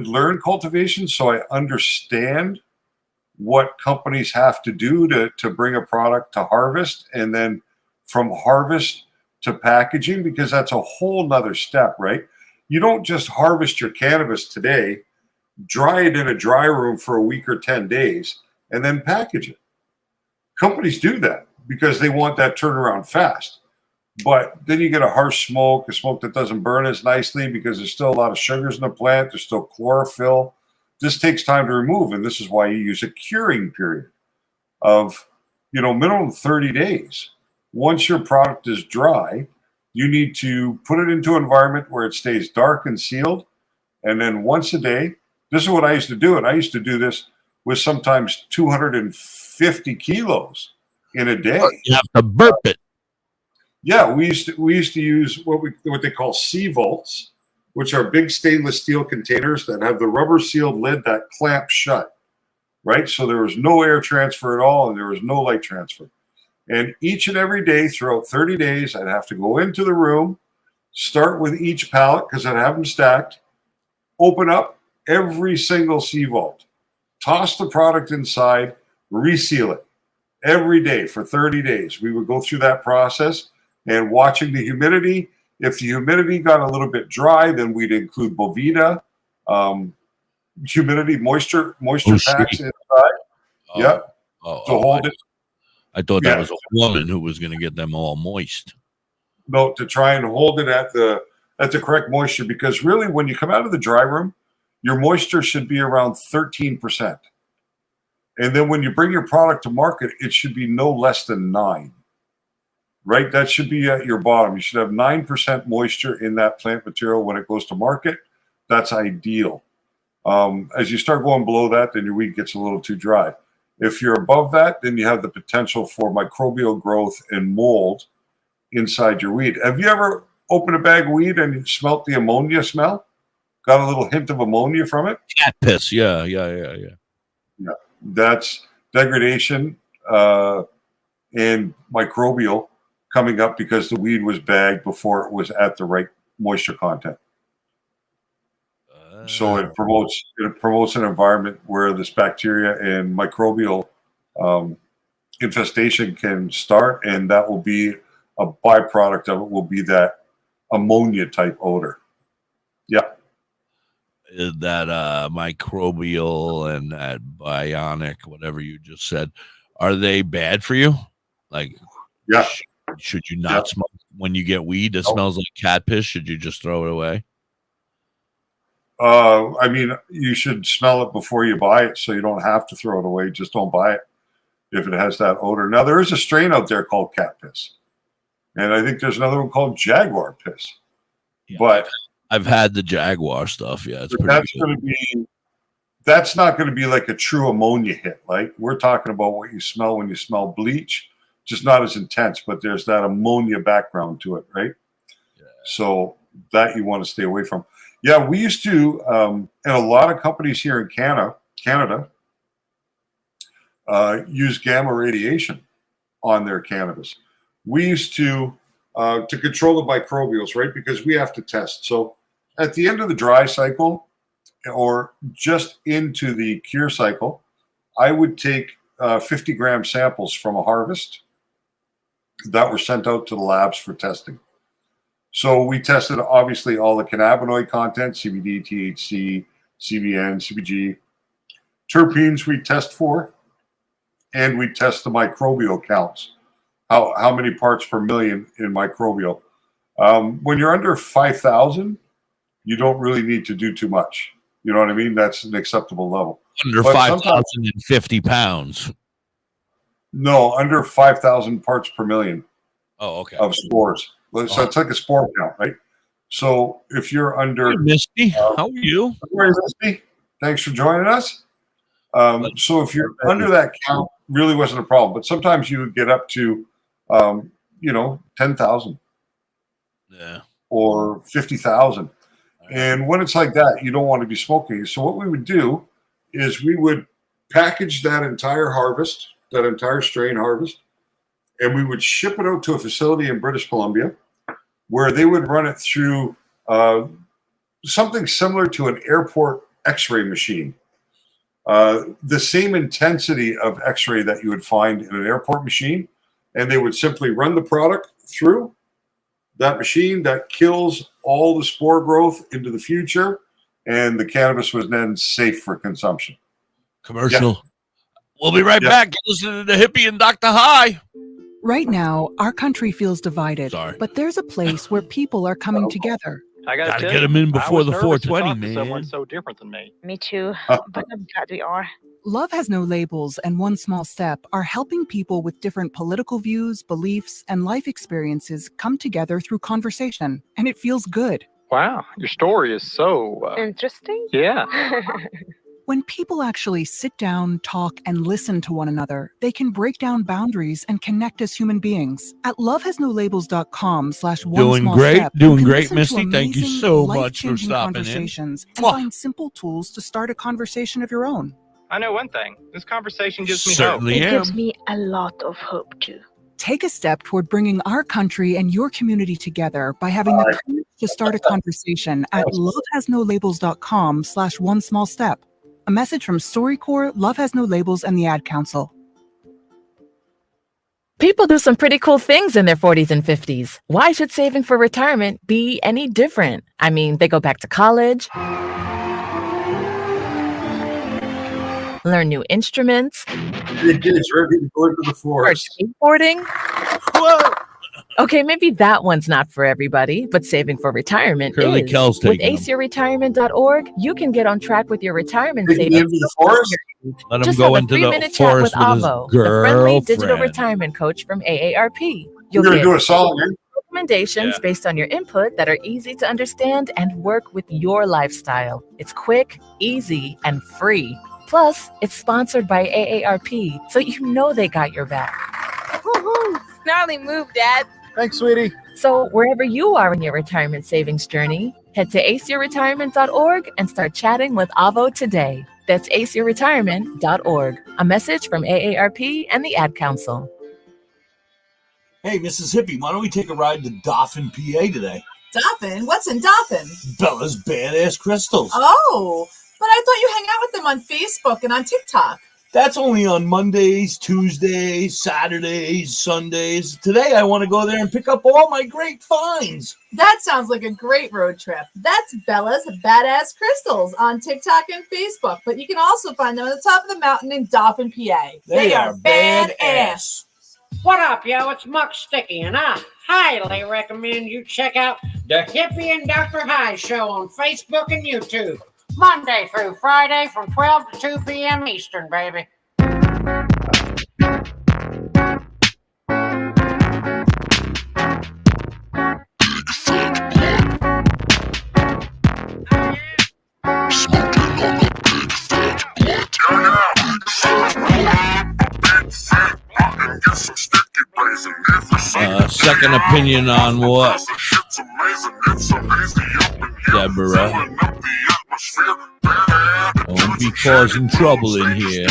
learn cultivation so I understand what companies have to do to bring a product to harvest, and then from harvest to packaging, because that's a whole nother step, right? You don't just harvest your cannabis today, dry it in a dry room for a week or 10 days, and then package it. Companies do that because they want that turnaround fast. But then you get a harsh smoke, a smoke that doesn't burn as nicely because there's still a lot of sugars in the plant. There's still chlorophyll. This takes time to remove, and this is why you use a curing period of, minimum 30 days. Once your product is dry, you need to put it into an environment where it stays dark and sealed. And then once a day, this is what I used to do. And I used to do this with sometimes 250 kilos in a day. You have to burp it. Yeah, we used to use what they call sea vaults, which are big stainless steel containers that have the rubber sealed lid that clamps shut, right? So there was no air transfer at all, and there was no light transfer. And each and every day throughout 30 days, I'd have to go into the room, start with each pallet because I'd have them stacked, open up every single sea vault, toss the product inside, reseal it. Every day for 30 days, we would go through that process and watching the humidity. If the humidity got a little bit dry, then we'd include Boveda, humidity, moisture packs inside. To hold it. I thought that was a woman who was going to get them all moist. No, to try and hold it at the correct moisture, because really when you come out of the dry room, your moisture should be around 13%. And then when you bring your product to market, it should be no less than 9, right? That should be at your bottom. You should have 9% moisture in that plant material when it goes to market. That's ideal. As you start going below that, then your weed gets a little too dry. If you're above that, then you have the potential for microbial growth and mold inside your weed. Have you ever opened a bag of weed and smelt the ammonia smell? Got a little hint of ammonia from it? Cat piss. Yeah. That's degradation and microbial coming up because the weed was bagged before it was at the right moisture content. So it promotes an environment where this bacteria and microbial infestation can start, and that will be a byproduct of it will be that ammonia type odor. Yeah. That microbial and that bionic, whatever you just said, are they bad for you? Like, yeah, should you not smoke when you get weed that smells like cat piss? Should you just throw it away? I mean, you should smell it before you buy it, so you don't have to throw it away. Just don't buy it if it has that odor. Now, there is a strain out there called cat piss, and I think there's another one called jaguar piss. Yeah, but I've had the jaguar stuff. Yeah, it's pretty that's good. going to be that's not going to be like a true ammonia hit. Like we're talking about what you smell when you smell bleach, just not as intense, but there's that ammonia background to it, right? Yeah. So that you want to stay away from. Yeah, we used to, and a lot of companies here in Canada use gamma radiation on their cannabis. We used to control the microbials, right? Because we have to test. So at the end of the dry cycle, or just into the cure cycle, I would take 50-gram samples from a harvest that were sent out to the labs for testing. So we tested, obviously, all the cannabinoid content, CBD, THC, CBN, CBG. Terpenes we test for, and we test the microbial counts, how many parts per million in microbial. When you're under 5,000, you don't really need to do too much. You know what I mean? That's an acceptable level. Under 5,050 pounds. No, under 5,000 parts per million. Oh, okay. Of spores. So it's like a spore count, right? So if you're under... Hey, Misty, how are you? Hey, Misty. Thanks for joining us. So if you're under that count, really wasn't a problem. But sometimes you would get up to, 10,000. Yeah. Or 50,000. And when it's like that, you don't want to be smoking. So what we would do is we would package that entire harvest, that entire strain harvest, and we would ship it out to a facility in British Columbia where they would run it through something similar to an airport X-ray machine. The same intensity of X-ray that you would find in an airport machine, and they would simply run the product through that machine that kills all the spore growth into the future, and the cannabis was then safe for consumption. Commercial. Yeah. We'll be right back. Listen to the Hippie and Dr. High. Right now, our country feels divided, but there's a place where people are coming together. I gotta get them in before the 420, man. Someone so different than me. Me too, but I'm glad we are. Love Has No Labels and One Small Step are helping people with different political views, beliefs, and life experiences come together through conversation, and it feels good. Wow, your story is so interesting. Yeah. When people actually sit down, talk, and listen to one another, they can break down boundaries and connect as human beings. At lovehasnolabels.com/one-small-step, Doing great, Misty. Thank you so much for stopping in. Conversations and find simple tools to start a conversation of your own. I know one thing. This conversation gives me Certainly hope. It gives me a lot of hope too. Take a step toward bringing our country and your community together by having the courage to start a conversation at lovehasnolabels.com/one-small-step. A message from StoryCorps, Love Has No Labels, and the Ad Council. People do some pretty cool things in their 40s and 50s. Why should saving for retirement be any different? I mean, they go back to college, learn new instruments, or skateboarding. Whoa. Okay, maybe that one's not for everybody, but saving for retirement Curly is. Kel's With taking them. aceyourretirement.org, you can get on track with your retirement Taking savings. him to the forest? Let him Just go have a into the 3-minute chat with forest with his Avo, the friendly digital girlfriend. retirement coach from AARP. You're going to do a song, eh? Recommendations based on your input that are easy to understand and work with your lifestyle. It's quick, easy, and free. Plus, it's sponsored by AARP, so you know they got your back. Woohoo! Snarly move, Dad. Thanks, sweetie. So wherever you are in your retirement savings journey, head to aceyourretirement.org and start chatting with Avo today. That's aceyourretirement.org. A message from AARP and the Ad Council. Hey, Mrs. Hippie, why don't we take a ride to Dauphin, PA today? Dauphin? What's in Dauphin? Bella's Badass Crystals. Oh, but I thought you hang out with them on Facebook and on TikTok. That's only on Mondays, Tuesdays, Saturdays, Sundays. Today I want to go there and pick up all my great finds. That sounds like a great road trip. That's Bella's Badass Crystals on TikTok and Facebook, but you can also find them at the top of the mountain in Dauphin, PA. They are badass. What up, yo? It's Muck Sticky, and I highly recommend you check out the Hippie and Dr. High Show on Facebook and YouTube. Monday through Friday from 12 to 2 p.m. Eastern, baby. Smoking on a big fat Second opinion on what? Deborah. Don't be causing trouble in here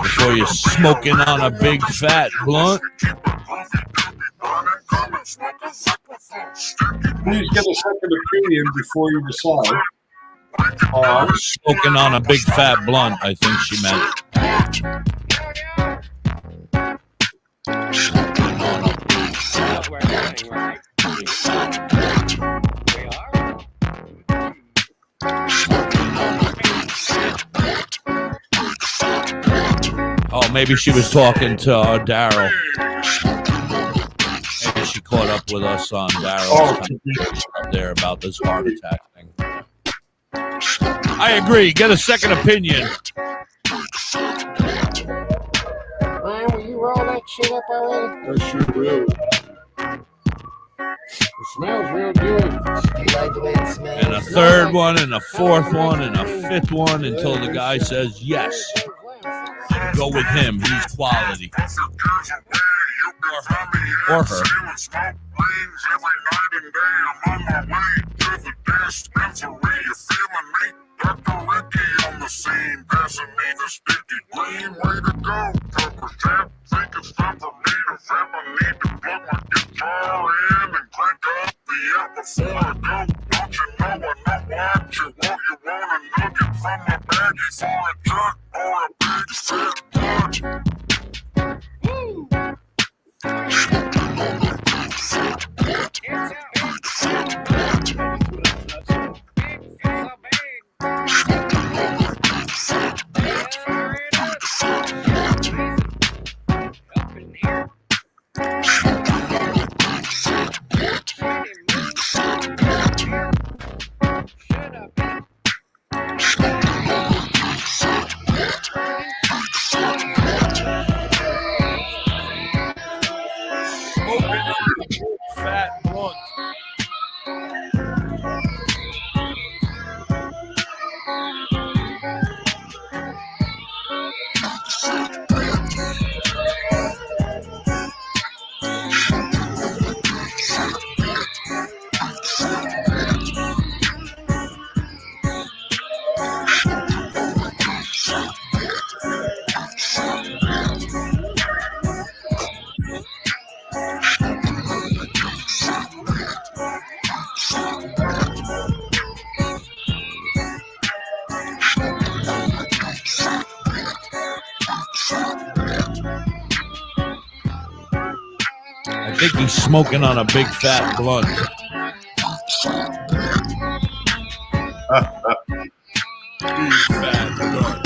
before you're smoking on a big fat blunt. Please get a second opinion before you decide. Smoking on a big fat blunt, I think she meant. Oh, maybe she was talking to Daryl. Maybe she caught up with us on Daryl's up there about this heart attack thing. I agree. Get a second opinion. Man, will you roll that shit up already? I sure will. It smells real good. You like the way it smells? And a third one, and a fourth one, and a fifth one until the guy says yes. Go with him. He's quality. Or her. Fat blunt. I think he's smoking on a big fat blunt. Big fat blunt.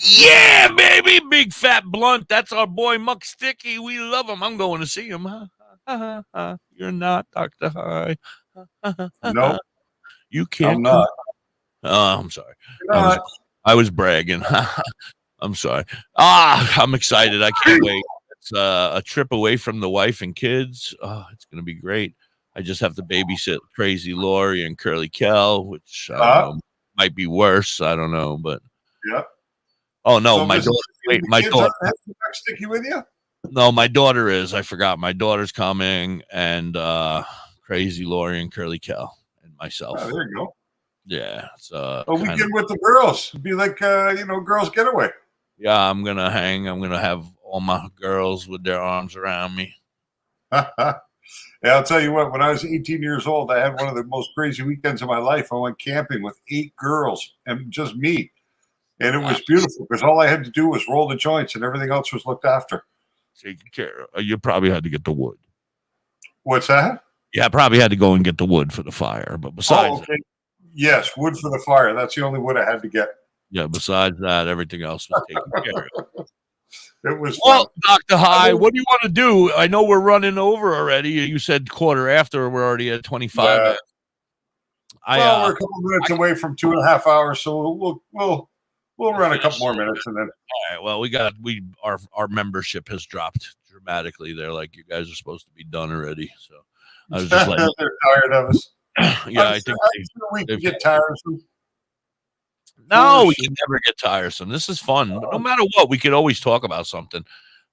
Yeah, baby, big fat blunt. That's our boy Muck Sticky. We love him. I'm going to see him. You're not Dr. High. Nope. You can't. I'm not. Oh, I'm sorry. Not. I was bragging. I'm sorry. I'm excited. I can't wait. It's a trip away from the wife and kids. Oh, it's going to be great. I just have to babysit Crazy Lori and Curly Kel, which I don't know, might be worse. I don't know, but yeah. Oh no, So my does daughter. Wait, my kids daughter. have Sticky with you? No, my daughter is. I forgot. My daughter's coming, and Crazy Lori and Curly Kel and myself. Oh, there you go. Yeah, it's A weekend with the girls. It'd be like girls getaway. Yeah, I'm gonna hang. I'm gonna have all my girls with their arms around me. Yeah, I'll tell you what, when I was 18 years old, I had one of the most crazy weekends of my life. I went camping with 8 girls and just me. And it was beautiful because all I had to do was roll the joints and everything else was looked after. Taking care. You probably had to get the wood. What's that? Yeah, I probably had to go and get the wood for the fire. But besides, yes, wood for the fire. That's the only wood I had to get. Yeah, besides that, everything else was taken care of. It was well, Dr. High, what do you want to do? I know we're running over already. You said quarter after. We're already at 25. Well, we're a couple minutes away from 2.5 hours, so we'll run a couple more minutes and then. All right. Well, our membership has dropped dramatically. They're like, you guys are supposed to be done already. So I was just like, they're tired of us. Yeah, I'm I think sure we can get tiresome. No, we can never get tiresome. This is fun. But no matter what, we could always talk about something.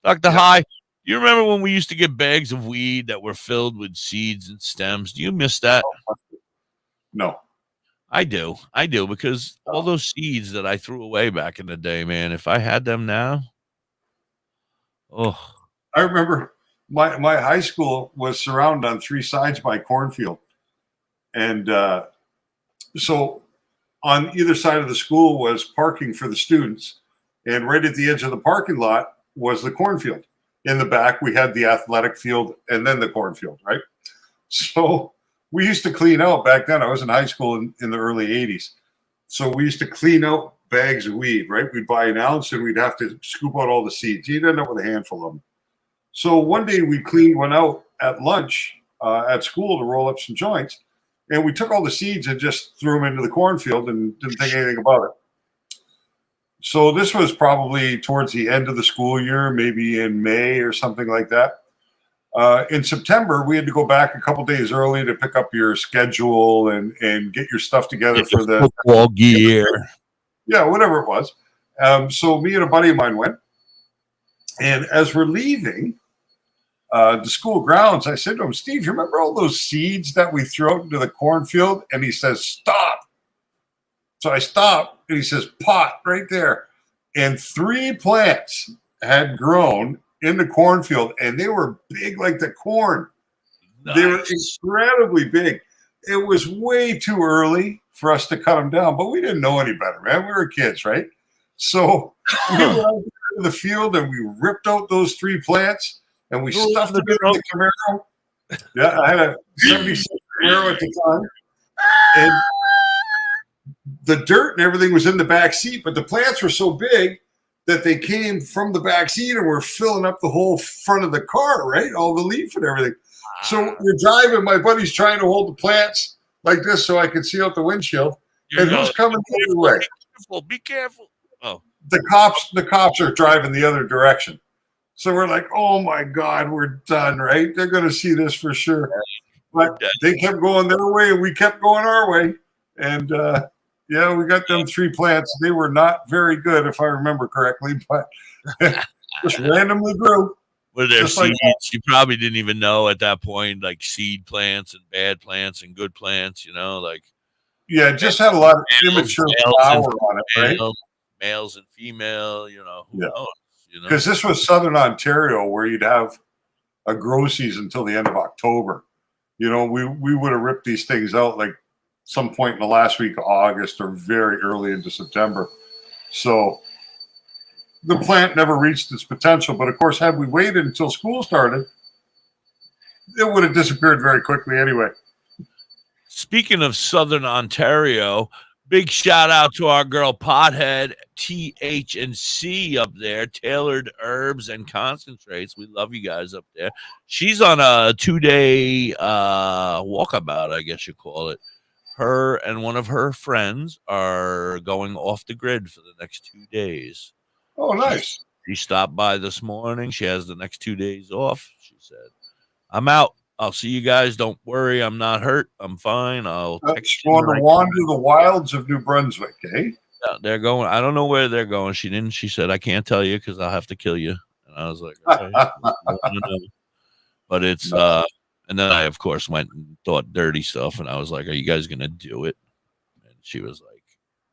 Dr. High, do you remember when we used to get bags of weed that were filled with seeds and stems? Do you miss that? No. I do. I do, because all those seeds that I threw away back in the day, man, if I had them now, I remember my high school was surrounded on 3 sides by cornfield. And so on either side of the school was parking for the students. And right at the edge of the parking lot was the cornfield. In the back, we had the athletic field and then the cornfield, right? So we used to clean out back then. I was in high school in the early 80s. So we used to clean out bags of weed, right? We'd buy an ounce and we'd have to scoop out all the seeds. You'd end up with a handful of them. So one day we cleaned one out at lunch at school to roll up some joints. And we took all the seeds and just threw them into the cornfield and didn't think anything about it. So this was probably towards the end of the school year, maybe in May or something like that. In September, we had to go back a couple days early to pick up your schedule and get your stuff together for the football gear. Yeah, whatever it was. So me and a buddy of mine went. And as we're leaving the school grounds, I said to him, Steve, you remember all those seeds that we threw out into the cornfield? And he says, stop. So I stopped, and he says, pot right there. And 3 plants had grown in the cornfield, and they were big like the corn. Nice. They were incredibly big. It was way too early for us to cut them down, but we didn't know any better, man. We were kids, right? So we went out to the field, and we ripped out those 3 plants, and we stuffed them in the Camaro. Yeah, I had a 76 Camaro at the time. And the dirt and everything was in the back seat, but the plants were so big that they came from the back seat and were filling up the whole front of the car, right? All the leaf and everything. So we're driving. My buddy's trying to hold the plants like this so I can see out the windshield. And who's coming the other way? Be careful. Oh, the cops are driving the other direction. So we're like, oh my God, we're done, right? They're going to see this for sure. But they kept going their way and we kept going our way. And yeah, we got them 3 plants. They were not very good, if I remember correctly, but just randomly grew. Were there Just seeds? like You probably didn't even know at that point, like seed plants and bad plants and good plants, like. Yeah, it just had a lot of immature flower on it, right? Males and female, who knows? Because this was Southern Ontario, where you'd have a grow season until the end of October. We would have ripped these things out like some point in the last week of August or very early into September. So the plant never reached its potential. But of course, had we waited until school started, it would have disappeared very quickly anyway. Speaking of Southern Ontario, big shout out to our girl Pothead TH&C up there, Tailored Herbs and Concentrates. We love you guys up there. She's on a 2-day walkabout, I guess you call it. Her and one of her friends are going off the grid for the next 2 days. Oh, nice. She stopped by this morning. She has the next 2 days off. She said, I'm out. I'll see you guys. Don't worry. I'm not hurt. I'm fine. I'll text you. Going to wander the wilds of New Brunswick, eh? Yeah, they're going. I don't know where they're going. She didn't. She said, I can't tell you because I'll have to kill you. And I was like, okay. But it's, and then I, of course, went and thought dirty stuff. And I was like, are you guys going to do it? And she was like,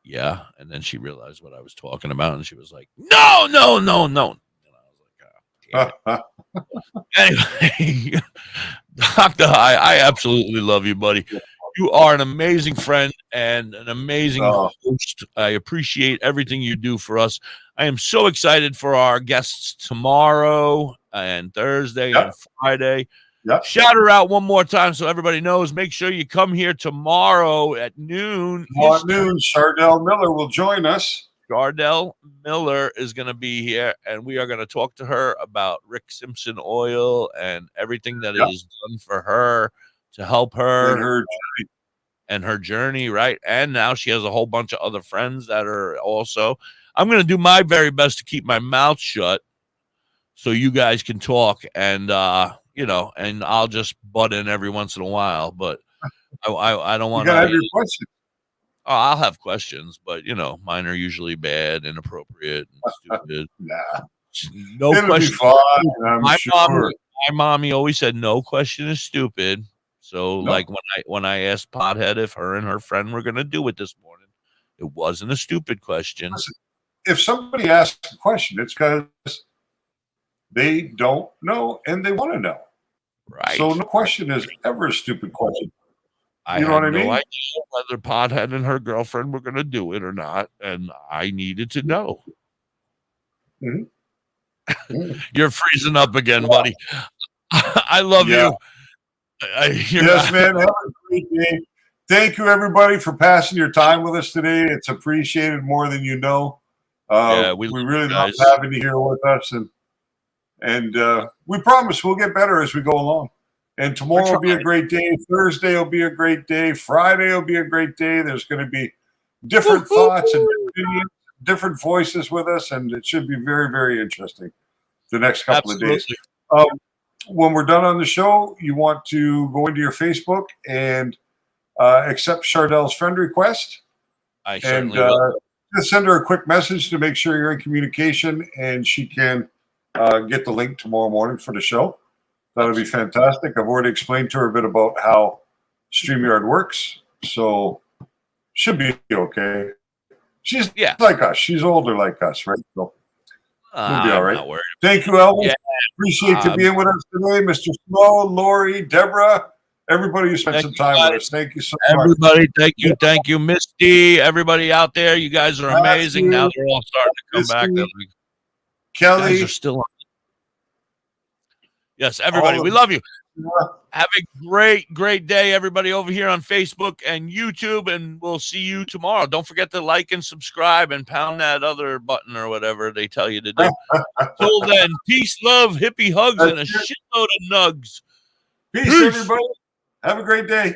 yeah. And then she realized what I was talking about. And she was like, no, no, no, no. And I was like, oh, anyway, Dr. High, I absolutely love you, buddy. You are an amazing friend and an amazing host. I appreciate everything you do for us. I am so excited for our guests tomorrow and Thursday and Friday. Shout her out one more time so everybody knows. Make sure you come here tomorrow at noon. Tomorrow at noon, Chardell Miller will join us. Chardell Miller is going to be here, and we are going to talk to her about Rick Simpson oil and everything that it has done for her to help her. and her journey, right? And now she has a whole bunch of other friends that are also. I'm going to do my very best to keep my mouth shut so you guys can talk, and and I'll just butt in every once in a while, but I don't You want gotta have to. your questions. Oh, I'll have questions, but mine are usually bad, inappropriate, and stupid. Nah. No It'll be question. fun, I'm my sure. mommy always said no question is stupid. So No. like when I asked Pothead if her and her friend were gonna do it this morning, it wasn't a stupid question. Listen, if somebody asks a question, it's because they don't know and they want to know. Right. So no question is ever a stupid question. I You know had what I no mean? idea whether Pothead and her girlfriend were gonna do it or not, and I needed to know. You're freezing up again, buddy. I love Yeah. you. Yes, man. Have a great day. Thank you, everybody, for passing your time with us today. It's appreciated more than you know. Yeah, we we love really you love guys. having you here with us, and we promise we'll get better as we go along. And tomorrow will be a great day. Thursday will be a great day. Friday will be a great day. There's going to be different thoughts and opinions, different voices with us, and it should be very, very interesting the next couple of days. When we're done on the show, you want to go into your Facebook and accept Chardell's friend request. I certainly will. Just send her a quick message to make sure you're in communication, and she can get the link tomorrow morning for the show. That would be fantastic. I've already explained to her a bit about how StreamYard works, so should be okay. She's like us. She's older like us, right? So we'll be all right. Not worried. Thank you, Elvis. Yeah. Appreciate you being with us today, Mr. Snow, Lori, Deborah, everybody who spent some time with us. Thank you so much. Everybody, thank you, Misty. Everybody out there, you guys are amazing. Now they're all starting to come back. Misty, You Kelly, guys are still on. Yes, everybody, we love you. Have a great day, everybody, over here on Facebook and YouTube, and we'll see you tomorrow. Don't forget to like and subscribe and pound that other button or whatever they tell you to do. Till then, peace, love, hippie hugs, and a shitload of nugs. Peace, everybody. Have a great day.